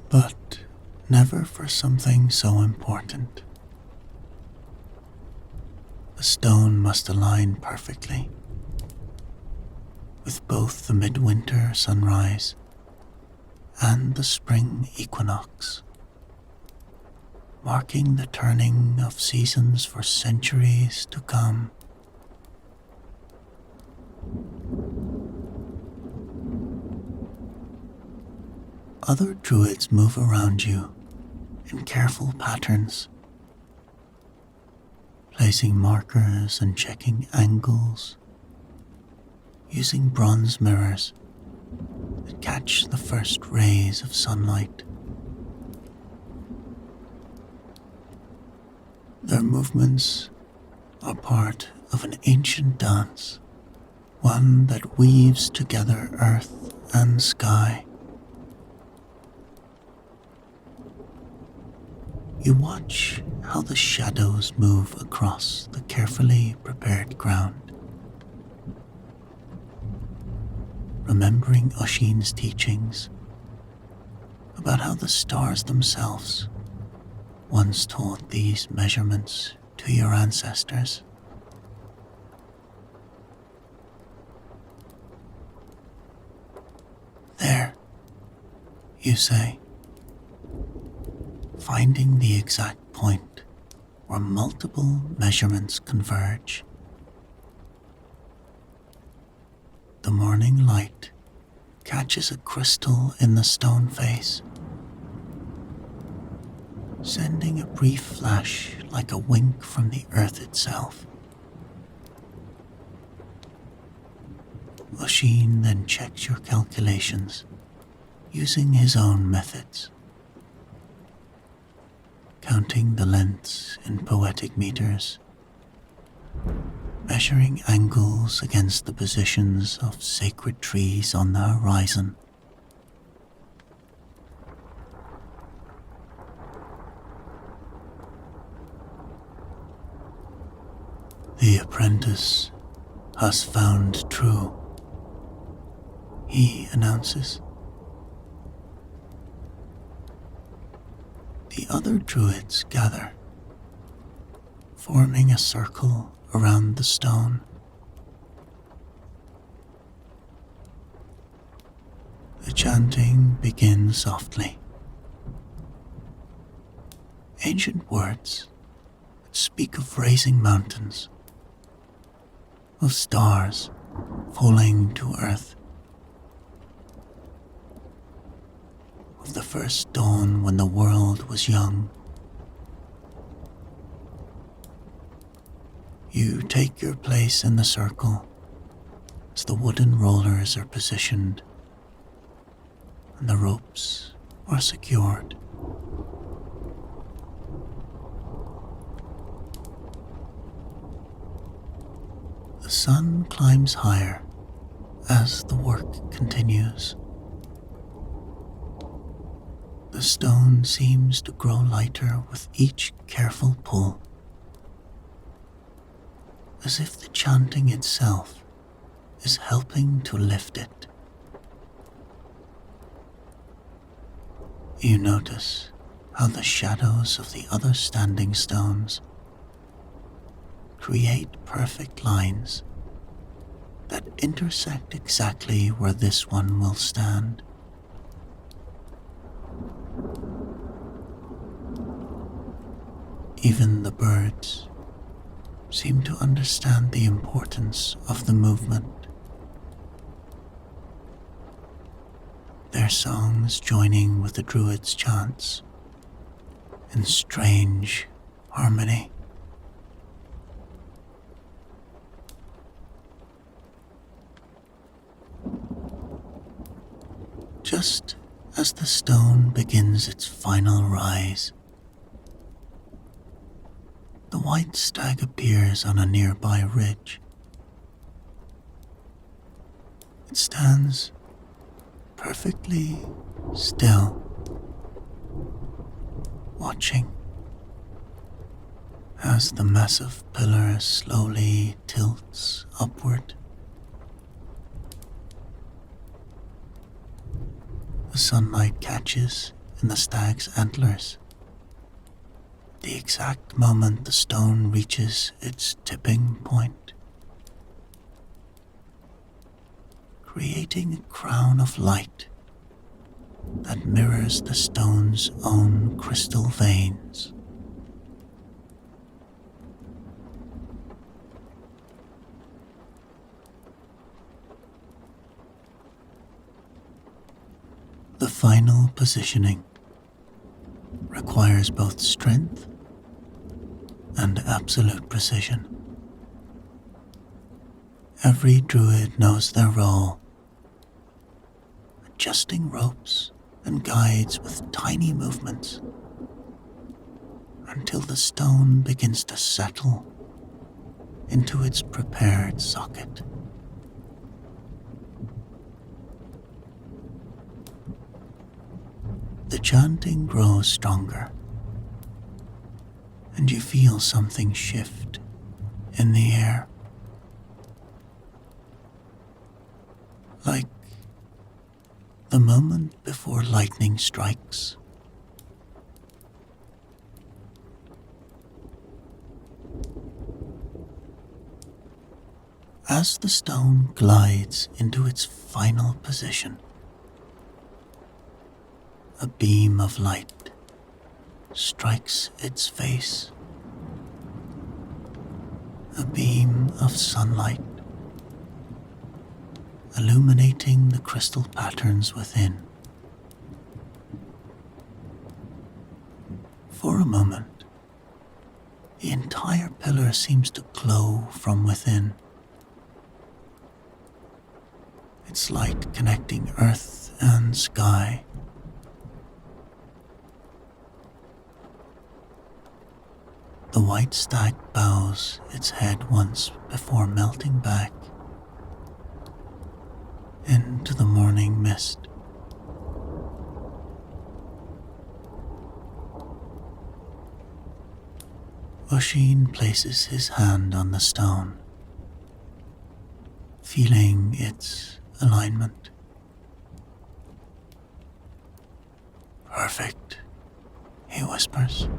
but never for something so important. The stone must align perfectly with both the midwinter sunrise and the spring equinox, marking the turning of seasons for centuries to come. Other druids move around you, in careful patterns, placing markers and checking angles, using bronze mirrors that catch the first rays of sunlight. Their movements are part of an ancient dance, one that weaves together earth and sky. You watch how the shadows move across the carefully prepared ground, remembering Oisin's teachings about how the stars themselves once taught these measurements to your ancestors. There, you say, finding the exact point where multiple measurements converge. The morning light catches a crystal in the stone face, sending a brief flash like a wink from the earth itself. Oisin then checks your calculations using his own methods, counting the lengths in poetic meters, measuring angles against the positions of sacred trees on the horizon. The apprentice has found true, he announces. The other druids gather, forming a circle around the stone. The chanting begins softly. Ancient words that speak of raising mountains, of stars falling to earth, of the first dawn when the world was young. You take your place in the circle as the wooden rollers are positioned and the ropes are secured. The sun climbs higher as the work continues. The stone seems to grow lighter with each careful pull, as if the chanting itself is helping to lift it. You notice how the shadows of the other standing stones create perfect lines that intersect exactly where this one will stand. Even the birds seem to understand the importance of the movement, their songs joining with the druids' chants in strange harmony. Just as the stone begins its final rise, the white stag appears on a nearby ridge. It stands perfectly still, watching as the massive pillar slowly tilts upward. The sunlight catches in the stag's antlers, the exact moment the stone reaches its tipping point, creating a crown of light that mirrors the stone's own crystal veins. The final positioning requires both strength and absolute precision. Every druid knows their role, adjusting ropes and guides with tiny movements until the stone begins to settle into its prepared socket. The chanting grows stronger, and you feel something shift in the air, like the moment before lightning strikes. As the stone glides into its final position, a beam of light strikes its face. A beam of sunlight, illuminating the crystal patterns within. For a moment, the entire pillar seems to glow from within, its light connecting earth and sky. The white stag bows its head once before melting back into the morning mist. Oisin places his hand on the stone, feeling its alignment. "Perfect," he whispers,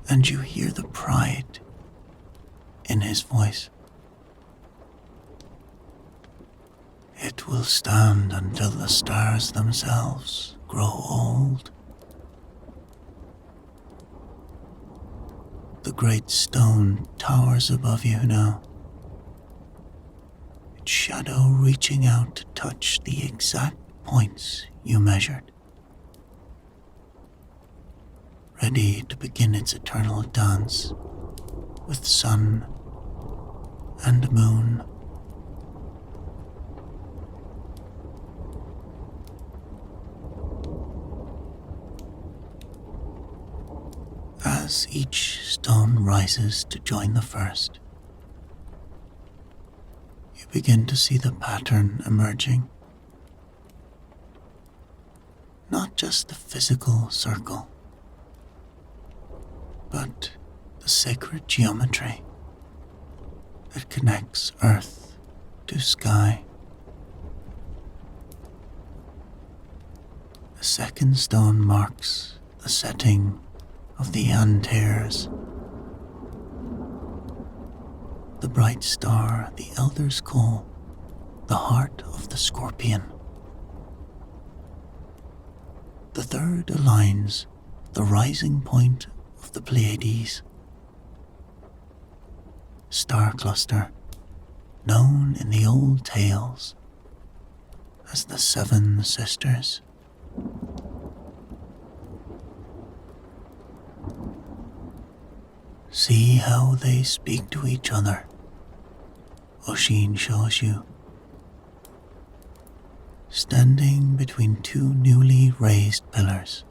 and you hear the pride in his voice. "It will stand until the stars themselves grow old." The great stone towers above you now, its shadow reaching out to touch the exact points you measured, ready to begin its eternal dance with sun and moon. As each stone rises to join the first, you begin to see the pattern emerging. Not just the physical circle, but the sacred geometry that connects earth to sky. The second stone marks the setting of the Antares, the bright star the elders call the heart of the scorpion. The third aligns the rising point of the Pleiades, star cluster known in the old tales as the Seven Sisters. "See how they speak to each other," Oisin shows you. Standing between two newly raised pillars.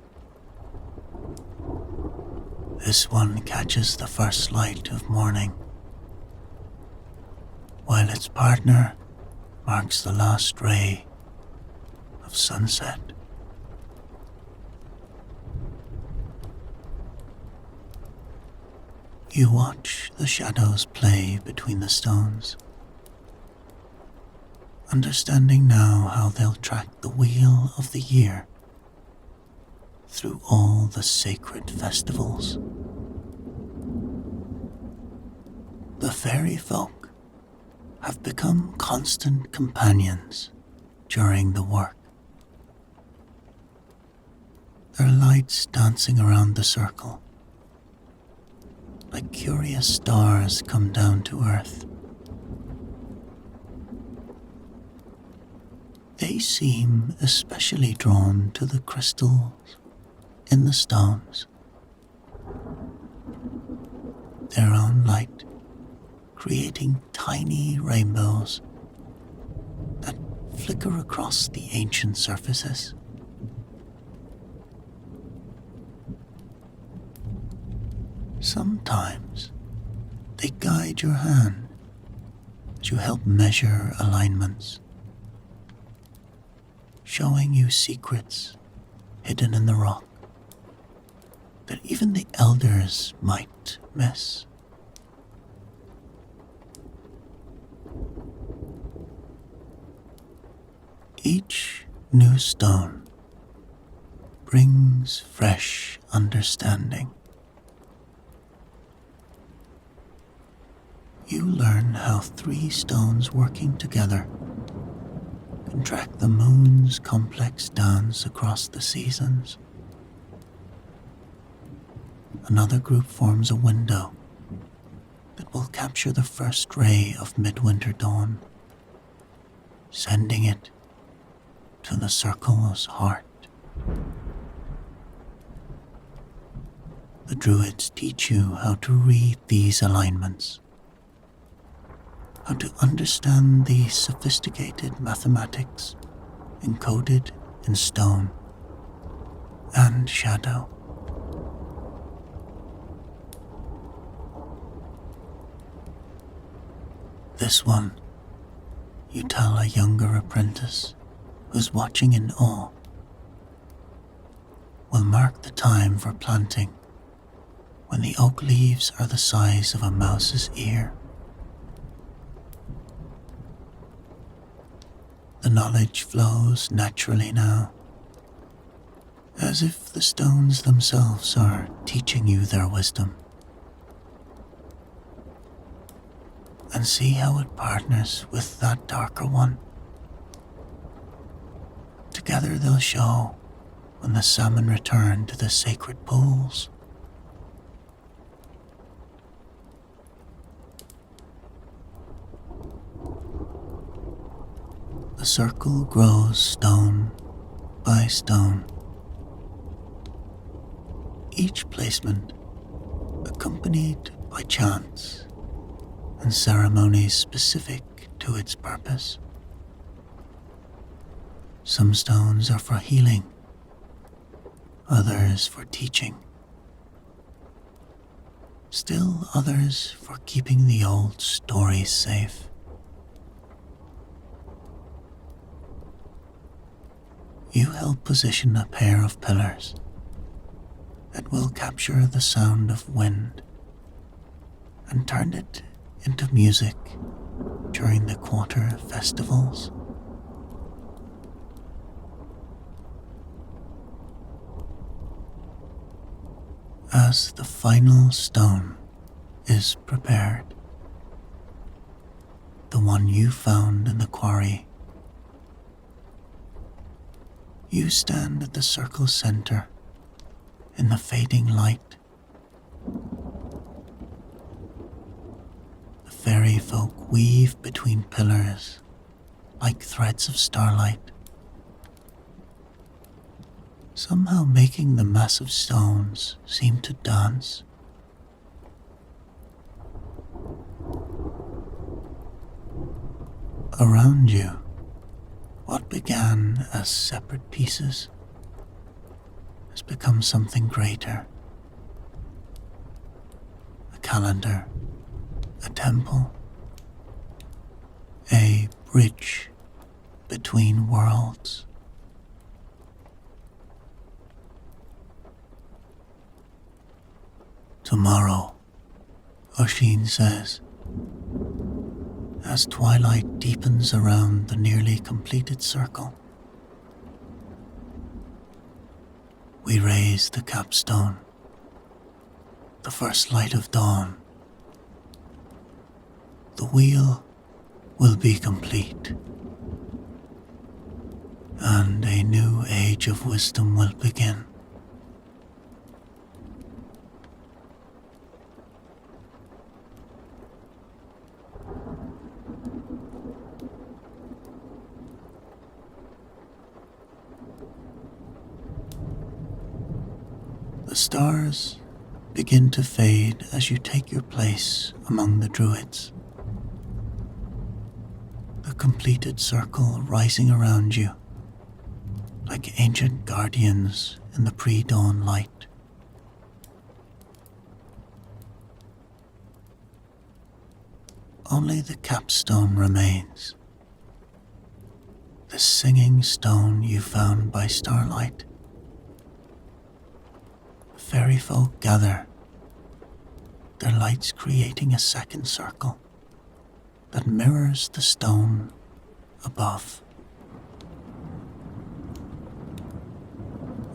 This one catches the first light of morning, while its partner marks the last ray of sunset. You watch the shadows play between the stones, understanding now how they'll track the wheel of the year through all the sacred festivals. The fairy folk have become constant companions during the work, their lights dancing around the circle like curious stars come down to earth. They seem especially drawn to the crystals in the stones, their own light creating tiny rainbows that flicker across the ancient surfaces. Sometimes they guide your hand as you help measure alignments, showing you secrets hidden in the rock that even the elders might miss. Each new stone brings fresh understanding. You learn how 3 stones working together can track the moon's complex dance across the seasons. Another group forms a window that will capture the first ray of midwinter dawn, sending it to the circle's heart. The druids teach you how to read these alignments, how to understand the sophisticated mathematics encoded in stone and shadow. This one, you tell a younger apprentice who's watching in awe, will mark the time for planting when the oak leaves are the size of a mouse's ear. The knowledge flows naturally now, as if the stones themselves are teaching you their wisdom. And see how it partners with that darker one. Together they'll show when the salmon return to the sacred pools. The circle grows stone by stone, each placement accompanied by chants and ceremonies specific to its purpose. Some stones are for healing, others for teaching, still others for keeping the old stories safe. You help position a pair of pillars that will capture the sound of wind and turn it into music during the quarter festivals. As the final stone is prepared, the one you found in the quarry, you stand at the circle's center in the fading light. The fairy folk weave between pillars like threads of starlight, somehow making the massive stones seem to dance. Around you, what began as separate pieces has become something greater. A calendar, a temple, a bridge between worlds. Tomorrow, Oshin says, as twilight deepens around the nearly completed circle, we raise the capstone, the first light of dawn. The wheel will be complete, and a new age of wisdom will begin. The stars begin to fade as you take your place among the druids. The completed circle rising around you, like ancient guardians in the pre-dawn light. Only the capstone remains, the singing stone you found by starlight. Fairy folk gather, their lights creating a second circle that mirrors the stone above.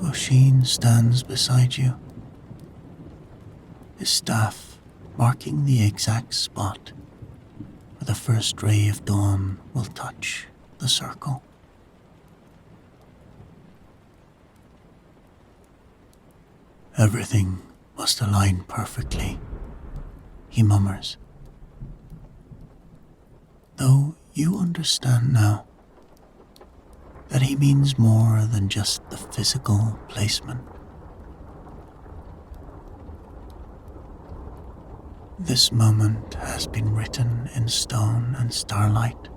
O'Sheen stands beside you, his staff marking the exact spot where the first ray of dawn will touch the circle. Everything must align perfectly, he murmurs. Though you understand now that he means more than just the physical placement. This moment has been written in stone and starlight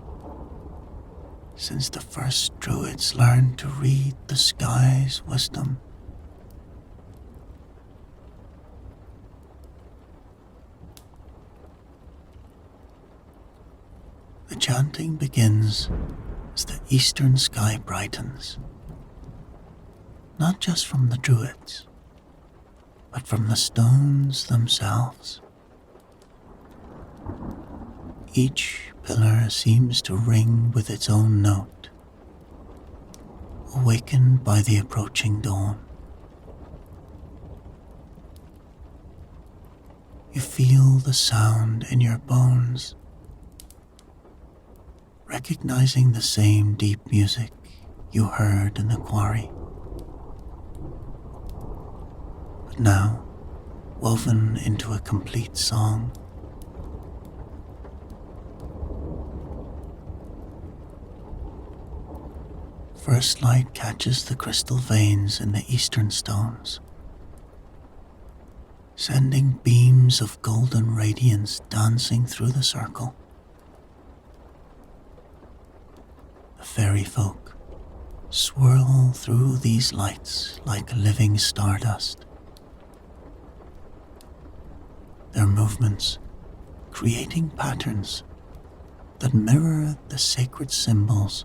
since the first druids learned to read the sky's wisdom. The chanting begins as the eastern sky brightens, not just from the druids, but from the stones themselves. Each pillar seems to ring with its own note, awakened by the approaching dawn. You feel the sound in your bones, recognizing the same deep music you heard in the quarry. But now, woven into a complete song. First light catches the crystal veins in the eastern stones, sending beams of golden radiance dancing through the circle. The fairy folk swirl through these lights like living stardust, their movements creating patterns that mirror the sacred symbols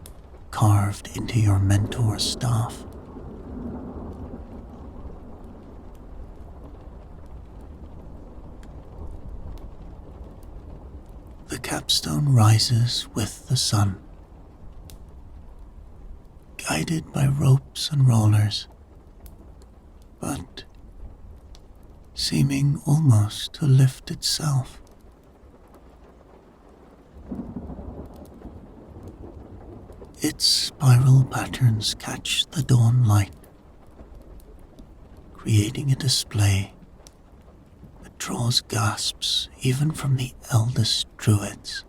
carved into your mentor's staff. The capstone rises with the sun, guided by ropes and rollers, but seeming almost to lift itself. Its spiral patterns catch the dawn light, creating a display that draws gasps even from the eldest druids.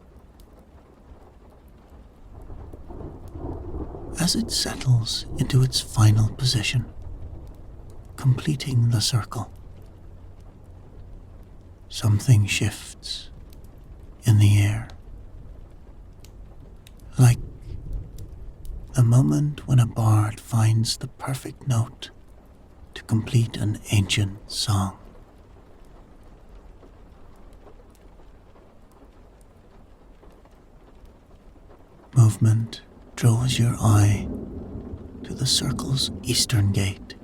As it settles into its final position, completing the circle, something shifts in the air, like the moment when a bard finds the perfect note to complete an ancient song. Movement draws your eye to the circle's eastern gate.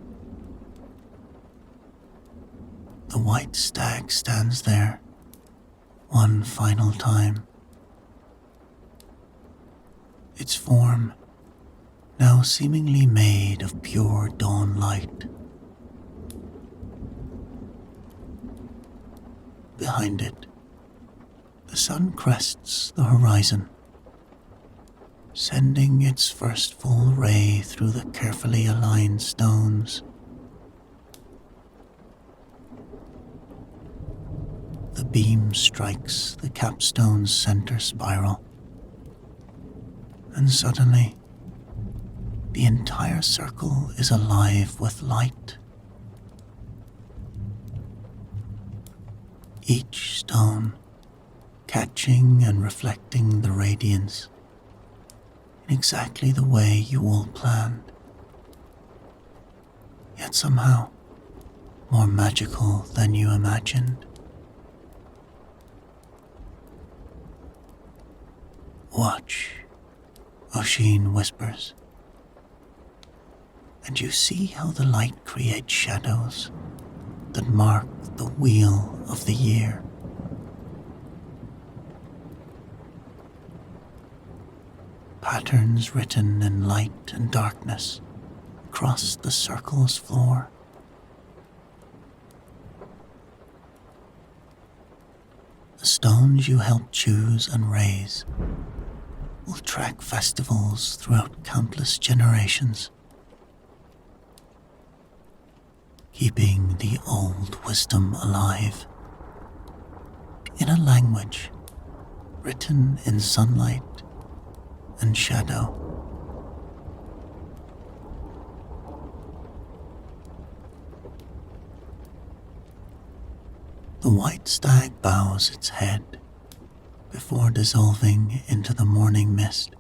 The white stag stands there one final time, its form now seemingly made of pure dawn light. Behind it, the sun crests the horizon, sending its first full ray through the carefully aligned stones. The beam strikes the capstone's center spiral, and suddenly, the entire circle is alive with light. each stone catching and reflecting the radiance in exactly the way you all planned, yet somehow more magical than you imagined. Watch, Oisin whispers, and you see how the light creates shadows that mark the wheel of the year. Patterns written in light and darkness across the circle's floor. The stones you helped choose and raise will track festivals throughout countless generations, keeping the old wisdom alive in a language written in sunlight and shadow. The white stag bows its head before dissolving into the morning mist.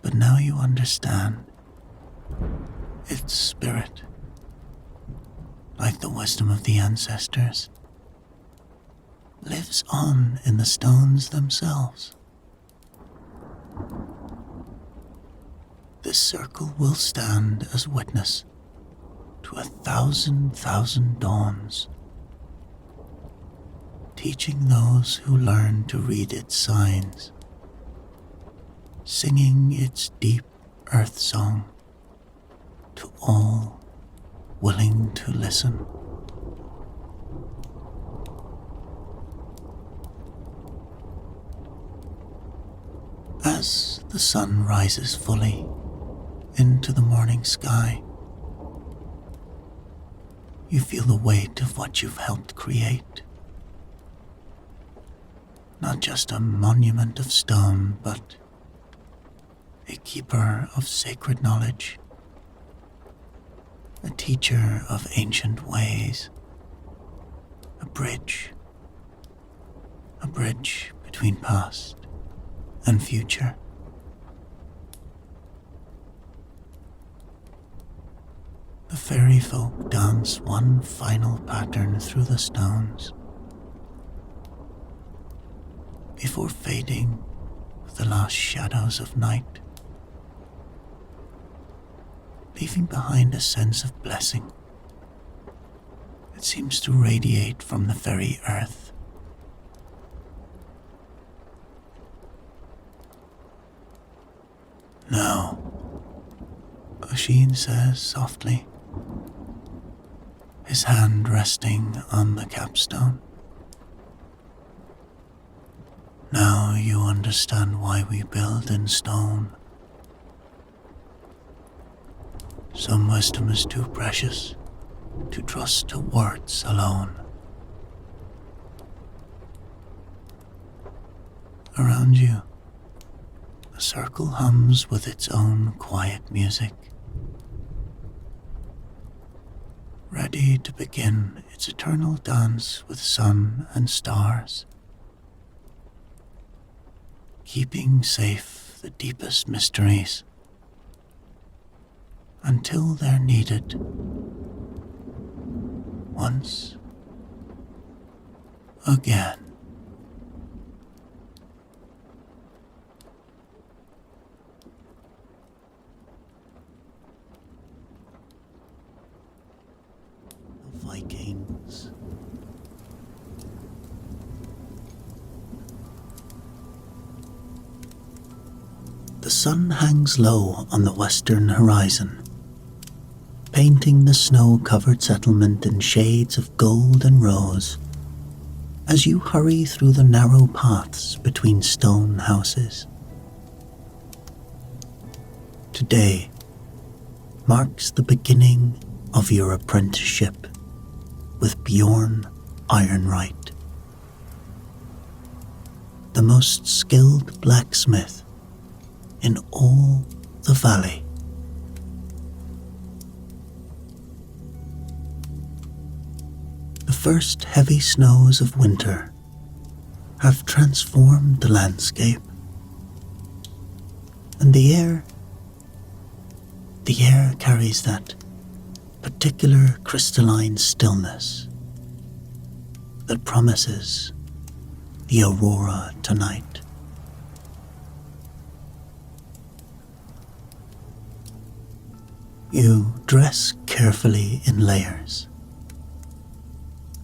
But now you understand. Its spirit, like the wisdom of the ancestors, lives on in the stones themselves. This circle will stand as witness to 1,000 dawns, teaching those who learn to read its signs, singing its deep earth song to all willing to listen. As the sun rises fully into the morning sky, you feel the weight of what you've helped create. Not just a monument of stone, but a keeper of sacred knowledge, a teacher of ancient ways, a bridge between past and future. The fairy folk dance one final pattern through the stones before fading with the last shadows of night, leaving behind a sense of blessing that seems to radiate from the very earth. Now, Oisin says softly, his hand resting on the capstone. Now you understand why we build in stone. Some wisdom is too precious to trust to words alone. Around you, the circle hums with its own quiet music, ready to begin its eternal dance with sun and stars, keeping safe the deepest mysteries until they're needed once again. The Vikings. The sun hangs low on the western horizon, painting the snow-covered settlement in shades of gold and rose as you hurry through the narrow paths between stone houses. Today marks the beginning of your apprenticeship with Bjorn Ironwright, the most skilled blacksmith in all the valley. The first heavy snows of winter have transformed the landscape, and the air carries that particular crystalline stillness that promises the aurora tonight. You dress carefully in layers.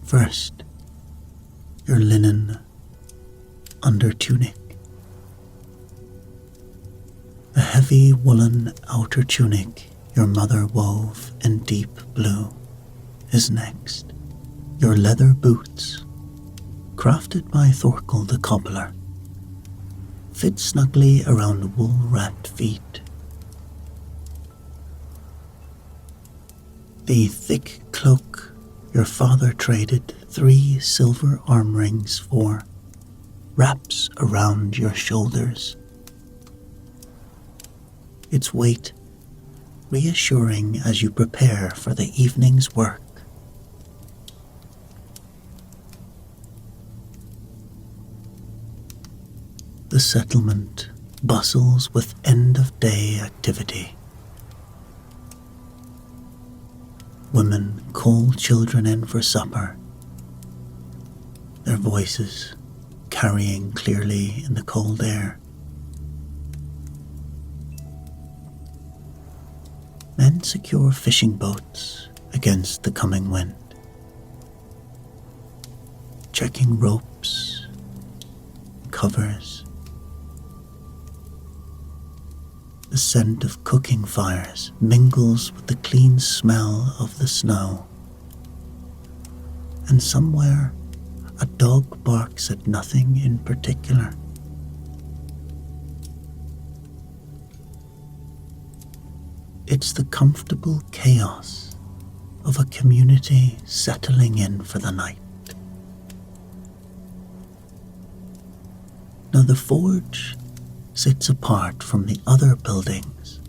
First, your linen under tunic. The heavy woolen outer tunic your mother wove in deep blue is next. Your leather boots, crafted by Thorkel the cobbler, fit snugly around wool-wrapped feet. The thick cloak your father traded 3 silver arm rings for wraps around your shoulders, its weight reassuring as you prepare for the evening's work. The settlement bustles with end-of-day activity. Women call children in for supper, their voices carrying clearly in the cold air. Men secure fishing boats against the coming wind, checking ropes, covers. The scent of cooking fires mingles with the clean smell of the snow, and somewhere a dog barks at nothing in particular. It's the comfortable chaos of a community settling in for the night. Now the forge sits apart from the other buildings,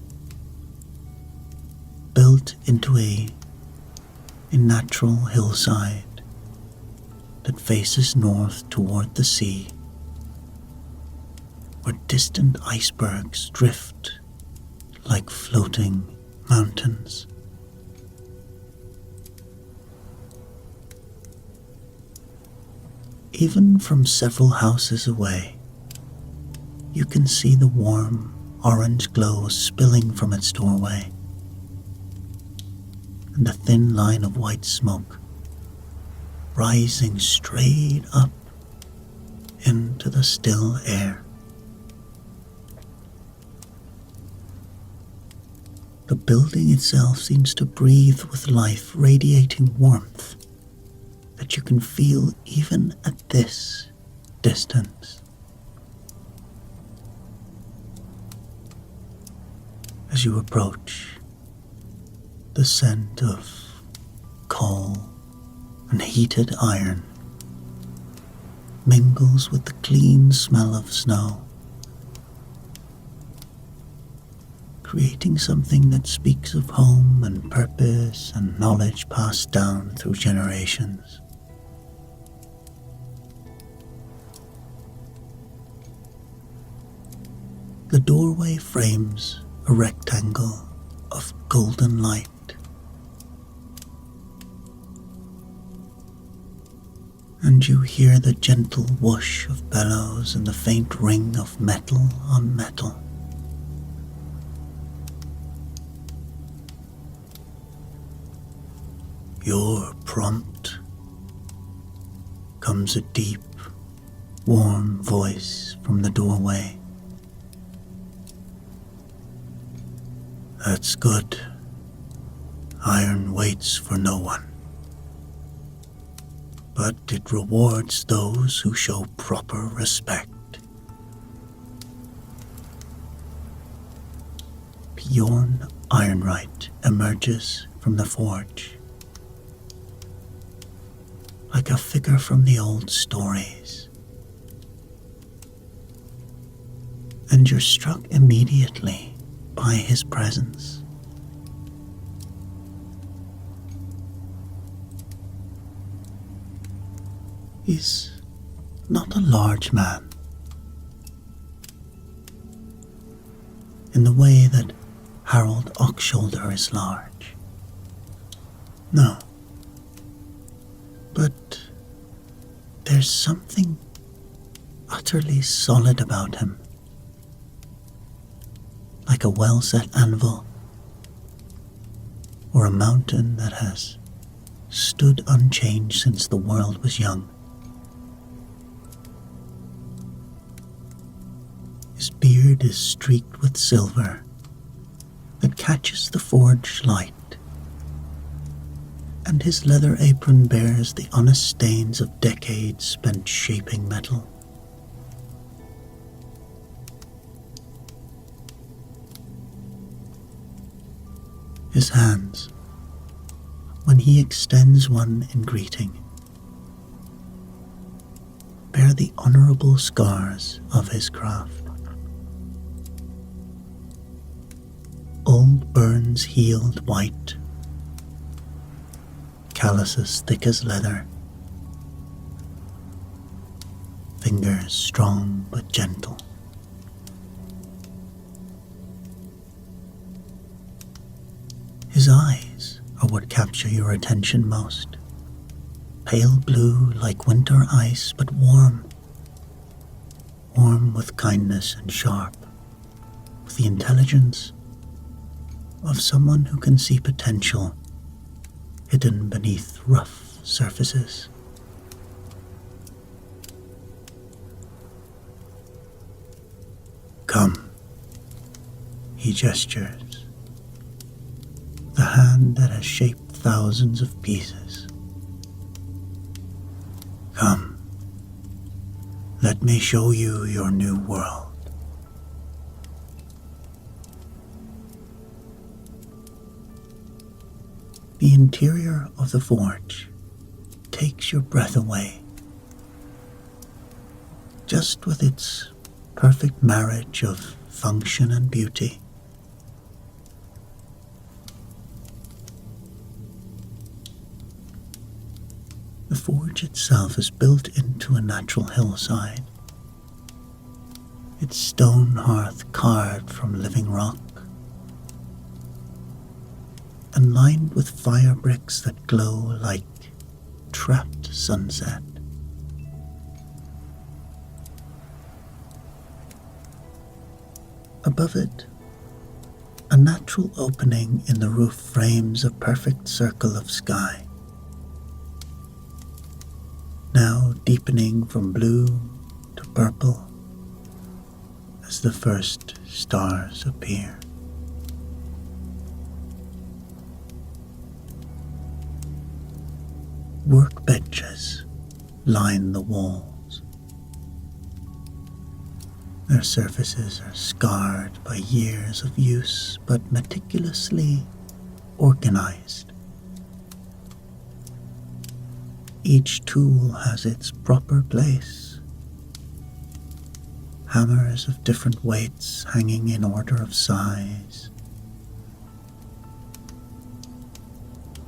built into a natural hillside that faces north toward the sea, where distant icebergs drift like floating mountains. Even from several houses away, you can see the warm orange glow spilling from its doorway, and a thin line of white smoke rising straight up into the still air. The building itself seems to breathe with life, radiating warmth that you can feel even at this distance. As you approach, the scent of coal and heated iron mingles with the clean smell of snow, creating something that speaks of home and purpose and knowledge passed down through generations. The doorway frames a rectangle of golden light. And you hear the gentle whoosh of bellows and the faint ring of metal on metal. "Your prompt," comes a deep, warm voice from the doorway. "That's good. Iron waits for no one. But it rewards those who show proper respect." Bjorn Ironwright emerges from the forge, like a figure from the old stories, and you're struck immediately by his presence. He's not a large man, in the way that Harold Oxshoulder is large. No. But there's something utterly solid about him, like a well-set anvil, or a mountain that has stood unchanged since the world was young. His beard is streaked with silver that catches the forged light, and his leather apron bears the honest stains of decades spent shaping metal. His hands, when he extends one in greeting, bear the honourable scars of his craft. Old burns healed white, calluses thick as leather, fingers strong but gentle. His eyes are what capture your attention most. Pale blue like winter ice, but warm. Warm with kindness and sharp, with the intelligence of someone who can see potential hidden beneath rough surfaces. Come, he gestures, the hand that has shaped thousands of pieces. Come, let me show you your new world. The interior of the forge takes your breath away, just with its perfect marriage of function and beauty. The forge itself is built into a natural hillside, its stone hearth carved from living rock, and lined with fire bricks that glow like trapped sunset. Above it, a natural opening in the roof frames a perfect circle of sky, now deepening from blue to purple as the first stars appear. Workbenches line the walls. Their surfaces are scarred by years of use, but meticulously organized. Each tool has its proper place. Hammers of different weights hanging in order of size.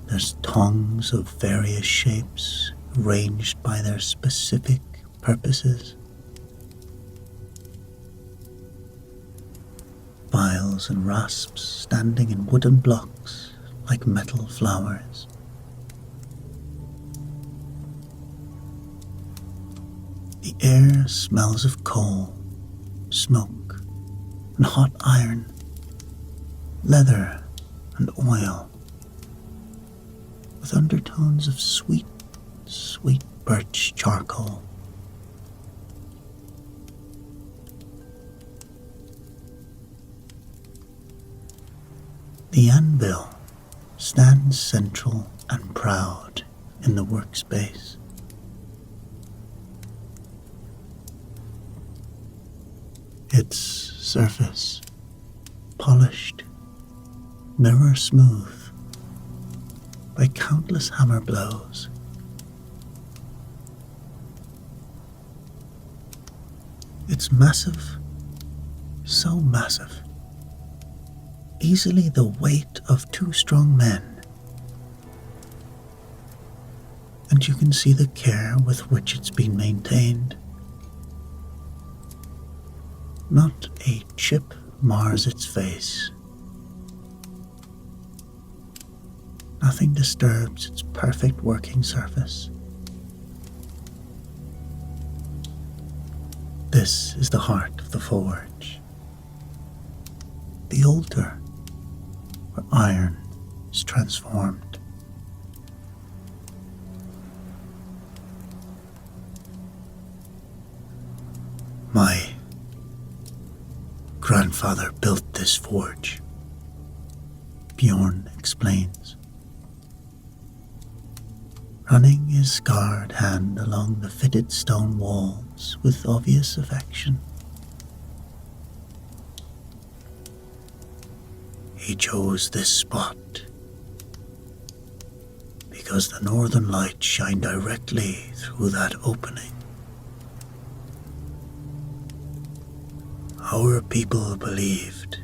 There's tongs of various shapes arranged by their specific purposes. Files and rasps standing in wooden blocks like metal flowers. The air smells of coal, smoke, and hot iron, leather and oil, with undertones of sweet, sweet birch charcoal. The anvil stands central and proud in the workspace. Its surface polished, mirror smooth by countless hammer blows. It's massive, so massive, easily the weight of two strong men. and you can see the care with which it's been maintained. Not a chip mars its face. Nothing disturbs its perfect working surface. This is the heart of the forge, the altar where iron is transformed. My grandfather built this forge, Bjorn explains, running his scarred hand along the fitted stone walls with obvious affection. He chose this spot because the northern light shined directly through that opening. Our people believed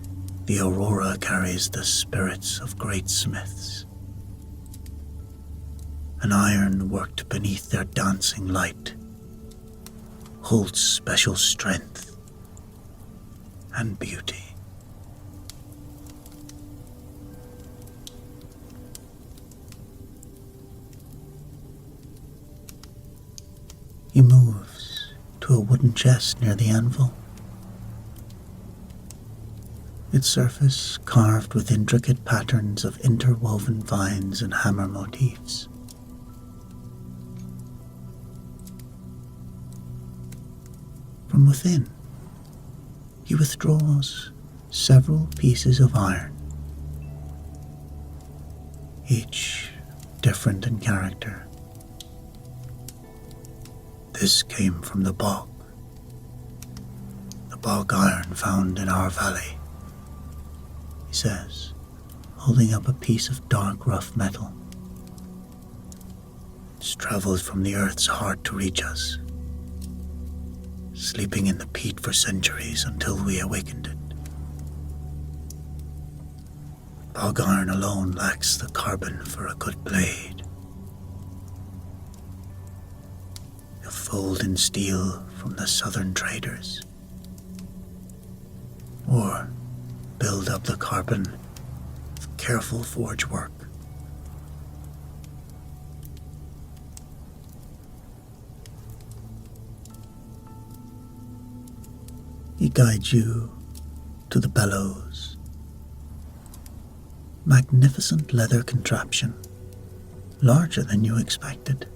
the aurora carries the spirits of great smiths, and iron worked beneath their dancing light holds special strength and beauty. He moves to a wooden chest near the anvil, its surface carved with intricate patterns of interwoven vines and hammer motifs. From within, he withdraws several pieces of iron, each different in character. This came from the bog iron found in our valley, he says, holding up a piece of dark, rough metal. It's traveled from the earth's heart to reach us, sleeping in the peat for centuries until we awakened it. Bog iron alone lacks the carbon for a good blade. A fold in steel from the southern traders, or build up the carbon with careful forge work. He guides you to the bellows, magnificent leather contraption, larger than you expected,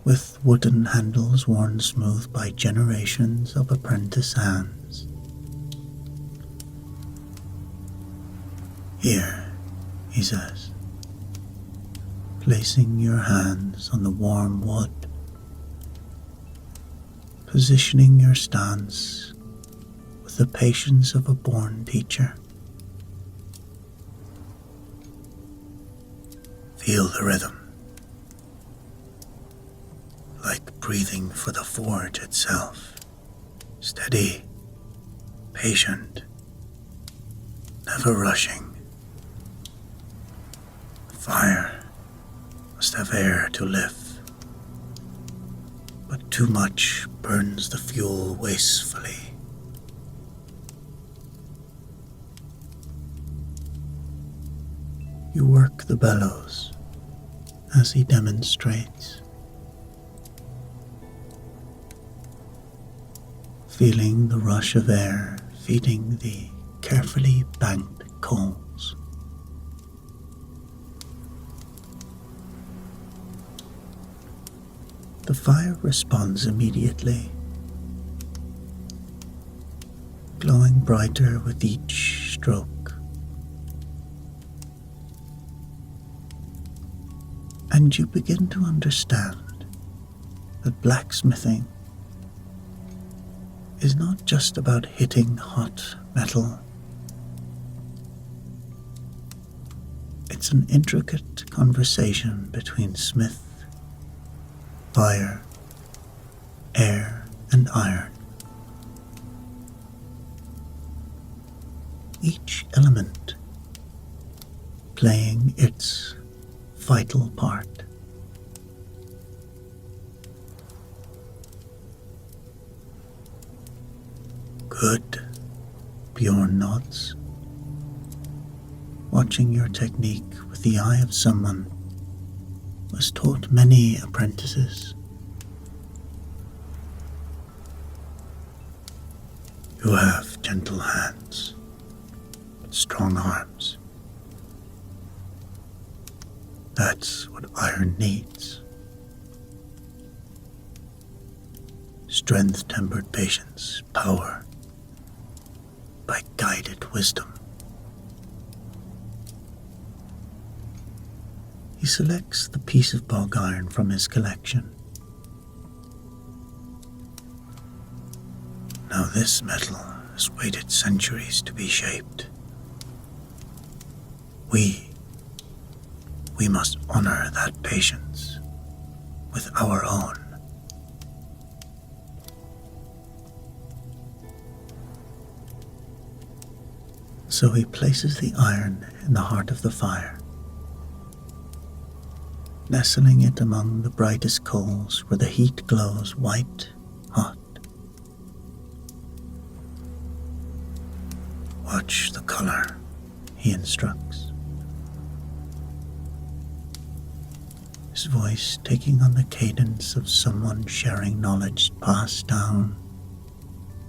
with wooden handles worn smooth by generations of apprentice hands. Here, he says, placing your hands on the warm wood, positioning your stance with the patience of a born teacher. Feel the rhythm, like breathing for the forge itself. Steady, patient, never rushing. Fire must have air to live, but too much burns the fuel wastefully. You work the bellows as he demonstrates, feeling the rush of air feeding the carefully banked coals. The fire responds immediately, glowing brighter with each stroke. And you begin to understand that blacksmithing is not just about hitting hot metal. It's an intricate conversation between smith, fire, air, and iron. Each element playing its vital part. Good, Bjorn nods, watching your technique with the eye of someone who has taught many apprentices. You have gentle hands, strong arms. That's what iron needs. Strength-tempered patience, power by guided wisdom. He selects the piece of bog iron from his collection. Now this metal has waited centuries to be shaped. We must honor that patience with our own. So he places the iron in the heart of the fire, nestling it among the brightest coals where the heat glows white hot. Watch the color, he instructs, his voice taking on the cadence of someone sharing knowledge passed down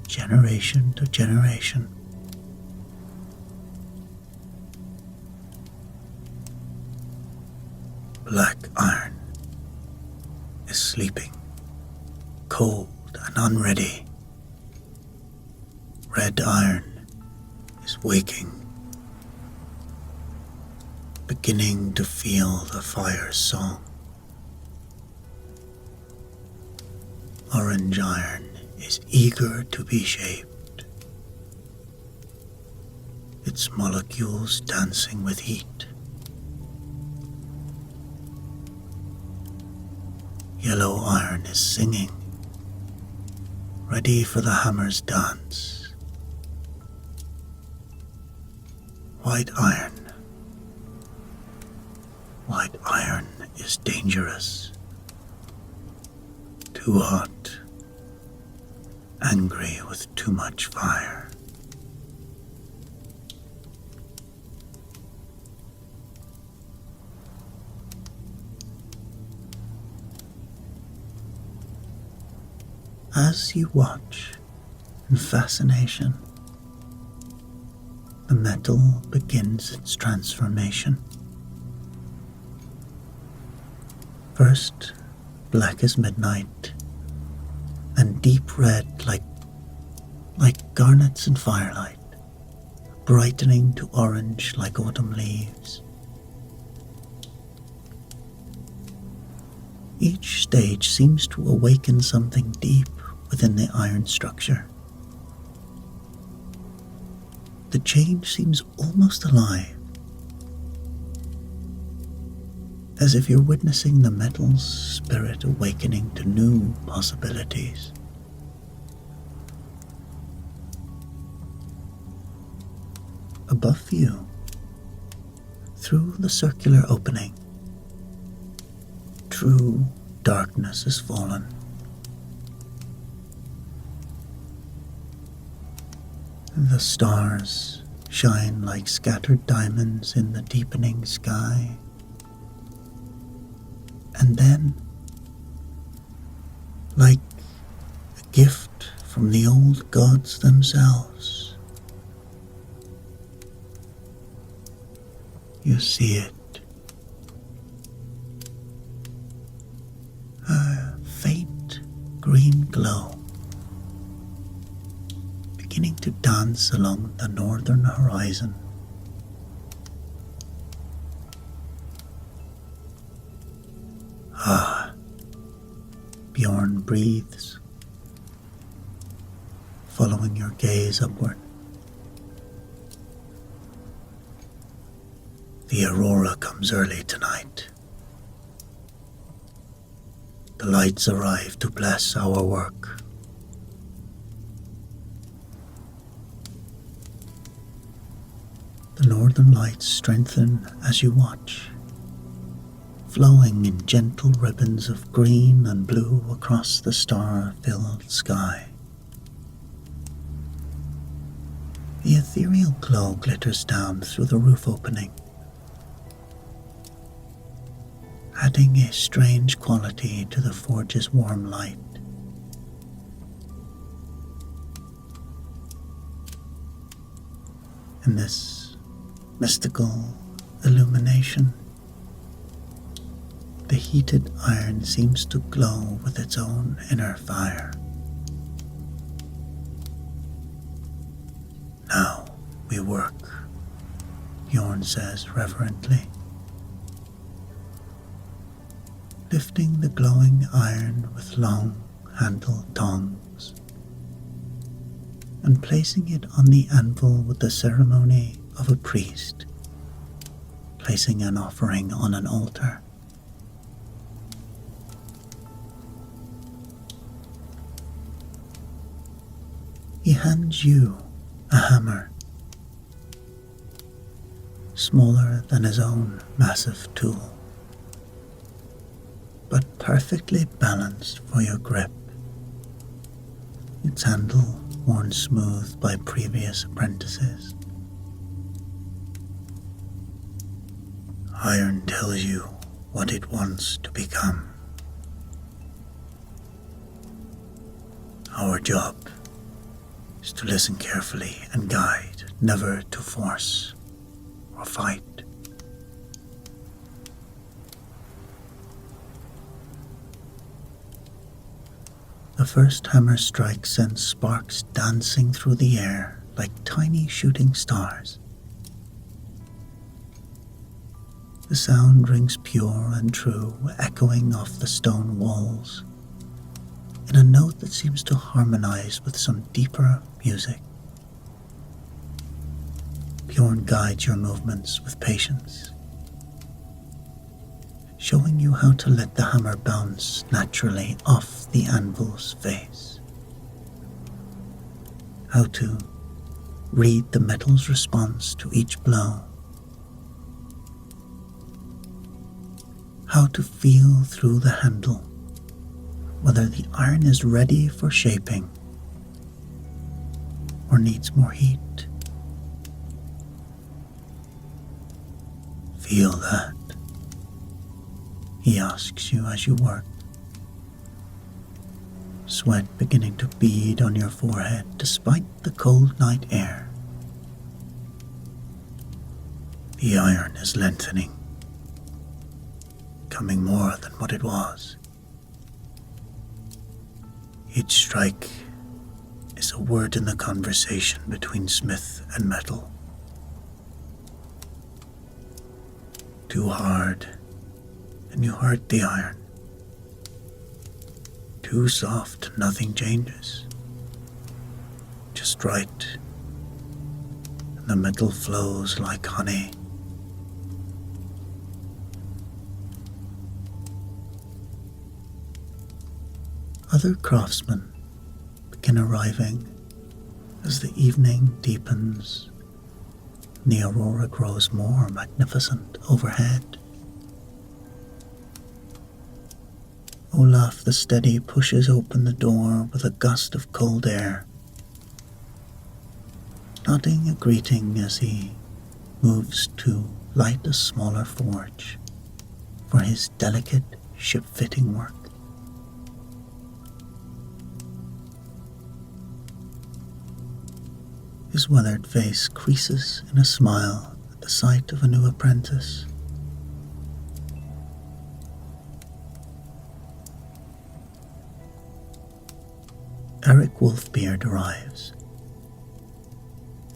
generation to generation. Black iron is sleeping, cold and unready. Red iron is waking, beginning to feel the fire's song. Orange iron is eager to be shaped, its molecules dancing with heat. Yellow iron is singing, ready for the hammer's dance. White iron is dangerous, too hot, angry with too much fire. As you watch in fascination, the metal begins its transformation. First, black as midnight, and deep red like garnets in firelight, brightening to orange like autumn leaves. Each stage seems to awaken something deep within the iron structure. The change seems almost alive, as if you're witnessing the metal's spirit awakening to new possibilities. Above you, through the circular opening, true darkness has fallen. The stars shine like scattered diamonds in the deepening sky. And then, like a gift from the old gods themselves, you see it. A faint green glow beginning to dance along the northern horizon. Ah, Bjorn breathes, following your gaze upward. The aurora comes early tonight. The lights arrive to bless our work. The northern lights strengthen as you watch, flowing in gentle ribbons of green and blue across the star-filled sky. The ethereal glow glitters down through the roof opening, adding a strange quality to the forge's warm light. In this mystical illumination, the heated iron seems to glow with its own inner fire. Now we work, Bjorn says reverently, lifting the glowing iron with long handled tongs and placing it on the anvil with the ceremony of a priest placing an offering on an altar. He hands you a hammer, smaller than his own massive tool, but perfectly balanced for your grip, its handle worn smooth by previous apprentices. Iron tells you what it wants to become. Our job is to listen carefully and guide, never to force or fight. The first hammer strike sends sparks dancing through the air like tiny shooting stars. The sound rings pure and true, echoing off the stone walls, in a note that seems to harmonize with some deeper music. Bjorn guides your movements with patience, showing you how to let the hammer bounce naturally off the anvil's face, how to read the metal's response to each blow, how to feel through the handle whether the iron is ready for shaping or needs more heat. Feel that, he asks you as you work, sweat beginning to bead on your forehead despite the cold night air. The iron is lengthening, becoming more than what it was. Each strike is a word in the conversation between smith and metal. Too hard, and you hurt the iron. Too soft, nothing changes. Just right, and the metal flows like honey. Other craftsmen begin arriving as the evening deepens and the aurora grows more magnificent overhead. Olaf the Steady pushes open the door with a gust of cold air, nodding a greeting as he moves to light a smaller forge for his delicate ship-fitting work. His weathered face creases in a smile at the sight of a new apprentice. Eric Wolfbeard arrives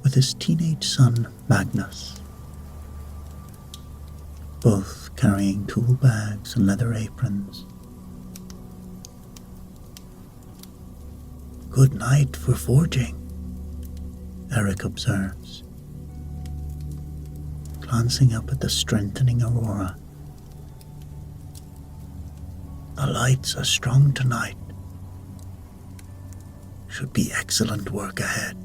with his teenage son Magnus, both carrying tool bags and leather aprons. Good night for forging, Eric observes, glancing up at the strengthening aurora. The lights are strong tonight. Should be excellent work ahead.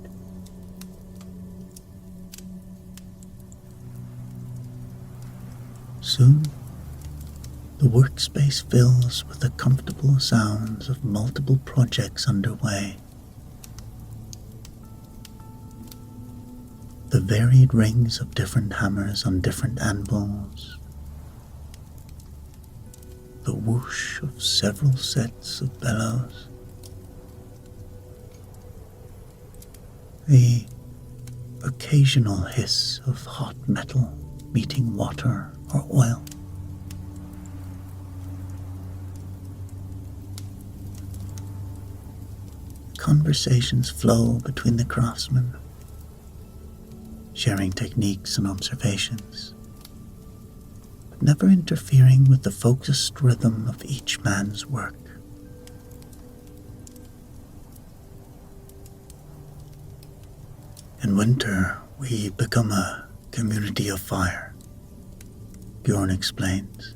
Soon, the workspace fills with the comfortable sounds of multiple projects underway. the varied rings of different hammers on different anvils, the whoosh of several sets of bellows, the occasional hiss of hot metal meeting water or oil. Conversations flow between the craftsmen, sharing techniques and observations, but never interfering with the focused rhythm of each man's work. In winter, we become a community of fire, Bjorn explains,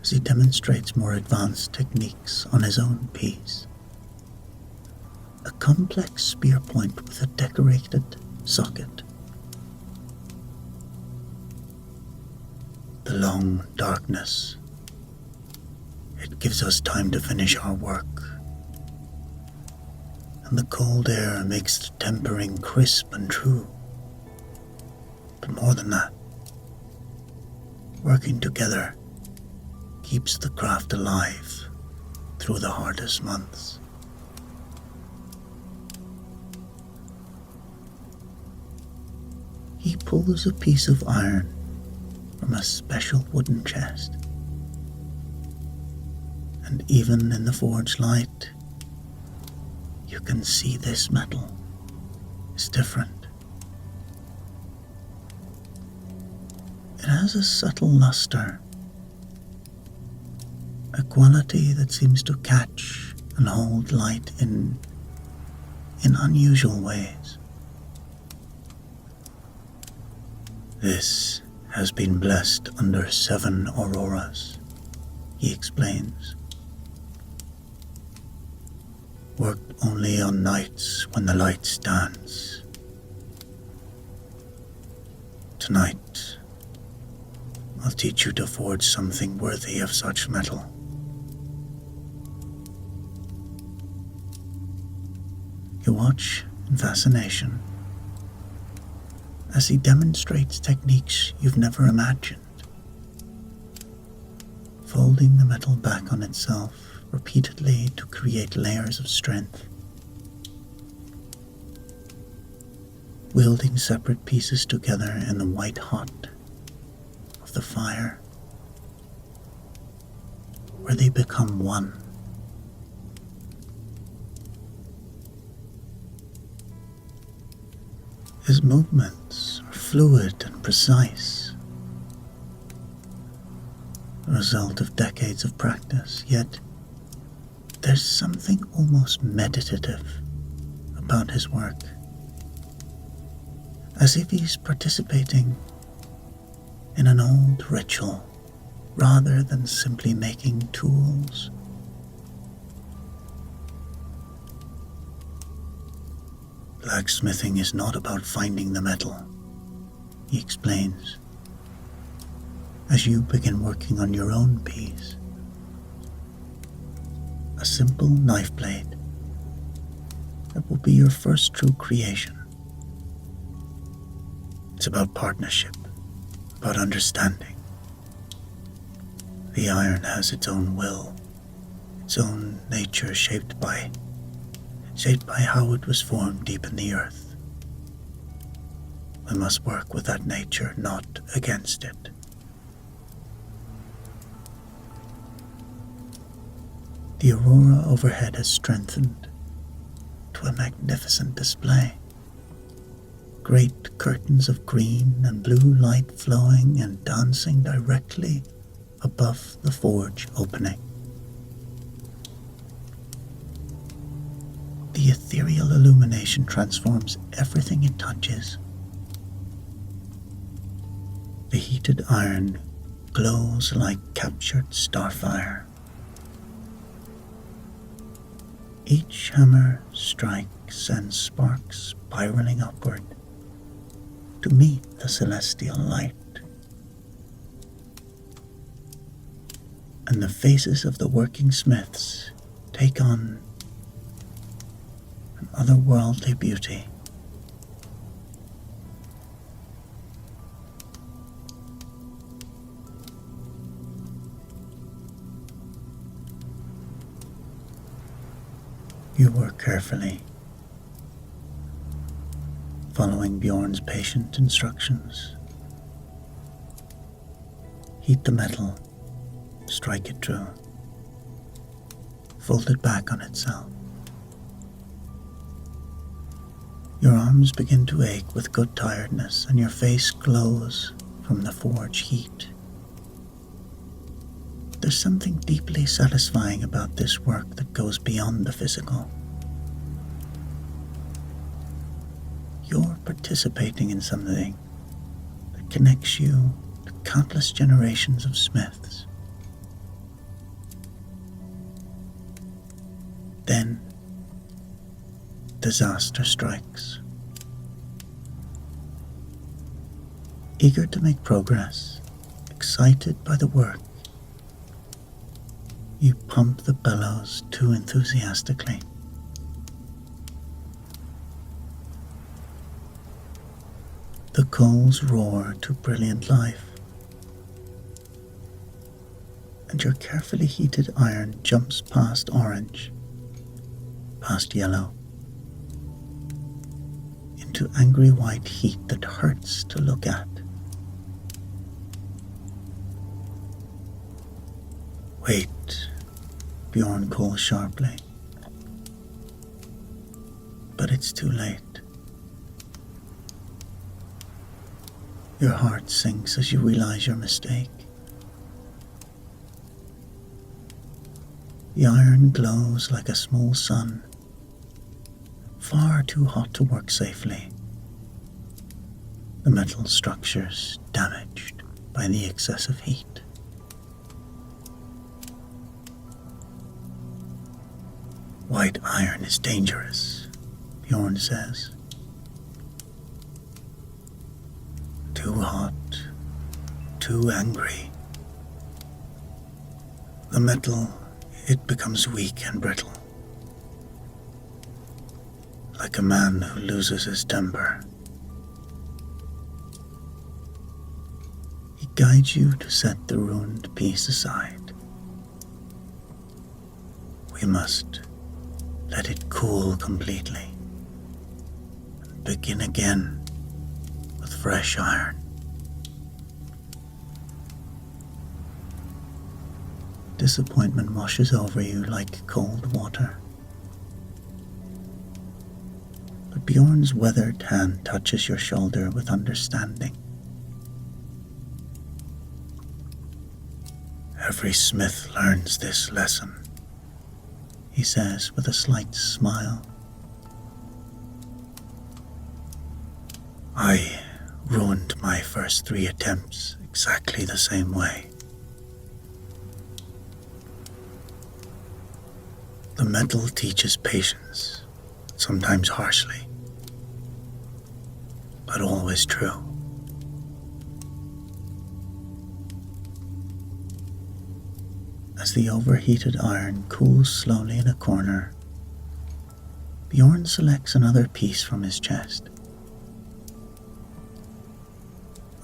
as he demonstrates more advanced techniques on his own piece. A complex spear point with a decorated socket. The long darkness, it gives us time to finish our work, and the cold air makes the tempering crisp and true. But more than that, working together keeps the craft alive through the hardest months. He pulls a piece of iron from a special wooden chest, and even in the forge light, you can see this metal is different. It has a subtle luster, a quality that seems to catch and hold light in unusual ways. This has been blessed under 7 auroras, he explains. Worked only on nights when the light stands. Tonight, I'll teach you to forge something worthy of such metal. You watch in fascination as he demonstrates techniques you've never imagined, folding the metal back on itself repeatedly to create layers of strength, welding separate pieces together in the white hot of the fire, where they become one. His movements are fluid and precise, a result of decades of practice, yet there's something almost meditative about his work, as if he's participating in an old ritual rather than simply making tools. Blacksmithing is not about finding the metal, he explains, as you begin working on your own piece. A simple knife blade that will be your first true creation. It's about partnership, about understanding. The iron has its own will, its own nature shaped by how it was formed deep in the earth. We must work with that nature, not against it. The aurora overhead has strengthened to a magnificent display. Great curtains of green and blue light flowing and dancing directly above the forge opening. The ethereal illumination transforms everything it touches. The heated iron glows like captured starfire. Each hammer strikes and sparks spiraling upward to meet the celestial light. And the faces of the working smiths take on an otherworldly beauty. You work carefully, following Bjorn's patient instructions. Heat the metal, strike it through, fold it back on itself. Your arms begin to ache with good tiredness, and your face glows from the forge heat. There's something deeply satisfying about this work that goes beyond the physical. You're participating in something that connects you to countless generations of smiths. Then, disaster strikes. Eager to make progress, excited by the work, you pump the bellows too enthusiastically. The coals roar to brilliant life, and your carefully heated iron jumps past orange, past yellow, into angry white heat that hurts to look at. Wait, Bjorn calls sharply. But it's too late. Your heart sinks as you realize your mistake. The iron glows like a small sun, far too hot to work safely. The metal structures damaged by the excessive heat. White iron is dangerous, Bjorn says. Too hot, too angry. The metal, it becomes weak and brittle, like a man who loses his temper. He guides you to set the ruined piece aside. We must let it cool completely and begin again with fresh iron. Disappointment washes over you like cold water. But Bjorn's weathered hand touches your shoulder with understanding. Every smith learns this lesson, he says with a slight smile. I ruined my first 3 attempts exactly the same way. The metal teaches patience, sometimes harshly, but always true. As the overheated iron cools slowly in a corner, Bjorn selects another piece from his chest.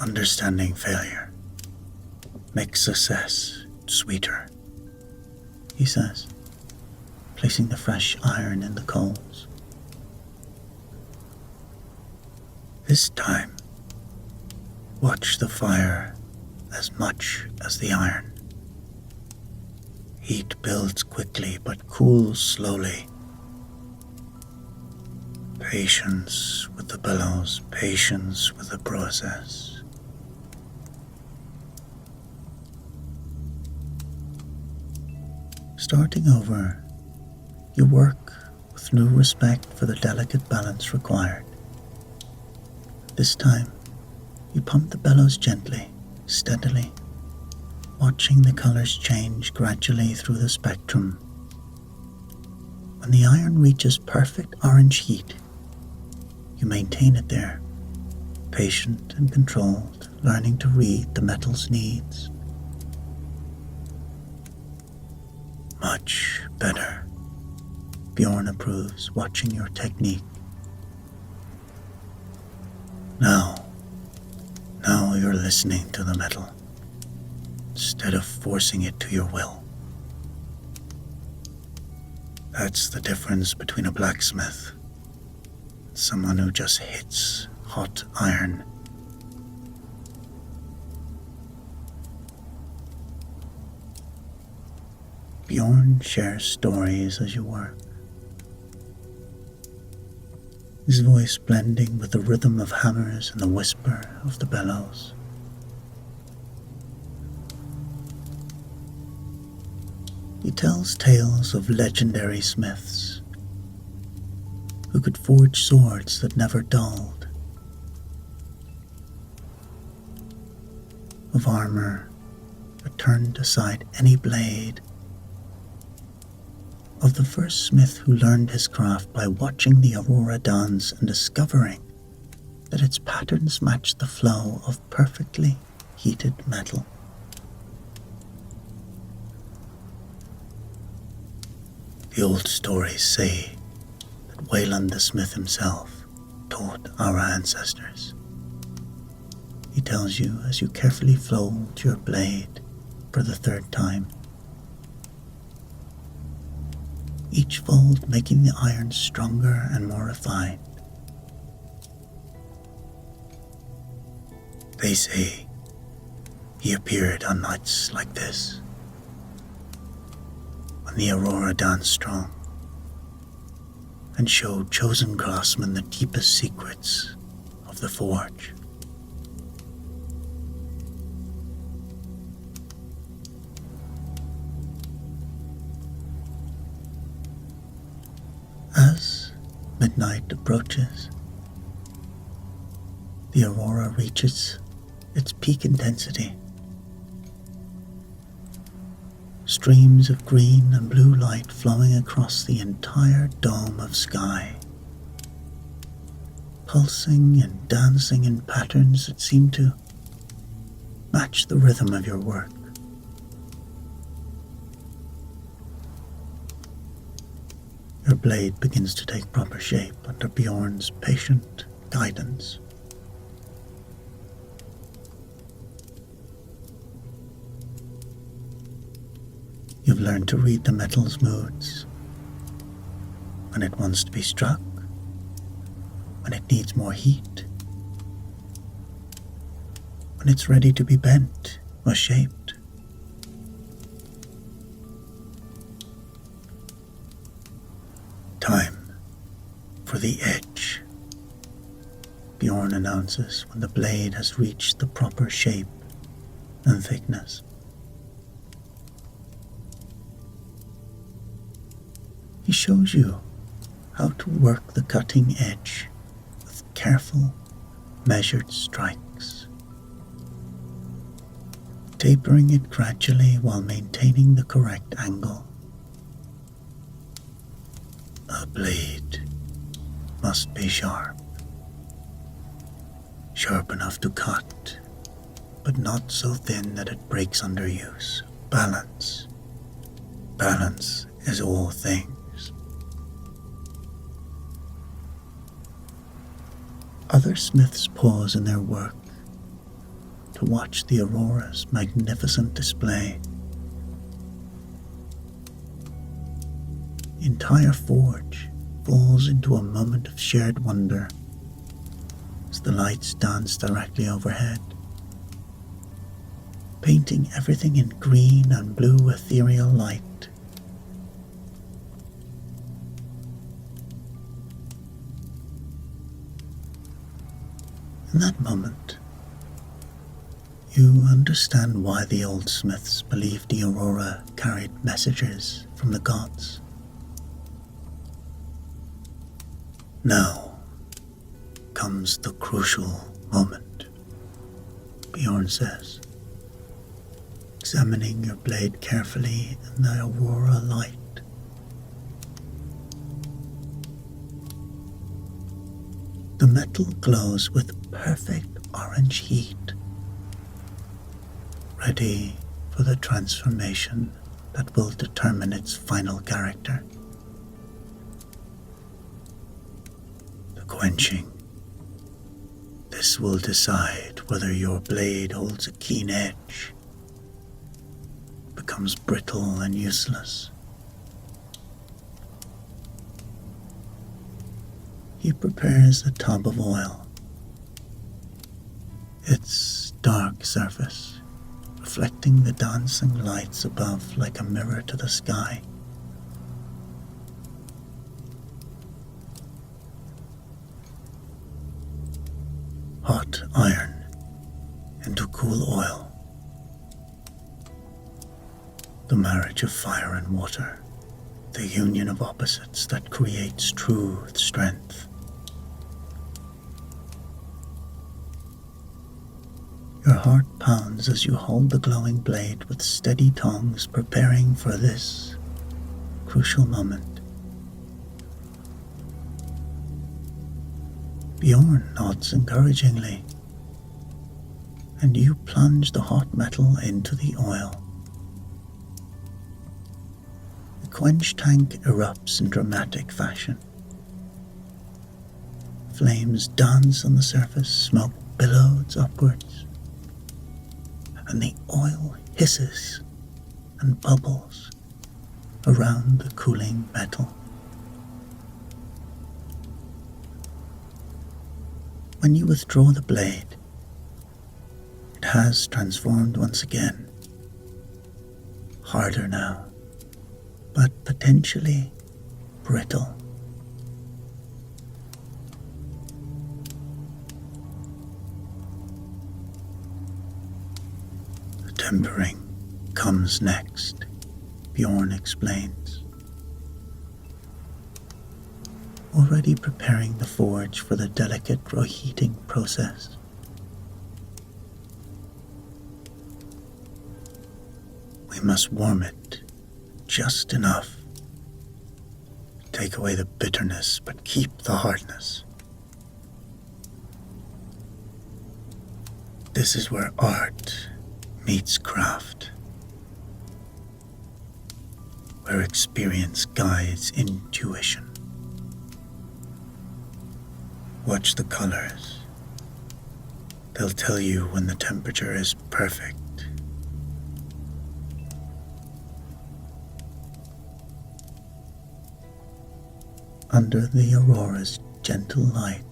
Understanding failure makes success sweeter, he says, placing the fresh iron in the coals. This time, watch the fire as much as the iron. Heat builds quickly but cools slowly. Patience with the bellows, patience with the process. Starting over, you work with new respect for the delicate balance required. This time, you pump the bellows gently, steadily, watching the colors change gradually through the spectrum. When the iron reaches perfect orange heat, you maintain it there, patient and controlled, learning to read the metal's needs. Much better, Bjorn approves, watching your technique. Now you're listening to the metal, instead of forcing it to your will. That's the difference between a blacksmith and someone who just hits hot iron. Bjorn shares stories as you work, his voice blending with the rhythm of hammers and the whisper of the bellows. He tells tales of legendary smiths who could forge swords that never dulled, of armor that turned aside any blade, of the first smith who learned his craft by watching the aurora dance and discovering that its patterns matched the flow of perfectly heated metal. The old stories say that Wayland the smith himself taught our ancestors. He tells you as you carefully fold your blade for the third time, each fold making the iron stronger and more refined. They say he appeared on nights like this, when the aurora danced strong, and showed chosen craftsmen the deepest secrets of the forge. As midnight approaches, the aurora reaches its peak intensity. Streams of green and blue light flowing across the entire dome of sky, pulsing and dancing in patterns that seem to match the rhythm of your work. Your blade begins to take proper shape under Bjorn's patient guidance. You've learned to read the metal's moods, when it wants to be struck, when it needs more heat, when it's ready to be bent or shaped. Time for the edge, Bjorn announces when the blade has reached the proper shape and thickness. He shows you how to work the cutting edge with careful, measured strikes, tapering it gradually while maintaining the correct angle. A blade must be sharp, sharp enough to cut, but not so thin that it breaks under use. Balance. Balance is all things. Other smiths pause in their work to watch the aurora's magnificent display. The entire forge falls into a moment of shared wonder as the lights dance directly overhead, painting everything in green and blue ethereal light. In that moment, you understand why the old smiths believed the aurora carried messages from the gods. Now comes the crucial moment, Bjorn says, examining your blade carefully in the aurora light. The metal glows with perfect orange heat, ready for the transformation that will determine its final character. The quenching. This will decide whether your blade holds a keen edge, becomes brittle and useless, He prepares a tub of oil, its dark surface reflecting the dancing lights above like a mirror to the sky. Hot iron into cool oil, the marriage of fire and water, the union of opposites that creates true strength. Your heart pounds as you hold the glowing blade with steady tongs, preparing for this crucial moment. Bjorn nods encouragingly, and you plunge the hot metal into the oil. The quench tank erupts in dramatic fashion. Flames dance on the surface, smoke billows upwards, and the oil hisses and bubbles around the cooling metal. When you withdraw the blade, it has transformed once again, harder now, but potentially brittle. Tempering comes next, Bjorn explains, already preparing the forge for the delicate reheating process. We must warm it just enough to take away the bitterness but keep the hardness. This is where art meets craft, where experience guides intuition. Watch the colors. They'll tell you when the temperature is perfect. Under the aurora's gentle light,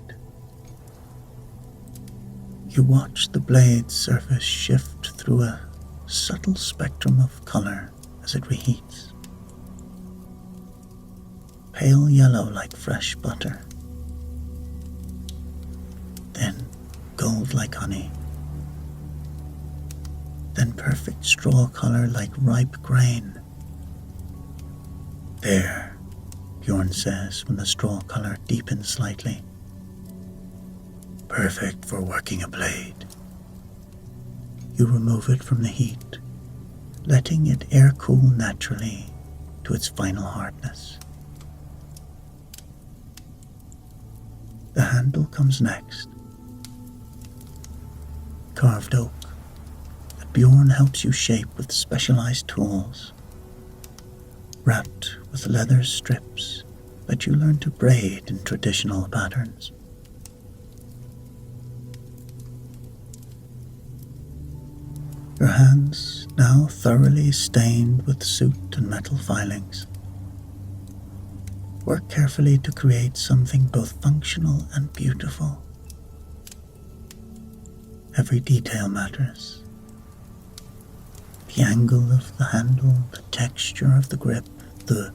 you watch the blade's surface shift through a subtle spectrum of color as it reheats. Pale yellow like fresh butter, then gold like honey, then perfect straw color like ripe grain. There, Bjorn says when the straw color deepens slightly. Perfect for working a blade. You remove it from the heat, letting it air cool naturally to its final hardness. The handle comes next. Carved oak that Bjorn helps you shape with specialized tools, wrapped with leather strips that you learn to braid in traditional patterns. Your hands, now thoroughly stained with soot and metal filings, work carefully to create something both functional and beautiful. Every detail matters. The angle of the handle, the texture of the grip, the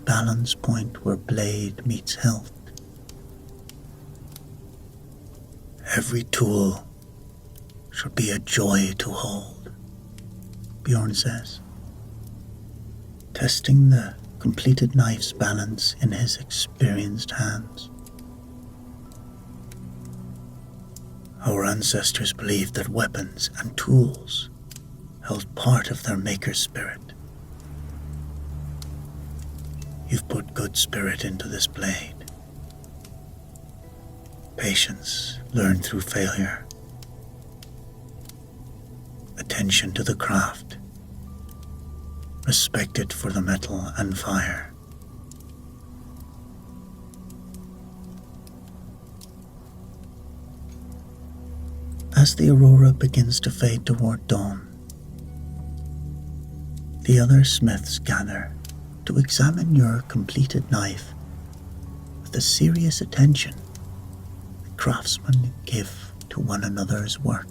balance point where blade meets hilt. Every tool should be a joy to hold, Bjorn says, testing the completed knife's balance in his experienced hands. Our ancestors believed that weapons and tools held part of their maker's spirit. You've put good spirit into this blade. Patience learned through failure. Attention to the craft. Respect it for the metal and fire. As the aurora begins to fade toward dawn, the other smiths gather to examine your completed knife with the serious attention that craftsmen give to one another's work.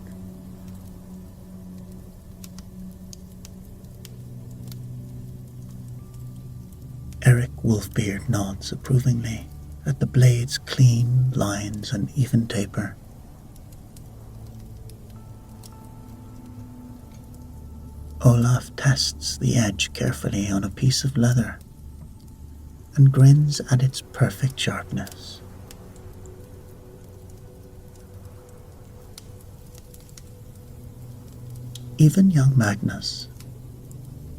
Eric Wolfbeard nods approvingly at the blade's clean lines and even taper. Olaf tests the edge carefully on a piece of leather and grins at its perfect sharpness. Even young Magnus,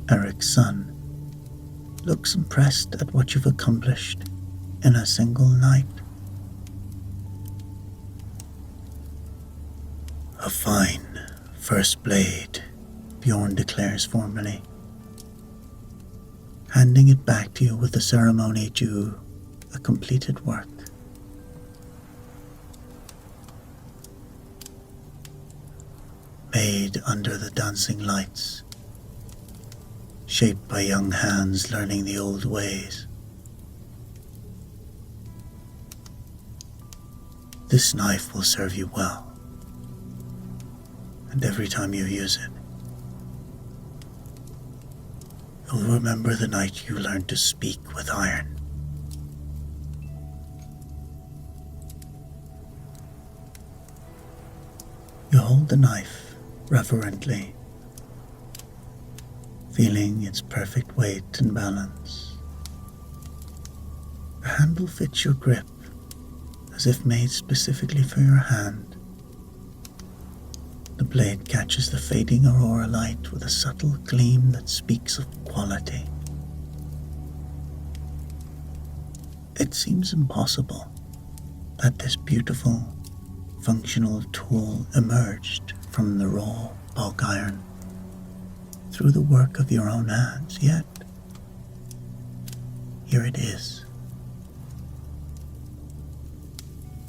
Eric's son, looks impressed at what you've accomplished in a single night. A fine first blade, Bjorn declares formally, handing it back to you with the ceremony due a completed work. Made under the dancing lights, shaped by young hands learning the old ways. This knife will serve you well, and every time you use it, you'll remember the night you learned to speak with iron. You hold the knife reverently, feeling its perfect weight and balance. The handle fits your grip as if made specifically for your hand. The blade catches the fading aurora light with a subtle gleam that speaks of quality. It seems impossible that this beautiful, functional tool emerged from the raw bog iron through the work of your own hands, yet here it is.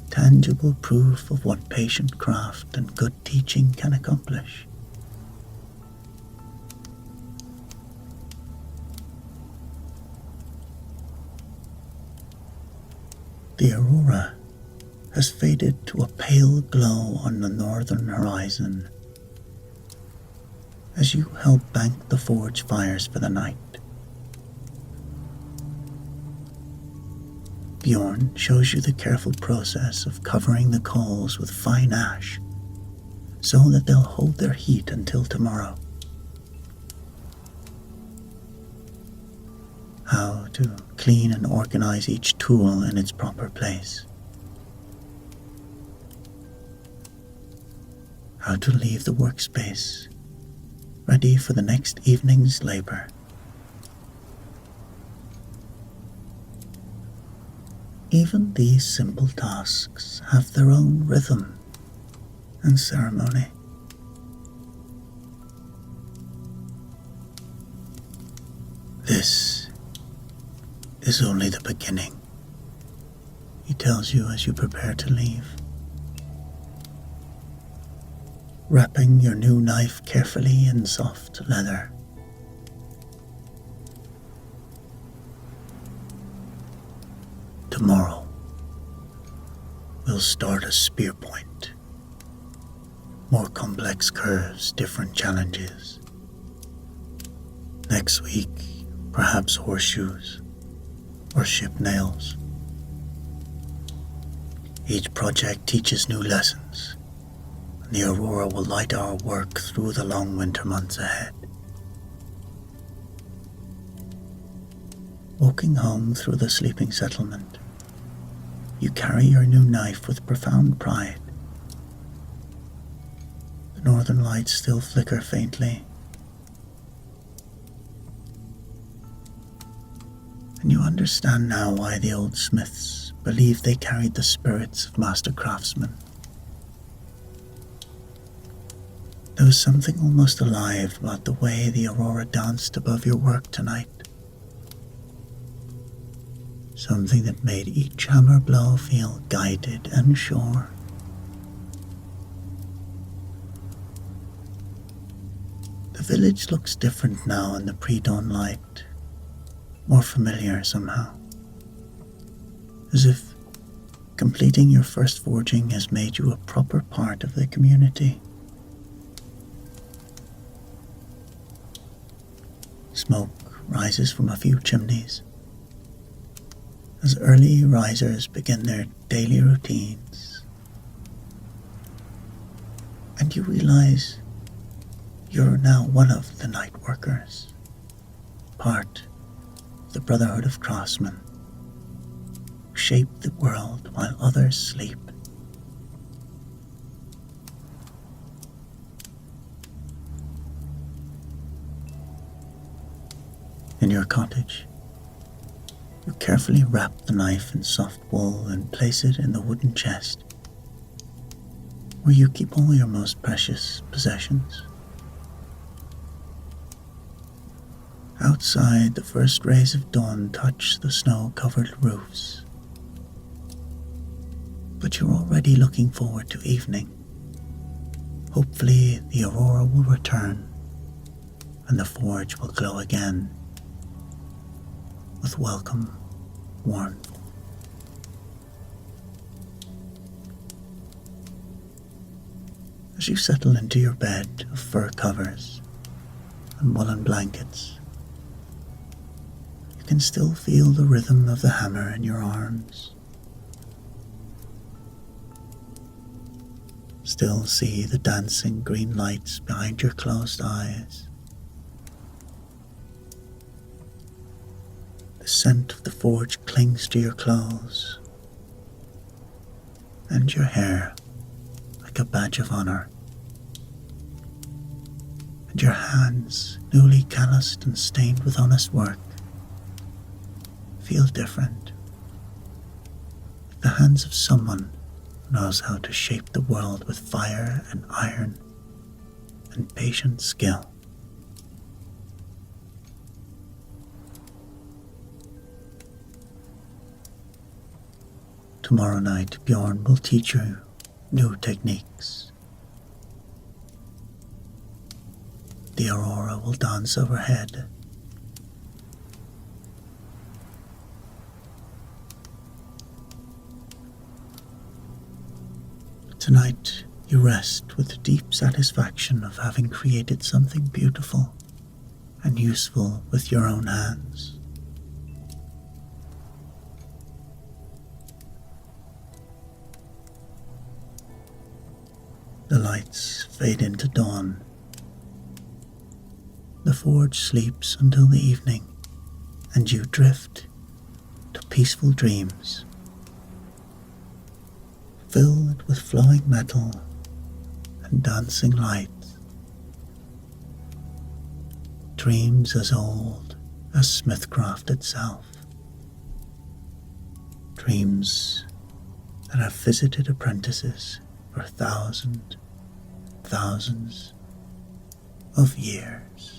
Tangible proof of what patient craft and good teaching can accomplish. The aurora has faded to a pale glow on the northern horizon as you help bank the forge fires for the night. Bjorn shows you the careful process of covering the coals with fine ash so that they'll hold their heat until tomorrow. How to clean and organize each tool in its proper place. How to leave the workspace ready for the next evening's labor. Even these simple tasks have their own rhythm and ceremony. This is only the beginning, he tells you as you prepare to leave. Wrapping your new knife carefully in soft leather. Tomorrow, we'll start a spear point. More complex curves, different challenges. Next week, perhaps horseshoes or ship nails. Each project teaches new lessons, and the aurora will light our work through the long winter months ahead. Walking home through the sleeping settlement, you carry your new knife with profound pride. The northern lights still flicker faintly, and you understand now why the old smiths believed they carried the spirits of master craftsmen. There was something almost alive about the way the aurora danced above your work tonight. Something that made each hammer blow feel guided and sure. The village looks different now in the pre-dawn light, more familiar somehow, as if Completing your first forging has made you a proper part of the community. Smoke rises from a few chimneys as early risers begin their daily routines, and you realize you're now one of the night workers, part of the Brotherhood of Craftsmen, who shape the world while others sleep. In your cottage, you carefully wrap the knife in soft wool and place it in the wooden chest where you keep all your most precious possessions. Outside, the first rays of dawn touch the snow-covered roofs, but you're already looking forward to evening. Hopefully, the aurora will return and the forge will glow again with welcome warmth. As you settle into your bed of fur covers and woolen blankets, you can still feel the rhythm of the hammer in your arms. Still see the dancing green lights behind your closed eyes. The scent of the forge clings to your clothes and your hair like a badge of honor. And your hands, newly calloused and stained with honest work, feel different. Like the hands of someone who knows how to shape the world with fire and iron and patient skill. Tomorrow night, Bjorn will teach you new techniques. The aurora will dance overhead. Tonight, you rest with the deep satisfaction of having created something beautiful and useful with your own hands. The lights fade into dawn. The forge sleeps until the evening, and you drift to peaceful dreams, filled with flowing metal and dancing lights. Dreams as old as smithcraft itself. Dreams that have visited apprentices for thousands of years.